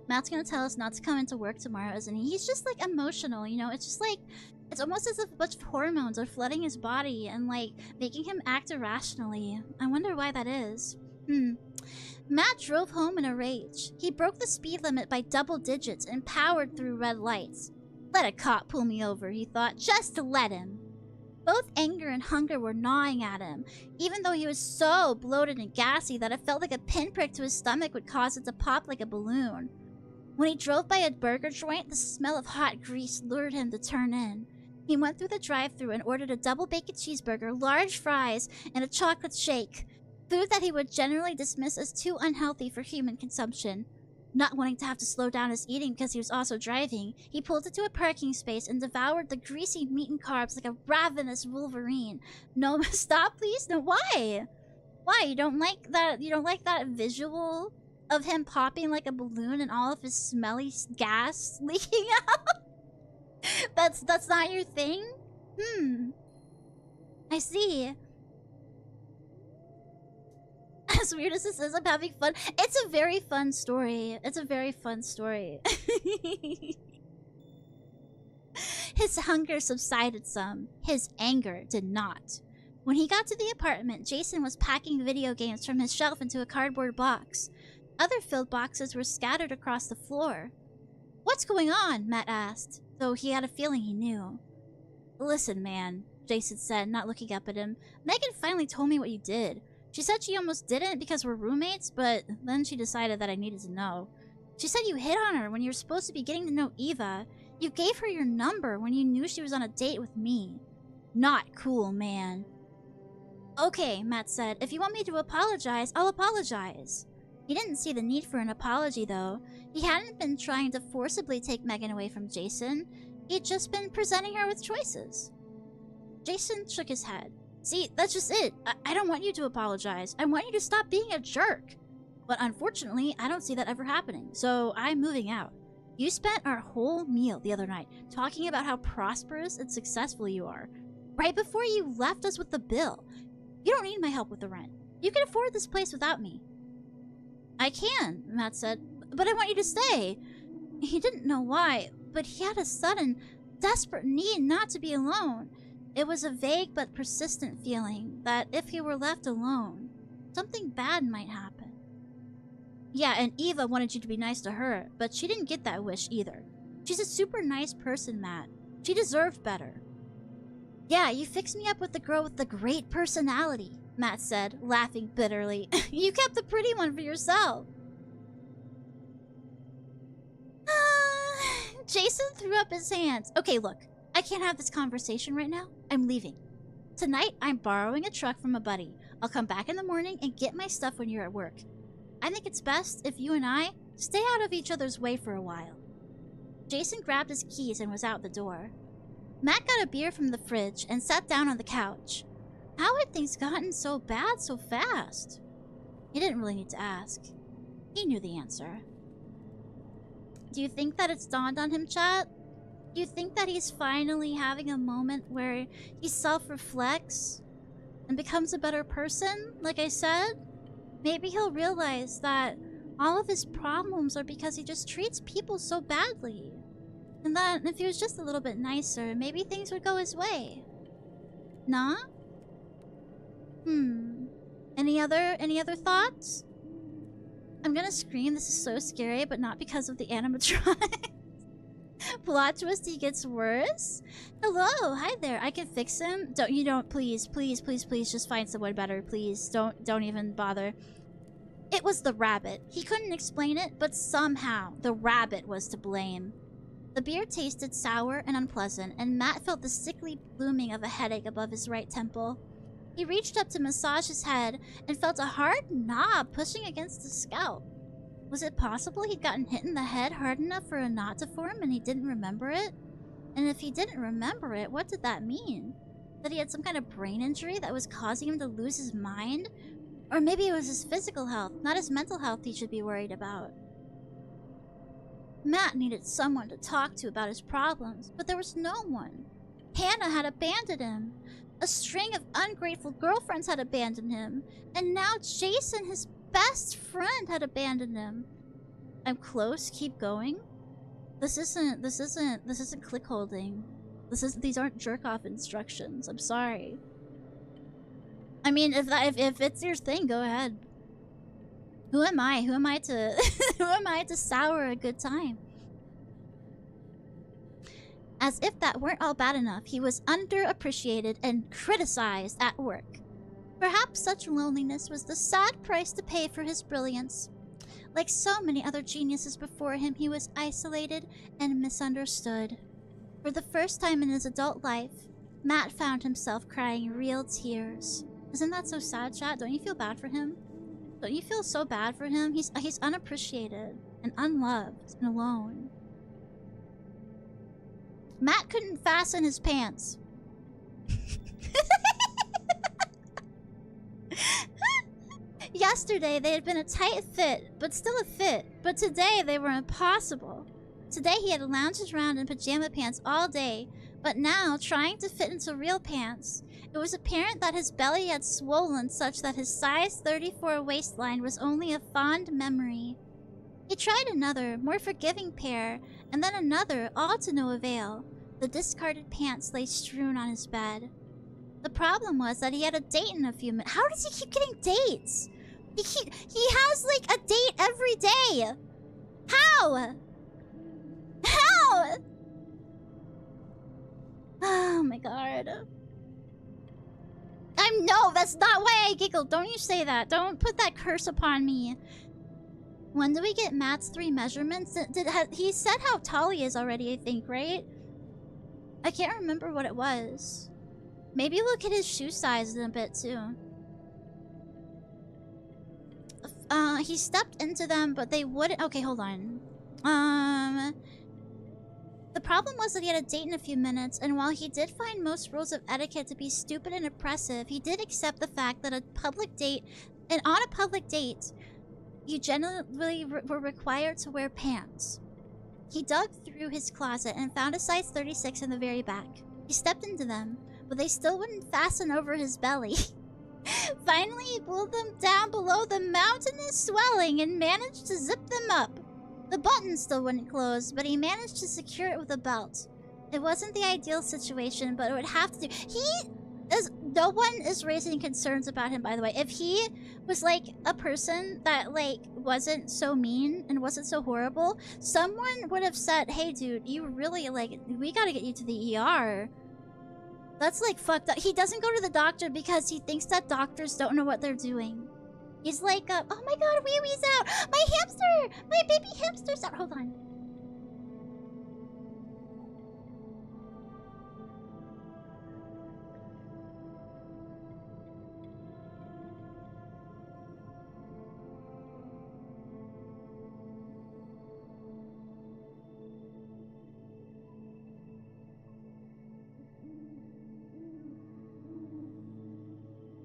Matt's gonna tell us not to come into work tomorrow, isn't he? He's just, like, emotional, you know? It's just, like, it's almost as if a bunch of hormones are flooding his body and, like, making him act irrationally. I wonder why that is. Matt drove home in a rage. He broke the speed limit by double digits and powered through red lights. Let a cop pull me over, he thought, just to let him. Both anger and hunger were gnawing at him, even though he was so bloated and gassy that it felt like a pinprick to his stomach would cause it to pop like a balloon. When he drove by a burger joint, the smell of hot grease lured him to turn in. He went through the drive-thru and ordered a double bacon cheeseburger, large fries, and a chocolate shake. Food that he would generally dismiss as too unhealthy for human consumption. Not wanting to have to slow down his eating because he was also driving, he pulled into a parking space and devoured the greasy meat and carbs like a ravenous wolverine. No, stop please? No, why? Why? You don't like that visual of him popping like a balloon and all of his smelly gas leaking out? That's not your thing? I see. As weird as this is, I'm having fun. It's a very fun story. It's a very fun story. His hunger subsided some. His anger did not. When he got to the apartment, Jason was packing video games from his shelf into a cardboard box. Other filled boxes were scattered across the floor. What's going on? Matt asked, though he had a feeling he knew. Listen, man, Jason said, not looking up at him. Megan finally told me what you did. She said she almost didn't because we're roommates, but then she decided that I needed to know. She said you hit on her when you were supposed to be getting to know Eva. You gave her your number when you knew she was on a date with me. Not cool, man. Okay, Matt said. If you want me to apologize, I'll apologize. He didn't see the need for an apology, though. He hadn't been trying to forcibly take Megan away from Jason. He'd just been presenting her with choices. Jason shook his head. See, that's just it. I don't want you to apologize. I want you to stop being a jerk. But unfortunately, I don't see that ever happening, so I'm moving out. You spent our whole meal the other night talking about how prosperous and successful you are, right before you left us with the bill. You don't need my help with the rent. You can afford this place without me. I can, Matt said, but I want you to stay. He didn't know why, but he had a sudden, desperate need not to be alone. It was a vague but persistent feeling that if he were left alone, something bad might happen. Yeah, and Eva wanted you to be nice to her, but she didn't get that wish either. She's a super nice person, Matt. She deserved better. Yeah, you fixed me up with the girl with the great personality, Matt said, laughing bitterly. You kept the pretty one for yourself. Jason threw up his hands. Okay, look. I can't have this conversation right now. I'm leaving. Tonight, I'm borrowing a truck from a buddy. I'll come back in the morning and get my stuff when you're at work. I think it's best if you and I stay out of each other's way for a while. Jason grabbed his keys and was out the door. Matt got a beer from the fridge and sat down on the couch. How had things gotten so bad so fast? He didn't really need to ask. He knew the answer. Do you think that it's dawned on him, chat? Do you think that he's finally having a moment where he self-reflects and becomes a better person, like I said? Maybe he'll realize that all of his problems are because he just treats people so badly. And that if he was just a little bit nicer, maybe things would go his way. Nah? Any other thoughts? I'm gonna scream, this is so scary, but not because of the animatronic. Plot twist, he gets worse? Hello, hi there. I can fix him. Please, please, please, please, just find someone better, please. Don't even bother. It was the rabbit. He couldn't explain it, but somehow the rabbit was to blame. The beer tasted sour and unpleasant, and Matt felt the sickly blooming of a headache above his right temple. He reached up to massage his head and felt a hard knob pushing against his scalp. Was it possible he'd gotten hit in the head hard enough for a knot to form and he didn't remember it? And if he didn't remember it, what did that mean? That he had some kind of brain injury that was causing him to lose his mind? Or maybe it was his physical health, not his mental health he should be worried about. Matt needed someone to talk to about his problems, but there was no one. Hannah had abandoned him. A string of ungrateful girlfriends had abandoned him. And now Jason, his best friend, had abandoned him. I'm close, keep going. This isn't click holding. These aren't jerk-off instructions. I'm sorry. I mean, if it's your thing, go ahead. Who am I? Who am I to who am I to sour a good time? As if that weren't all bad enough, he was underappreciated and criticized at work. Perhaps such loneliness was the sad price to pay for his brilliance. Like so many other geniuses before him, he was isolated and misunderstood. For the first time in his adult life, Matt found himself crying real tears. Isn't that so sad, chat? Don't you feel bad for him? Don't you feel so bad for him? He's unappreciated and unloved and alone. Matt couldn't fasten his pants. Yesterday, they had been a tight fit, but still a fit. But today, they were impossible. Today, he had lounged around in pajama pants all day, but now, trying to fit into real pants, it was apparent that his belly had swollen such that his size 34 waistline was only a fond memory. He tried another, more forgiving pair, and then another, all to no avail. The discarded pants lay strewn on his bed. The problem was that he had a date in a few minutes. How does he keep getting dates? He has like a date every day. How? How? Oh my god. No, that's not why I giggled. Don't you say that. Don't put that curse upon me. When do we get Matt's 3 measurements? He said how tall he is already, I think, right? I can't remember what it was. Maybe look at his shoe size in a bit, too. He stepped into them, but they wouldn't... Okay, hold on. The problem was that he had a date in a few minutes, and while he did find most rules of etiquette to be stupid and oppressive, he did accept the fact that on a public date, you generally were required to wear pants. He dug through his closet and found a size 36 in the very back. He stepped into them, but they still wouldn't fasten over his belly. Finally, he pulled them down below the mountainous swelling and managed to zip them up. The button still wouldn't close, but he managed to secure it with a belt. It wasn't the ideal situation, but it would have to do. No one is raising concerns about him, by the way. If he was like a person that like wasn't so mean and wasn't so horrible, someone would have said, hey dude, you really like, we gotta get you to the ER. That's like fucked up. He doesn't go to the doctor because he thinks that doctors don't know what they're doing. He's like, oh my god, wee wee's out! My hamster! My baby hamster's out! Hold on.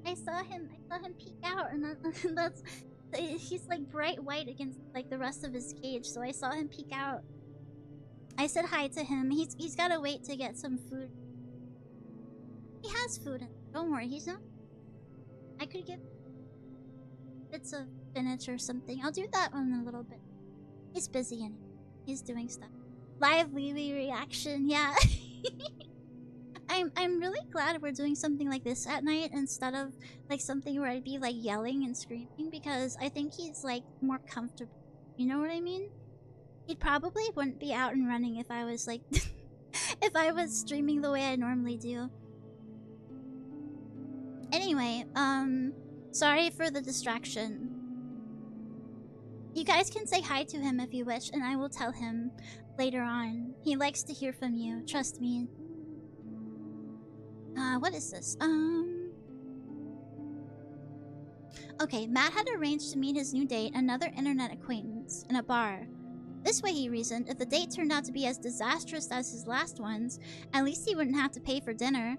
I saw him peek out, and that's he's like bright white against like the rest of his cage, so I saw him peek out. I said hi to him. He's gotta wait to get some food. He has food. Don't worry, he's not. I could give bits of spinach or something. I'll do that in a little bit. He's busy and he's doing stuff. Live Lily reaction, yeah. I'm really glad we're doing something like this at night instead of like something where I'd be like yelling and screaming, because I think he's like more comfortable. You know what I mean? he probably wouldn't be out and running if I was like if I was streaming the way I normally do. Anyway, sorry for the distraction. You guys can say hi to him if you wish, and I will tell him later on. He likes to hear from you, trust me. What is this? Okay, Matt had arranged to meet his new date, another internet acquaintance, in a bar. This way, he reasoned, if the date turned out to be as disastrous as his last ones, at least he wouldn't have to pay for dinner.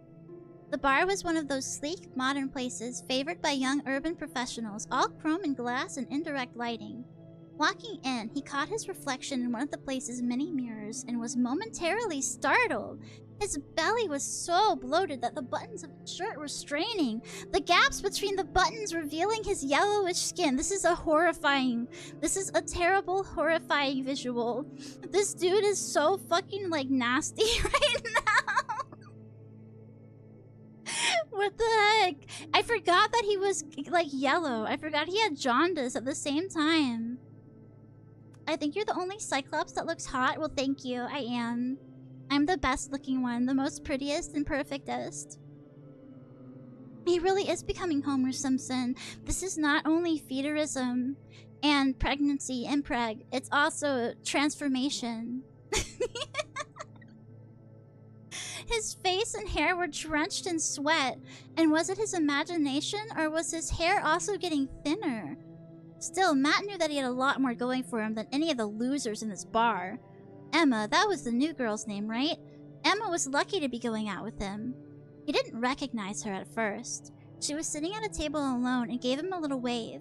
The bar was one of those sleek, modern places favored by young urban professionals, all chrome and glass and indirect lighting. Walking in, he caught his reflection in one of the place's many mirrors and was momentarily startled. His belly was so bloated that the buttons of his shirt were straining, the gaps between the buttons revealing his yellowish skin. This is a terrible, horrifying visual. This dude is so fucking, like, nasty right now. What the heck? I forgot that he was, like, yellow. I forgot he had jaundice at the same time. I think you're the only Cyclops that looks hot. Well, thank you. I am. I'm the best looking one, the most prettiest and perfectest. He really is becoming Homer Simpson. This is not only feederism and pregnancy, mpreg, it's also transformation. His face and hair were drenched in sweat, and was it his imagination, or was his hair also getting thinner? Still, Matt knew that he had a lot more going for him than any of the losers in this bar. Emma, that was the new girl's name, right? Emma was lucky to be going out with him. He didn't recognize her at first. She was sitting at a table alone and gave him a little wave.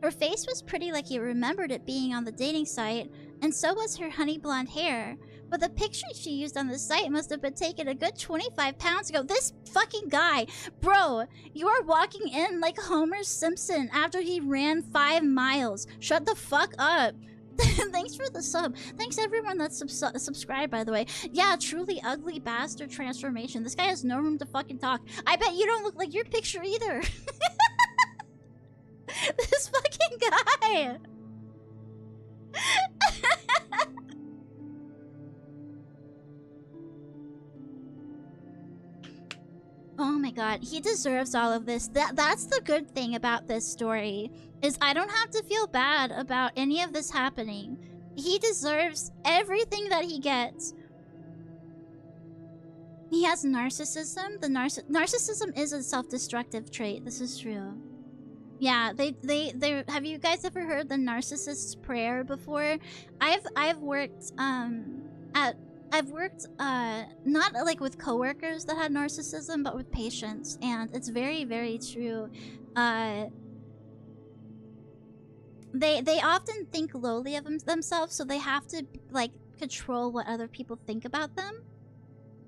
Her face was pretty like he remembered it being on the dating site, and so was her honey blonde hair. But the picture she used on the site must have been taken a good 25 pounds ago. This fucking guy! Bro, you are walking in like Homer Simpson after he ran 5 miles. Shut the fuck up. Thanks for the sub. Thanks everyone that's subscribed, by the way. Yeah, truly ugly bastard transformation. This guy has no room to fucking talk. I bet you don't look like your picture either. This fucking guy. Oh my god, he deserves all of this. That's the good thing about this story, is I don't have to feel bad about any of this happening. He deserves everything that he gets. He has narcissism. Narcissism is a self-destructive trait. This is true. Yeah, they have you guys ever heard the narcissist's prayer before? I've worked not like with coworkers that had narcissism, but with patients, and it's very, very true. They often think lowly of themselves, so they have to like control what other people think about them.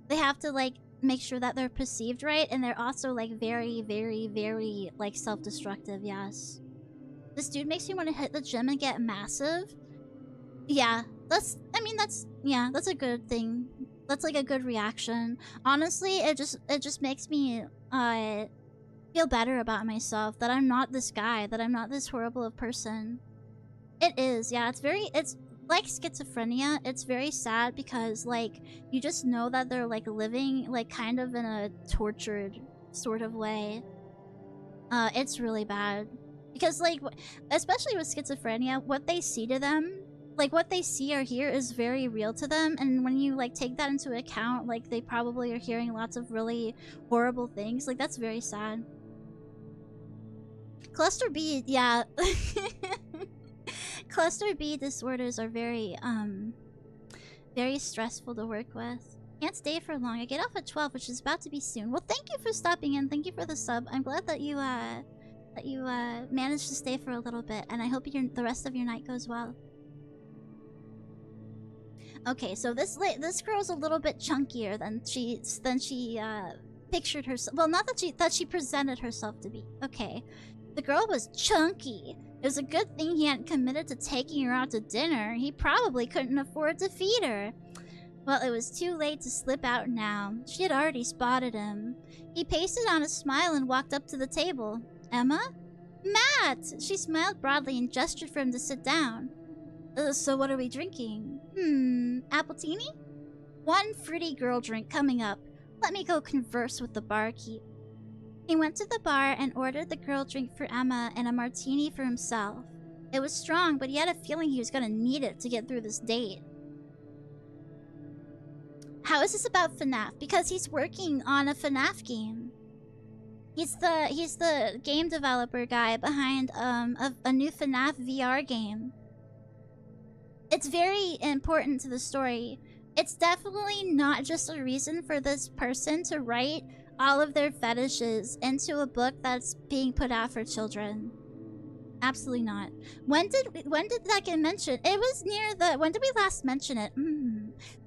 They have to like make sure that they're perceived right, and they're also like very, very, very like self-destructive. Yes, this dude makes me want to hit the gym and get massive. Yeah, that's a good thing. That's like a good reaction. Honestly, it just makes me feel better about myself, that I'm not this guy, that I'm not this horrible of person. It is, yeah, it's like schizophrenia. It's very sad because like you just know that they're like living like kind of in a tortured sort of way. It's really bad because like especially with schizophrenia, what they see to them, like what they see or hear is very real to them, and when you like take that into account, like they probably are hearing lots of really horrible things. Like that's very sad. Cluster B, yeah. Cluster B disorders are very very stressful to work with. Can't stay for long. I get off at 12, which is about to be soon. Well, thank you for stopping in. Thank you for the sub. I'm glad that you managed to stay for a little bit, and I hope the rest of your night goes well. Okay, so this girl's a little bit chunkier than she pictured herself. Well, not that she presented herself to be. Okay, the girl was chunky. It was a good thing he hadn't committed to taking her out to dinner. He probably couldn't afford to feed her. Well, it was too late to slip out now. She had already spotted him. He pasted on a smile and walked up to the table. Emma? Matt! She smiled broadly and gestured for him to sit down. So what are we drinking? Appletini? One fruity girl drink coming up. Let me go converse with the barkeep. He went to the bar and ordered the girl drink for Emma and a martini for himself. It was strong, but he had a feeling he was gonna need it to get through this date. How is this about FNAF? Because he's working on a FNAF game. He's the game developer guy behind a new FNAF VR game. It's very important to the story. It's definitely not just a reason for this person to write all of their fetishes into a book that's being put out for children. Absolutely not. When did that get mentioned? It was near the... When did we last mention it?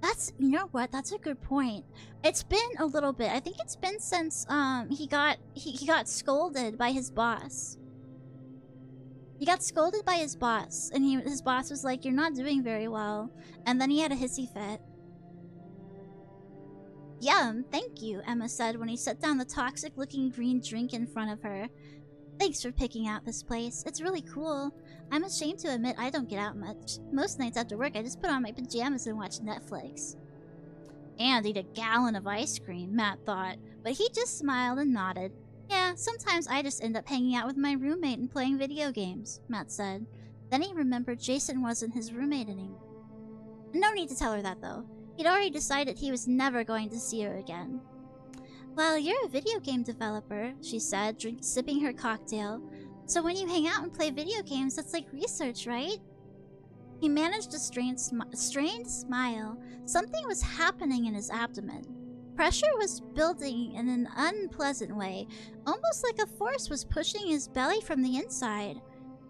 That's... You know what? That's a good point. It's been a little bit. I think it's been since he got scolded by his boss. He got scolded by his boss, and his boss was like, "You're not doing very well." And then he had a hissy fit. "Yum, thank you," Emma said when he set down the toxic-looking green drink in front of her. "Thanks for picking out this place. It's really cool. I'm ashamed to admit I don't get out much. Most nights after work, I just put on my pajamas and watch Netflix." And eat a gallon of ice cream, Matt thought, but he just smiled and nodded. "Yeah, sometimes I just end up hanging out with my roommate and playing video games," Matt said. Then he remembered Jason wasn't his roommate anymore. No need to tell her that, though. He'd already decided he was never going to see her again. "Well, you're a video game developer," she said, sipping her cocktail. "So when you hang out and play video games, that's like research, right?" He managed a strained smile. Something was happening in his abdomen. Pressure was building in an unpleasant way, almost like a force was pushing his belly from the inside.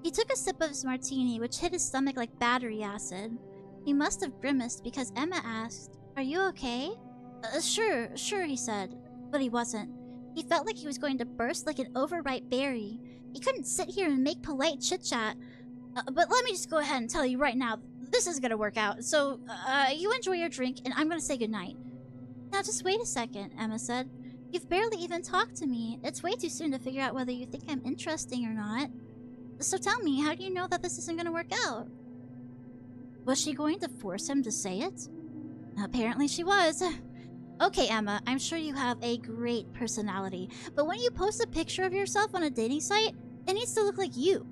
He took a sip of his martini, which hit his stomach like battery acid. He must have grimaced because Emma asked, "Are you okay?" Sure, he said. But he wasn't. He felt like he was going to burst like an overripe berry. He couldn't sit here and make polite chit-chat. But let me just go ahead and tell you right now, this is gonna work out. So, you enjoy your drink, and I'm gonna say goodnight. "Now just wait a second," Emma said. "You've barely even talked to me. It's way too soon to figure out whether you think I'm interesting or not. So tell me, how do you know that this isn't gonna work out?" Was she going to force him to say it? Apparently she was. "Okay, Emma, I'm sure you have a great personality, but when you post a picture of yourself on a dating site, it needs to look like you,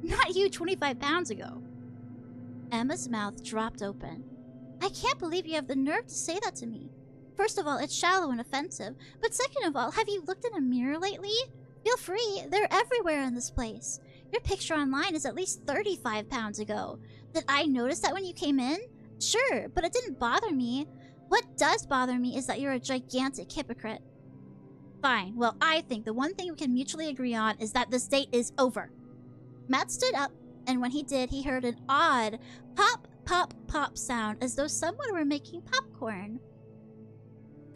not you 25 pounds ago." Emma's mouth dropped open. "I can't believe you have the nerve to say that to me. First of all, it's shallow and offensive, but second of all, have you looked in a mirror lately? Feel free, they're everywhere in this place. Your picture online is at least 35 pounds ago. Did I notice that when you came in? Sure, but it didn't bother me. What does bother me is that you're a gigantic hypocrite." "Fine, well, I think the one thing we can mutually agree on is that this date is over." Matt stood up, and when he did, he heard an odd pop, pop, pop sound as though someone were making popcorn.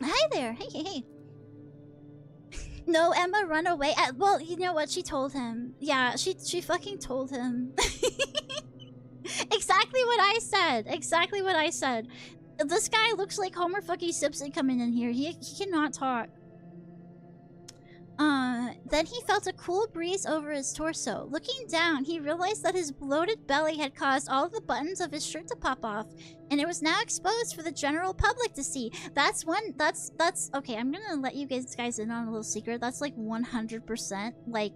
"Hi there, hey. "No, Emma, run away." Well, you know what? She told him. Yeah, she fucking told him. Exactly what I said. This guy looks like Homer fucking Simpson coming in here. He cannot talk. Then he felt a cool breeze over his torso. Looking down, he realized that his bloated belly had caused all of the buttons of his shirt to pop off, and it was now exposed for the general public to see. That's okay, I'm gonna let you guys in on a little secret. That's like 100% like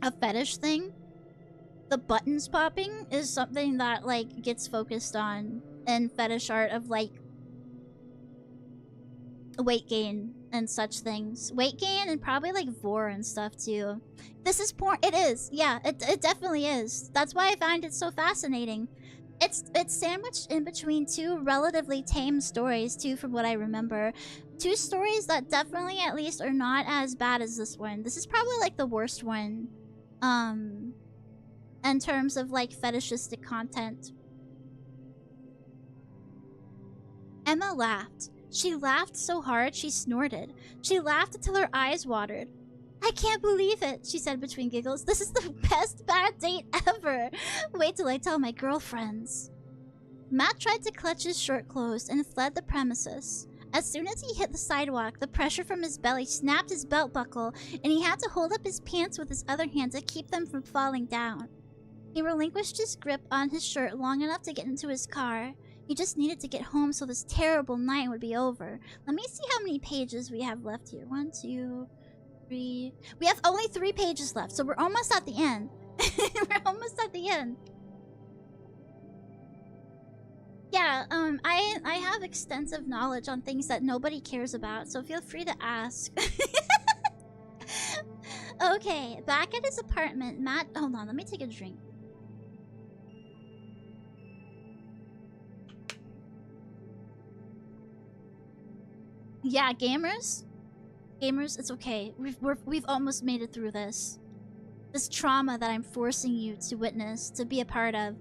a fetish thing. The buttons popping is something that like gets focused on in fetish art of like weight gain and such things. Weight gain and probably like vor and stuff too. This is porn. It is. Yeah, it definitely is. That's why I find it so fascinating. It's sandwiched in between two relatively tame stories too, from what I remember. Two stories that definitely at least are not as bad as this one. This is probably like the worst one. In terms of like fetishistic content. Emma laughed. She laughed so hard she snorted. She laughed until her eyes watered. "I can't believe it," she said between giggles. "This is the best bad date ever. Wait till I tell my girlfriends." Matt tried to clutch his shirt closed and fled the premises. As soon as he hit the sidewalk, the pressure from his belly snapped his belt buckle, and he had to hold up his pants with his other hand to keep them from falling down. He relinquished his grip on his shirt long enough to get into his car. He just needed to get home so this terrible night would be over. Let me see how many pages we have left here. 1, 2, 3. We have only 3 pages left, so we're almost at the end. We're almost at the end. Yeah, I have extensive knowledge on things that nobody cares about, so feel free to ask. Okay, back at his apartment, Matt... Hold on, let me take a drink. Yeah, gamers? Gamers, it's okay. We've almost made it through this. This trauma that I'm forcing you to witness, to be a part of.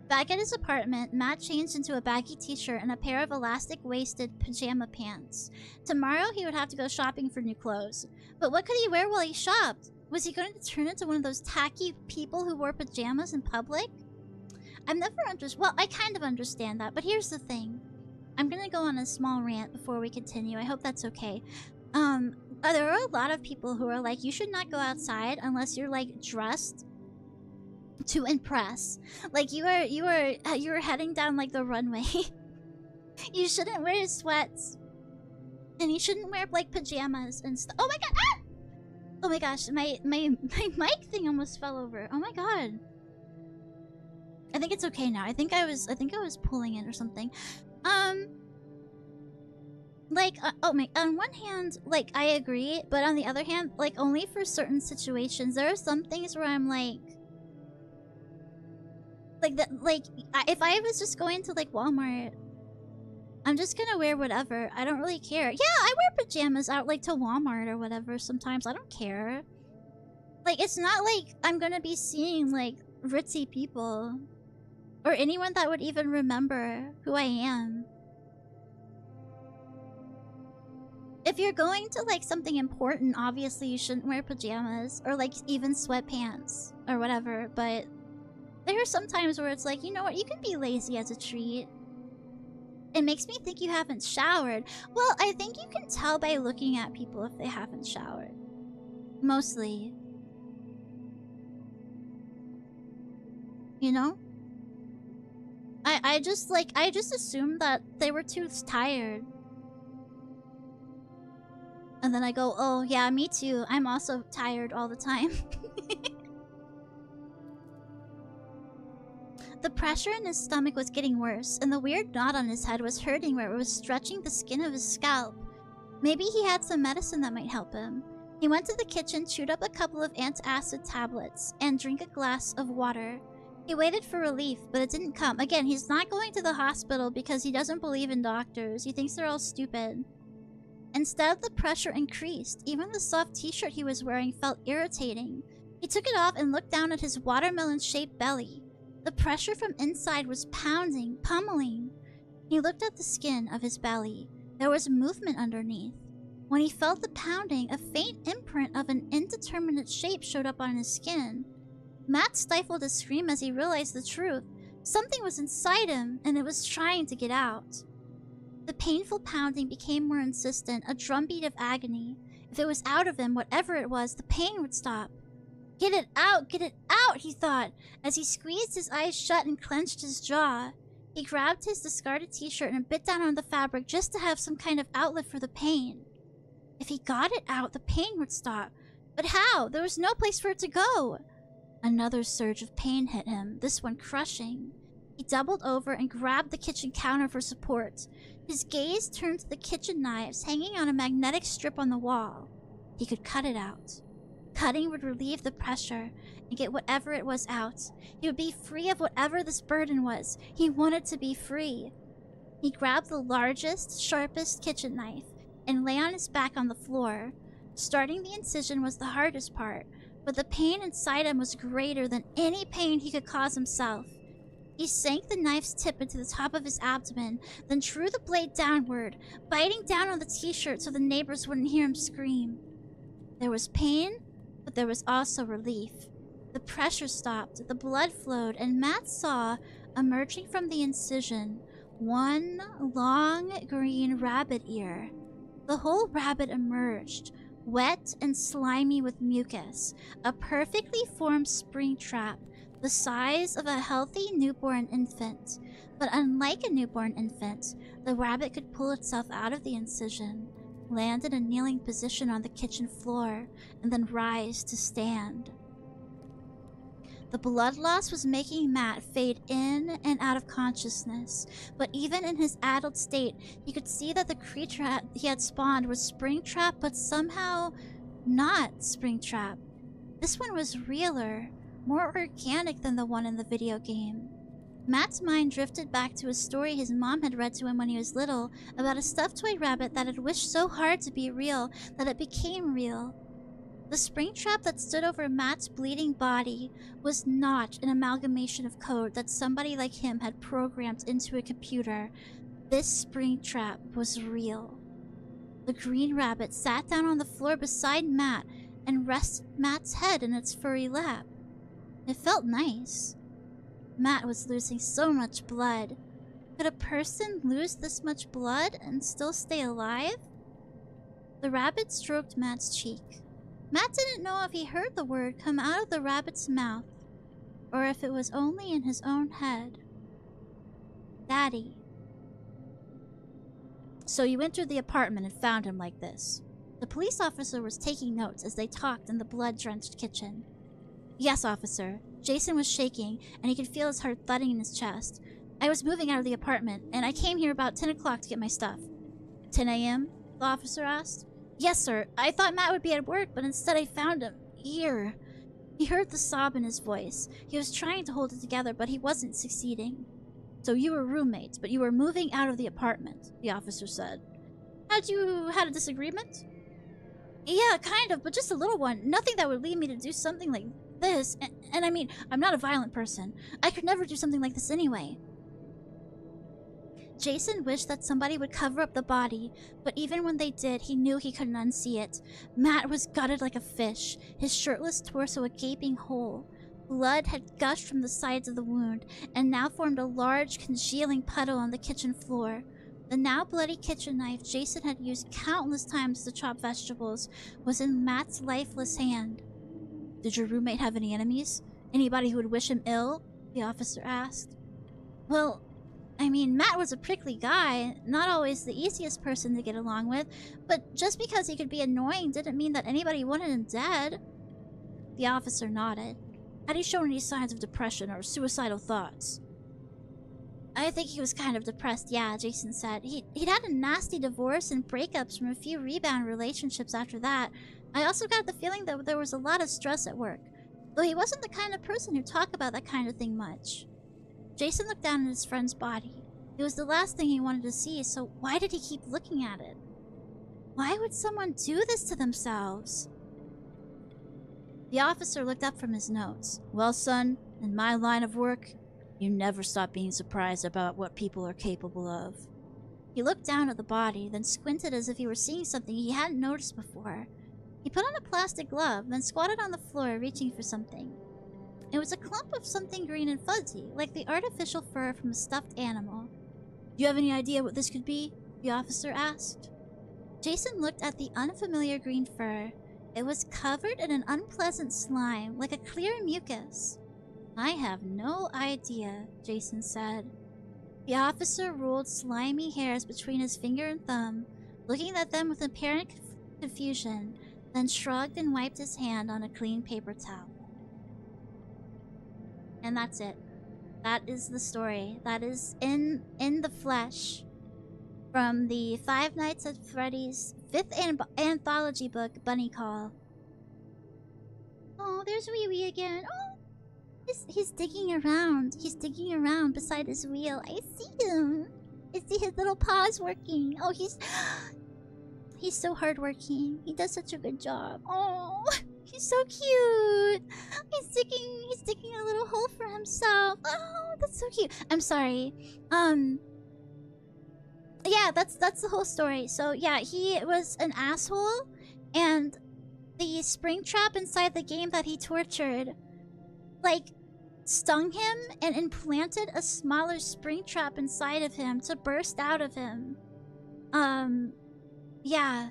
Back at his apartment, Matt changed into a baggy t-shirt and a pair of elastic-waisted pajama pants. Tomorrow, he would have to go shopping for new clothes. But what could he wear while he shopped? Was he going to turn into one of those tacky people who wore pajamas in public? I've never understood... Well, I kind of understand that, but here's the thing. I'm gonna go on a small rant before we continue. I hope that's okay. There are a lot of people who are like, you should not go outside unless you're like dressed to impress. Like you are heading down like the runway. You shouldn't wear sweats, and you shouldn't wear like pajamas and stuff. Oh my god! Ah! Oh my gosh, my mic thing almost fell over. Oh my god. I think it's okay now. I think I was pulling it or something. Like, oh my, on one hand, like, I agree, but on the other hand, like, only for certain situations. There are some things where I'm like if I was just going to, like, Walmart, I'm just gonna wear whatever. I don't really care. Yeah, I wear pajamas out, like, to Walmart or whatever sometimes. I don't care. Like, it's not like I'm gonna be seeing, like, ritzy people. Or anyone that would even remember who I am. If you're going to, like, something important, obviously you shouldn't wear pajamas. Or, like, even sweatpants. Or whatever. But there are some times where it's like, you know what? You can be lazy as a treat. It makes me think you haven't showered. Well, I think you can tell by looking at people if they haven't showered. Mostly. You know? I just assumed that they were too tired. And then I go, oh yeah, me too. I'm also tired all the time. The pressure in his stomach was getting worse, and the weird knot on his head was hurting where it was stretching the skin of his scalp. Maybe he had some medicine that might help him. He went to the kitchen, chewed up a couple of antacid tablets, and drank a glass of water. He waited for relief, but it didn't come. Again, he's not going to the hospital because he doesn't believe in doctors. He thinks they're all stupid. Instead, the pressure increased. Even the soft t-shirt he was wearing felt irritating. He took it off and looked down at his watermelon-shaped belly. The pressure from inside was pounding, pummeling. He looked at the skin of his belly. There was movement underneath. When he felt the pounding, a faint imprint of an indeterminate shape showed up on his skin. Matt stifled a scream as he realized the truth. Something was inside him, and it was trying to get out. The painful pounding became more insistent, a drumbeat of agony. If it was out of him, whatever it was, the pain would stop. Get it out, he thought, as he squeezed his eyes shut and clenched his jaw. He grabbed his discarded t-shirt and bit down on the fabric just to have some kind of outlet for the pain. If he got it out, the pain would stop. But how? There was no place for it to go. Another surge of pain hit him, this one crushing. He doubled over and grabbed the kitchen counter for support. His gaze turned to the kitchen knives hanging on a magnetic strip on the wall. He could cut it out. Cutting would relieve the pressure and get whatever it was out. He would be free of whatever this burden was. He wanted to be free. He grabbed the largest, sharpest kitchen knife and lay on his back on the floor. Starting the incision was the hardest part, but the pain inside him was greater than any pain he could cause himself. He sank the knife's tip into the top of his abdomen, then drew the blade downward, biting down on the t-shirt so the neighbors wouldn't hear him scream. There was pain, but there was also relief. The pressure stopped, the blood flowed, and Matt saw, emerging from the incision, one long green rabbit ear. The whole rabbit emerged, wet and slimy with mucus, a perfectly formed spring trap, the size of a healthy newborn infant. But unlike a newborn infant, the rabbit could pull itself out of the incision, land in a kneeling position on the kitchen floor, and then rise to stand. The blood loss was making Matt fade in and out of consciousness, but even in his addled state, he could see that the creature he had spawned was Springtrap, but somehow not Springtrap. This one was realer, more organic than the one in the video game. Matt's mind drifted back to a story his mom had read to him when he was little about a stuffed toy rabbit that had wished so hard to be real that it became real. The Springtrap that stood over Matt's bleeding body was not an amalgamation of code that somebody like him had programmed into a computer. This Springtrap was real. The green rabbit sat down on the floor beside Matt and rested Matt's head in its furry lap. It felt nice. Matt was losing so much blood. Could a person lose this much blood and still stay alive? The rabbit stroked Matt's cheek. Matt didn't know if he heard the word come out of the rabbit's mouth, or if it was only in his own head. Daddy. So you entered the apartment and found him like this. The police officer was taking notes as they talked in the blood-drenched kitchen. Yes, officer. Jason was shaking, and he could feel his heart thudding in his chest. I was moving out of the apartment, and I came here about 10 o'clock to get my stuff. 10 a.m.? The officer asked. Yes, sir. I thought Matt would be at work, but instead I found him here. He heard the sob in his voice. He was trying to hold it together, but he wasn't succeeding. So you were roommates, but you were moving out of the apartment, the officer said. Had a disagreement? Yeah, kind of, but just a little one. Nothing that would lead me to do something like this. And I mean, I'm not a violent person. I could never do something like this anyway. Jason wished that somebody would cover up the body, but even when they did, he knew he couldn't unsee it. Matt was gutted like a fish, his shirtless torso a gaping hole. Blood had gushed from the sides of the wound, and now formed a large, congealing puddle on the kitchen floor. The now bloody kitchen knife Jason had used countless times to chop vegetables was in Matt's lifeless hand. Did your roommate have any enemies? Anybody who would wish him ill? The officer asked. Well, I mean, Matt was a prickly guy, not always the easiest person to get along with, but just because he could be annoying didn't mean that anybody wanted him dead. The officer nodded. Had he shown any signs of depression or suicidal thoughts? I think he was kind of depressed, yeah, Jason said. He'd had a nasty divorce and breakups from a few rebound relationships after that. I also got the feeling that there was a lot of stress at work, though he wasn't the kind of person who'd talk about that kind of thing much. Jason looked down at his friend's body. It was the last thing he wanted to see, so why did he keep looking at it? Why would someone do this to themselves? The officer looked up from his notes. Well, son, in my line of work, you never stop being surprised about what people are capable of. He looked down at the body, then squinted as if he were seeing something he hadn't noticed before. He put on a plastic glove, then squatted on the floor, reaching for something. It was a clump of something green and fuzzy, like the artificial fur from a stuffed animal. Do you have any idea what this could be? The officer asked. Jason looked at the unfamiliar green fur. It was covered in an unpleasant slime, like a clear mucus. I have no idea, Jason said. The officer rolled slimy hairs between his finger and thumb, looking at them with apparent confusion, then shrugged and wiped his hand on a clean paper towel. And that's it. That is the story. That is in the flesh. From the Five Nights at Freddy's 5th anthology book, Bunny Call. Oh, there's Wee Wee again. Oh, he's digging around. He's digging around beside his wheel. I see him. I see his little paws working. Oh, he's so hardworking. He does such a good job. Oh, he's so cute. He's digging a little hole for himself. Oh, that's so cute. I'm sorry. Yeah, that's the whole story. So yeah, he was an asshole, and the Springtrap inside the game that he tortured, like, stung him and implanted a smaller Springtrap inside of him to burst out of him. Yeah.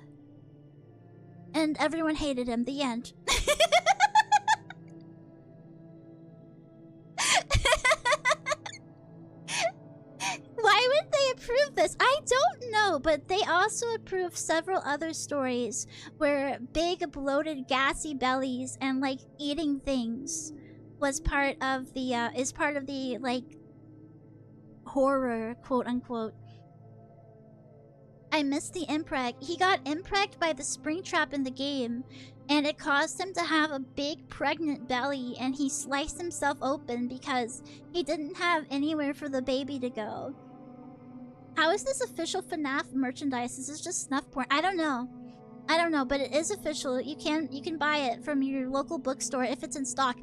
And everyone hated him. The end. this? I don't know, but they also approved several other stories where big, bloated, gassy bellies and like eating things was part of the like horror, quote unquote. I missed the mpreg. He got mpregged by the spring trap in the game, and it caused him to have a big pregnant belly, and he sliced himself open because he didn't have anywhere for the baby to go. How is this official FNAF merchandise? This is just snuff porn. I don't know. I don't know, but it is official. You can buy it from your local bookstore if it's in stock.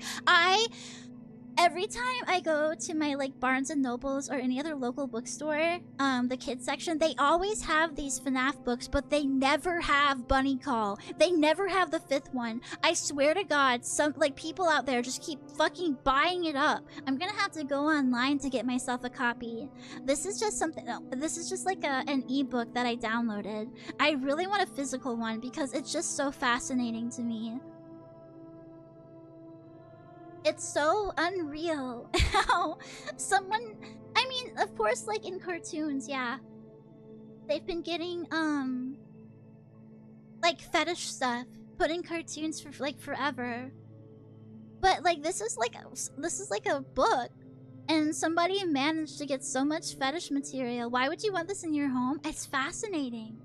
Every time I go to my like Barnes and Nobles or any other local bookstore, the kids section, they always have these FNAF books, but they never have Bunny Call. They never have the 5th one. I swear to God, some like people out there just keep fucking buying it up. I'm gonna have to go online to get myself a copy. This is just something. This is just like an ebook that I downloaded. I really want a physical one because it's just so fascinating to me. It's so unreal how someone, I mean, of course, like in cartoons, yeah, they've been getting like fetish stuff put in cartoons for like forever, but like this is like a book, and somebody managed to get so much fetish material. Why would you want this in your home? It's fascinating.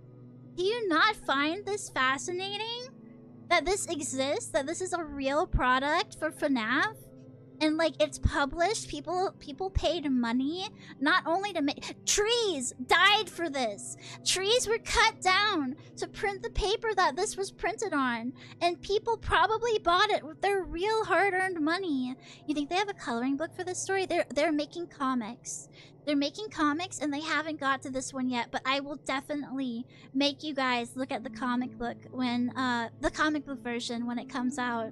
Do you not find this fascinating? That this exists, that this is a real product for FNAF, and like it's published. People paid money not only to make. Trees died for this. Trees were cut down to print the paper that this was printed on, and people probably bought it with their real hard-earned money. You think they have a coloring book for this story? They're making comics. They're making comics, and they haven't got to this one yet, but I will definitely make you guys look at the comic book when, the comic book version when it comes out.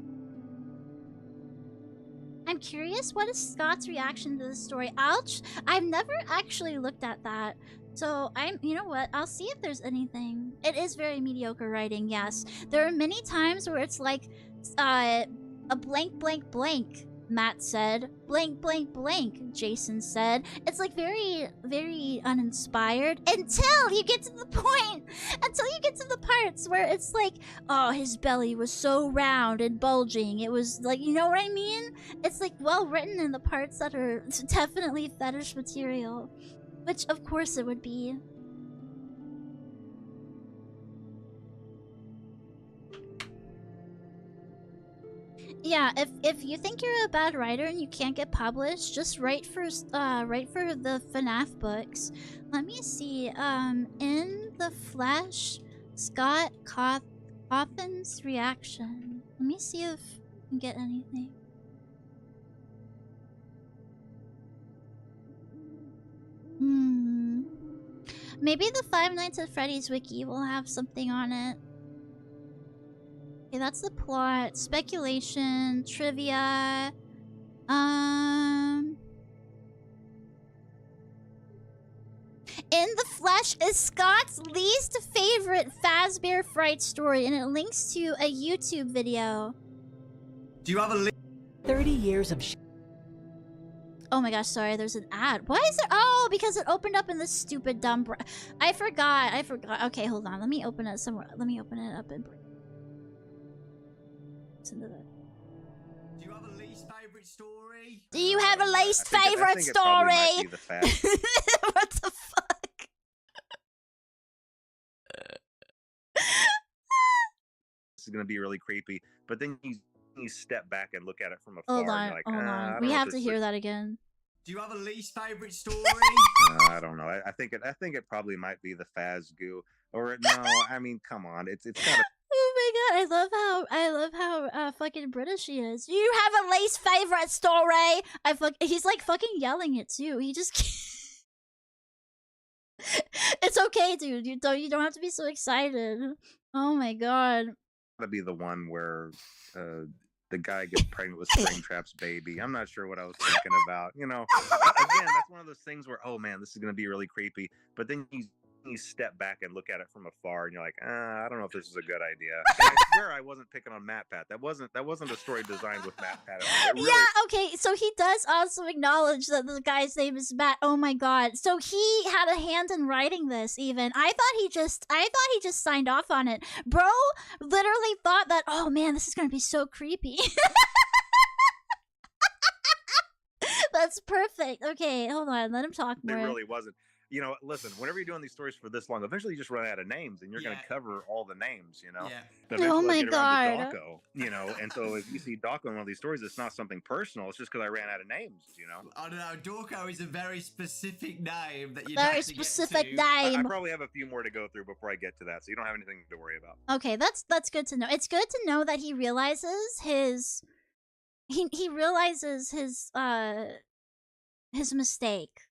I'm curious, what is Scott's reaction to this story? I've never actually looked at that, so you know what, I'll see if there's anything. It is very mediocre writing, yes. There are many times where it's like, a blank blank blank. Matt said. Blank, blank, blank, Jason said. It's like very, very uninspired until you get to the point. Until you get to the parts where it's like, oh, his belly was so round and bulging. It was like, you know what I mean? It's like well written in the parts that are definitely fetish material. Which, of course, it would be. Yeah, if you think you're a bad writer and you can't get published, just write for the FNAF books. Let me see. In the flesh, Scott Coffin's reaction. Let me see if I can get anything. Maybe the Five Nights at Freddy's wiki will have something on it. Okay, that's the plot. Speculation, trivia. In the Flesh is Scott's least favorite Fazbear Fright story, and it links to a YouTube video. Do you have a 30 years of Oh my gosh, sorry, there's an ad. Why is it? Oh, because it opened up in this stupid dumb I forgot. Okay, hold on. Let me open it somewhere. Let me open it up and listen to that. Do you have a least favorite story? Do you have a least favorite story? What the fuck? This is gonna be really creepy, but then you step back and look at it from afar. Hold on, and you're like, hold on. We have to hear that again. Do you have a least favorite story? I don't know. I think it probably might be the Faz goo, or no. I mean, come on. It's kind of. Oh my god! I love how fucking British he is. You have a least favorite story. He's like fucking yelling it too. He just. It's okay, dude. You don't have to be so excited. Oh my god. To be the one where the guy gets pregnant with Springtrap's baby. I'm not sure what I was thinking about. You know, again, that's one of those things where, oh man, this is gonna be really creepy. But then you step back and look at it from afar, and you're like, I don't know if this is a good idea. And I swear I wasn't picking on MatPat. That wasn't a story designed with MatPat. Really... Yeah, okay, so he does also acknowledge that the guy's name is Matt. Oh my god. So he had a hand in writing this even. I thought he just signed off on it. Bro literally thought that, oh man, this is gonna be so creepy. That's perfect. Okay, hold on, let him talk more. It really wasn't. You know, listen, whenever you're doing these stories for this long, eventually you just run out of names, and you're going to cover all the names, you know? Yeah. Eventually Oh my I'll get around god. to Dawko, you know? And so if you see Dawko in one of these stories, it's not something personal. It's just because I ran out of names, you know? I don't know. Dawko is a very specific name that you Very specific name. I probably have a few more to go through before I get to that, so you don't have anything to worry about. Okay, that's good to know. It's good to know that he realizes his his mistake.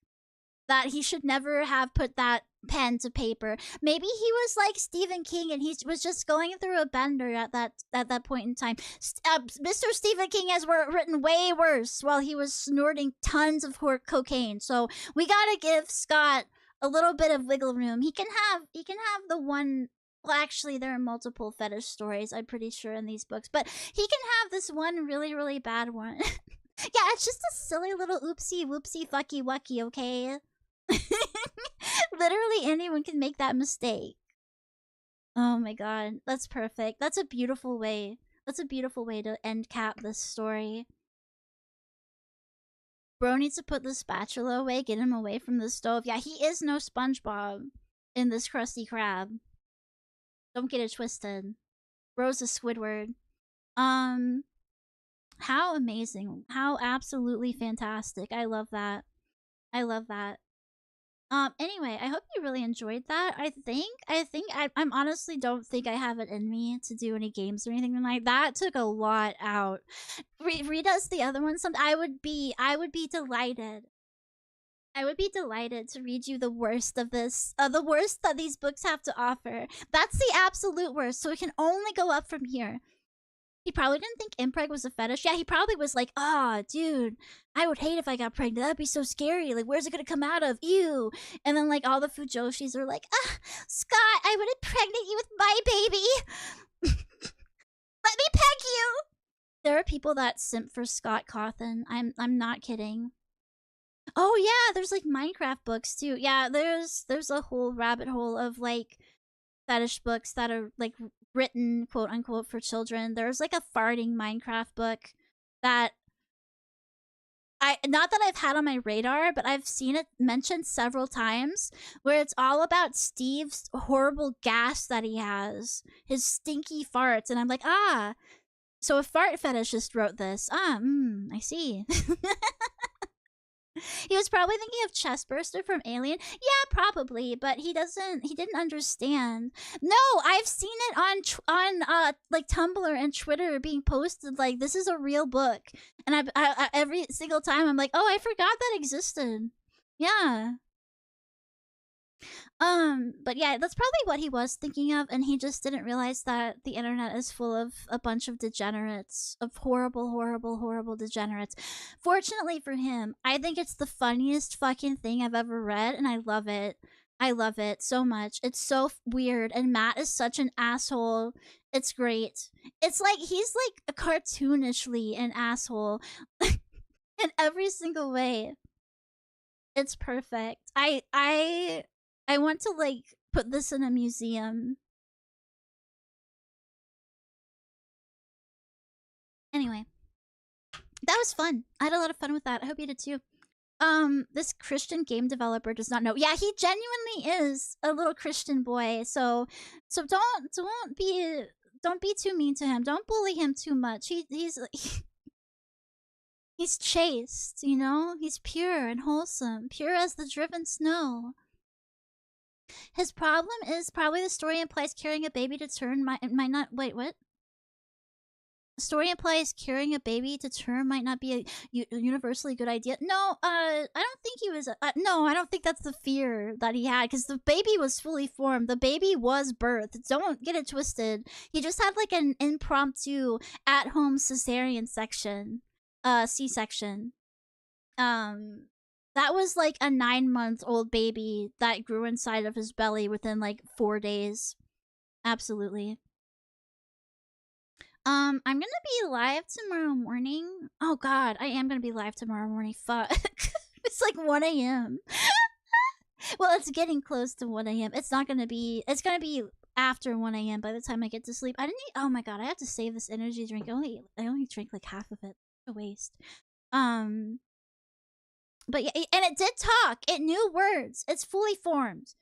That he should never have put that pen to paper. Maybe he was like Stephen King and he was just going through a bender at that point in time. Mr. Stephen King has written way worse while he was snorting tons of cocaine. So we gotta give Scott a little bit of wiggle room. He can have the one. Well, actually, there are multiple fetish stories, I'm pretty sure, in these books. But he can have this one really, really bad one. Yeah, it's just a silly little oopsie whoopsie fucky wucky, okay? Literally anyone can make that mistake. Oh my god, that's perfect. That's a beautiful way. That's a beautiful way to end cap this story. Bro needs to put the spatula away, get him away from the stove. Yeah, he is no SpongeBob in this Krusty Krab. Don't get it twisted. Bro's a Squidward. How amazing. How absolutely fantastic. I love that. I love that. Anyway, I hope you really enjoyed that. I'm honestly don't think I have it in me to do any games or anything like that. Took a lot out. Read us the other one. I would be delighted. I would be delighted to read you the worst of this, the worst that these books have to offer. That's the absolute worst, so it can only go up from here. He probably didn't think mpreg was a fetish. Yeah, he probably was like, dude, I would hate if I got pregnant. That'd be so scary. Like, where's it gonna come out of? Ew. And then, like, all the Fujoshis are like, Scott, I would impregnate you with my baby. Let me peg you. There are people that simp for Scott Cawthon. I'm not kidding. Oh yeah, there's like Minecraft books too. Yeah, there's a whole rabbit hole of like fetish books that are like written quote unquote for children. There's like a farting Minecraft book that not that I've had on my radar, but I've seen it mentioned several times, where it's all about Steve's horrible gas that he has, his stinky farts, and I'm like, so a fart fetishist wrote this. I see. He was probably thinking of Chestburster from Alien. Yeah, probably, but he didn't understand. No, I've seen it on like Tumblr and Twitter being posted like this is a real book. And I every single time I'm like, "Oh, I forgot that existed." Yeah. But yeah, that's probably what he was thinking of, and he just didn't realize that the internet is full of a bunch of degenerates, of horrible, horrible, horrible degenerates. Fortunately for him, I think it's the funniest fucking thing I've ever read, and I love it. I love it so much. It's so weird, and Matt is such an asshole. It's great. It's like he's like a cartoonishly an asshole in every single way. It's perfect. I want to like put this in a museum. Anyway, that was fun. I had a lot of fun with that. I hope you did too. This Christian game developer does not know. Yeah, he genuinely is a little Christian boy. So don't be too mean to him. Don't bully him too much. He's chaste, you know? He's pure and wholesome, pure as the driven snow. His problem is probably the story implies carrying a baby to term might not. Wait, what? The story implies carrying a baby to term might not be a universally good idea. No, I don't think he was. No, I don't think that's the fear that he had, because the baby was fully formed. The baby was birthed. Don't get it twisted. He just had like an impromptu at-home cesarean section, C-section. That was like a 9-month-old baby that grew inside of his belly within like 4 days. Absolutely. I'm gonna be live tomorrow morning. Oh god, I am gonna be live tomorrow morning. Fuck. It's like 1 a.m. Well, it's getting close to 1 a.m. It's gonna be after 1 a.m. by the time I get to sleep. I didn't eat, oh my god, I have to save this energy drink. I only drank like half of it. A waste. But yeah, and it did talk. It knew words. It's fully formed.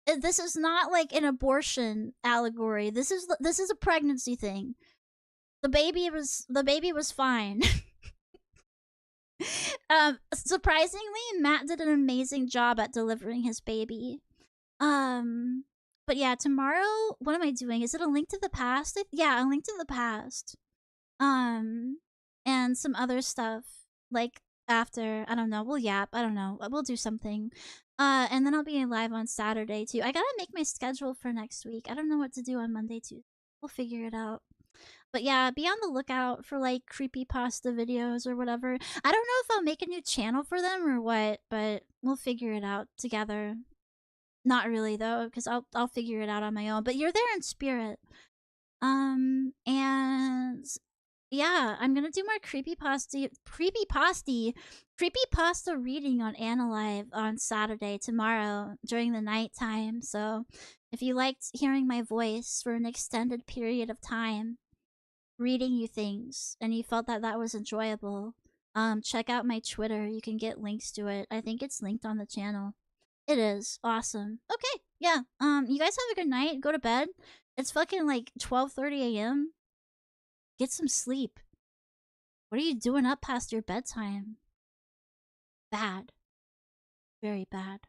This is not like an abortion allegory. This is a pregnancy thing. The baby was fine. Surprisingly, Matt did an amazing job at delivering his baby. But yeah, tomorrow, what am I doing? Is it a link to the past? Yeah, a link to the past. And some other stuff like after, I don't know, we'll yap, I don't know, we'll do something. And then I'll be live on Saturday too. I gotta make my schedule for next week. I don't know what to do on Monday too. We'll figure it out. But yeah, be on the lookout for like creepypasta videos or whatever. I don't know if I'll make a new channel for them or what, but we'll figure it out together. Not really though, because I'll figure it out on my own. But you're there in spirit. And yeah, I'm gonna do more creepypasta reading on Analive on Saturday tomorrow during the nighttime. So if you liked hearing my voice for an extended period of time, reading you things, and you felt that was enjoyable, check out my Twitter. You can get links to it. I think it's linked on the channel. It is awesome. Okay, yeah. You guys have a good night. Go to bed. It's fucking like 12:30 a.m. Get some sleep. What are you doing up past your bedtime? Bad. Very bad.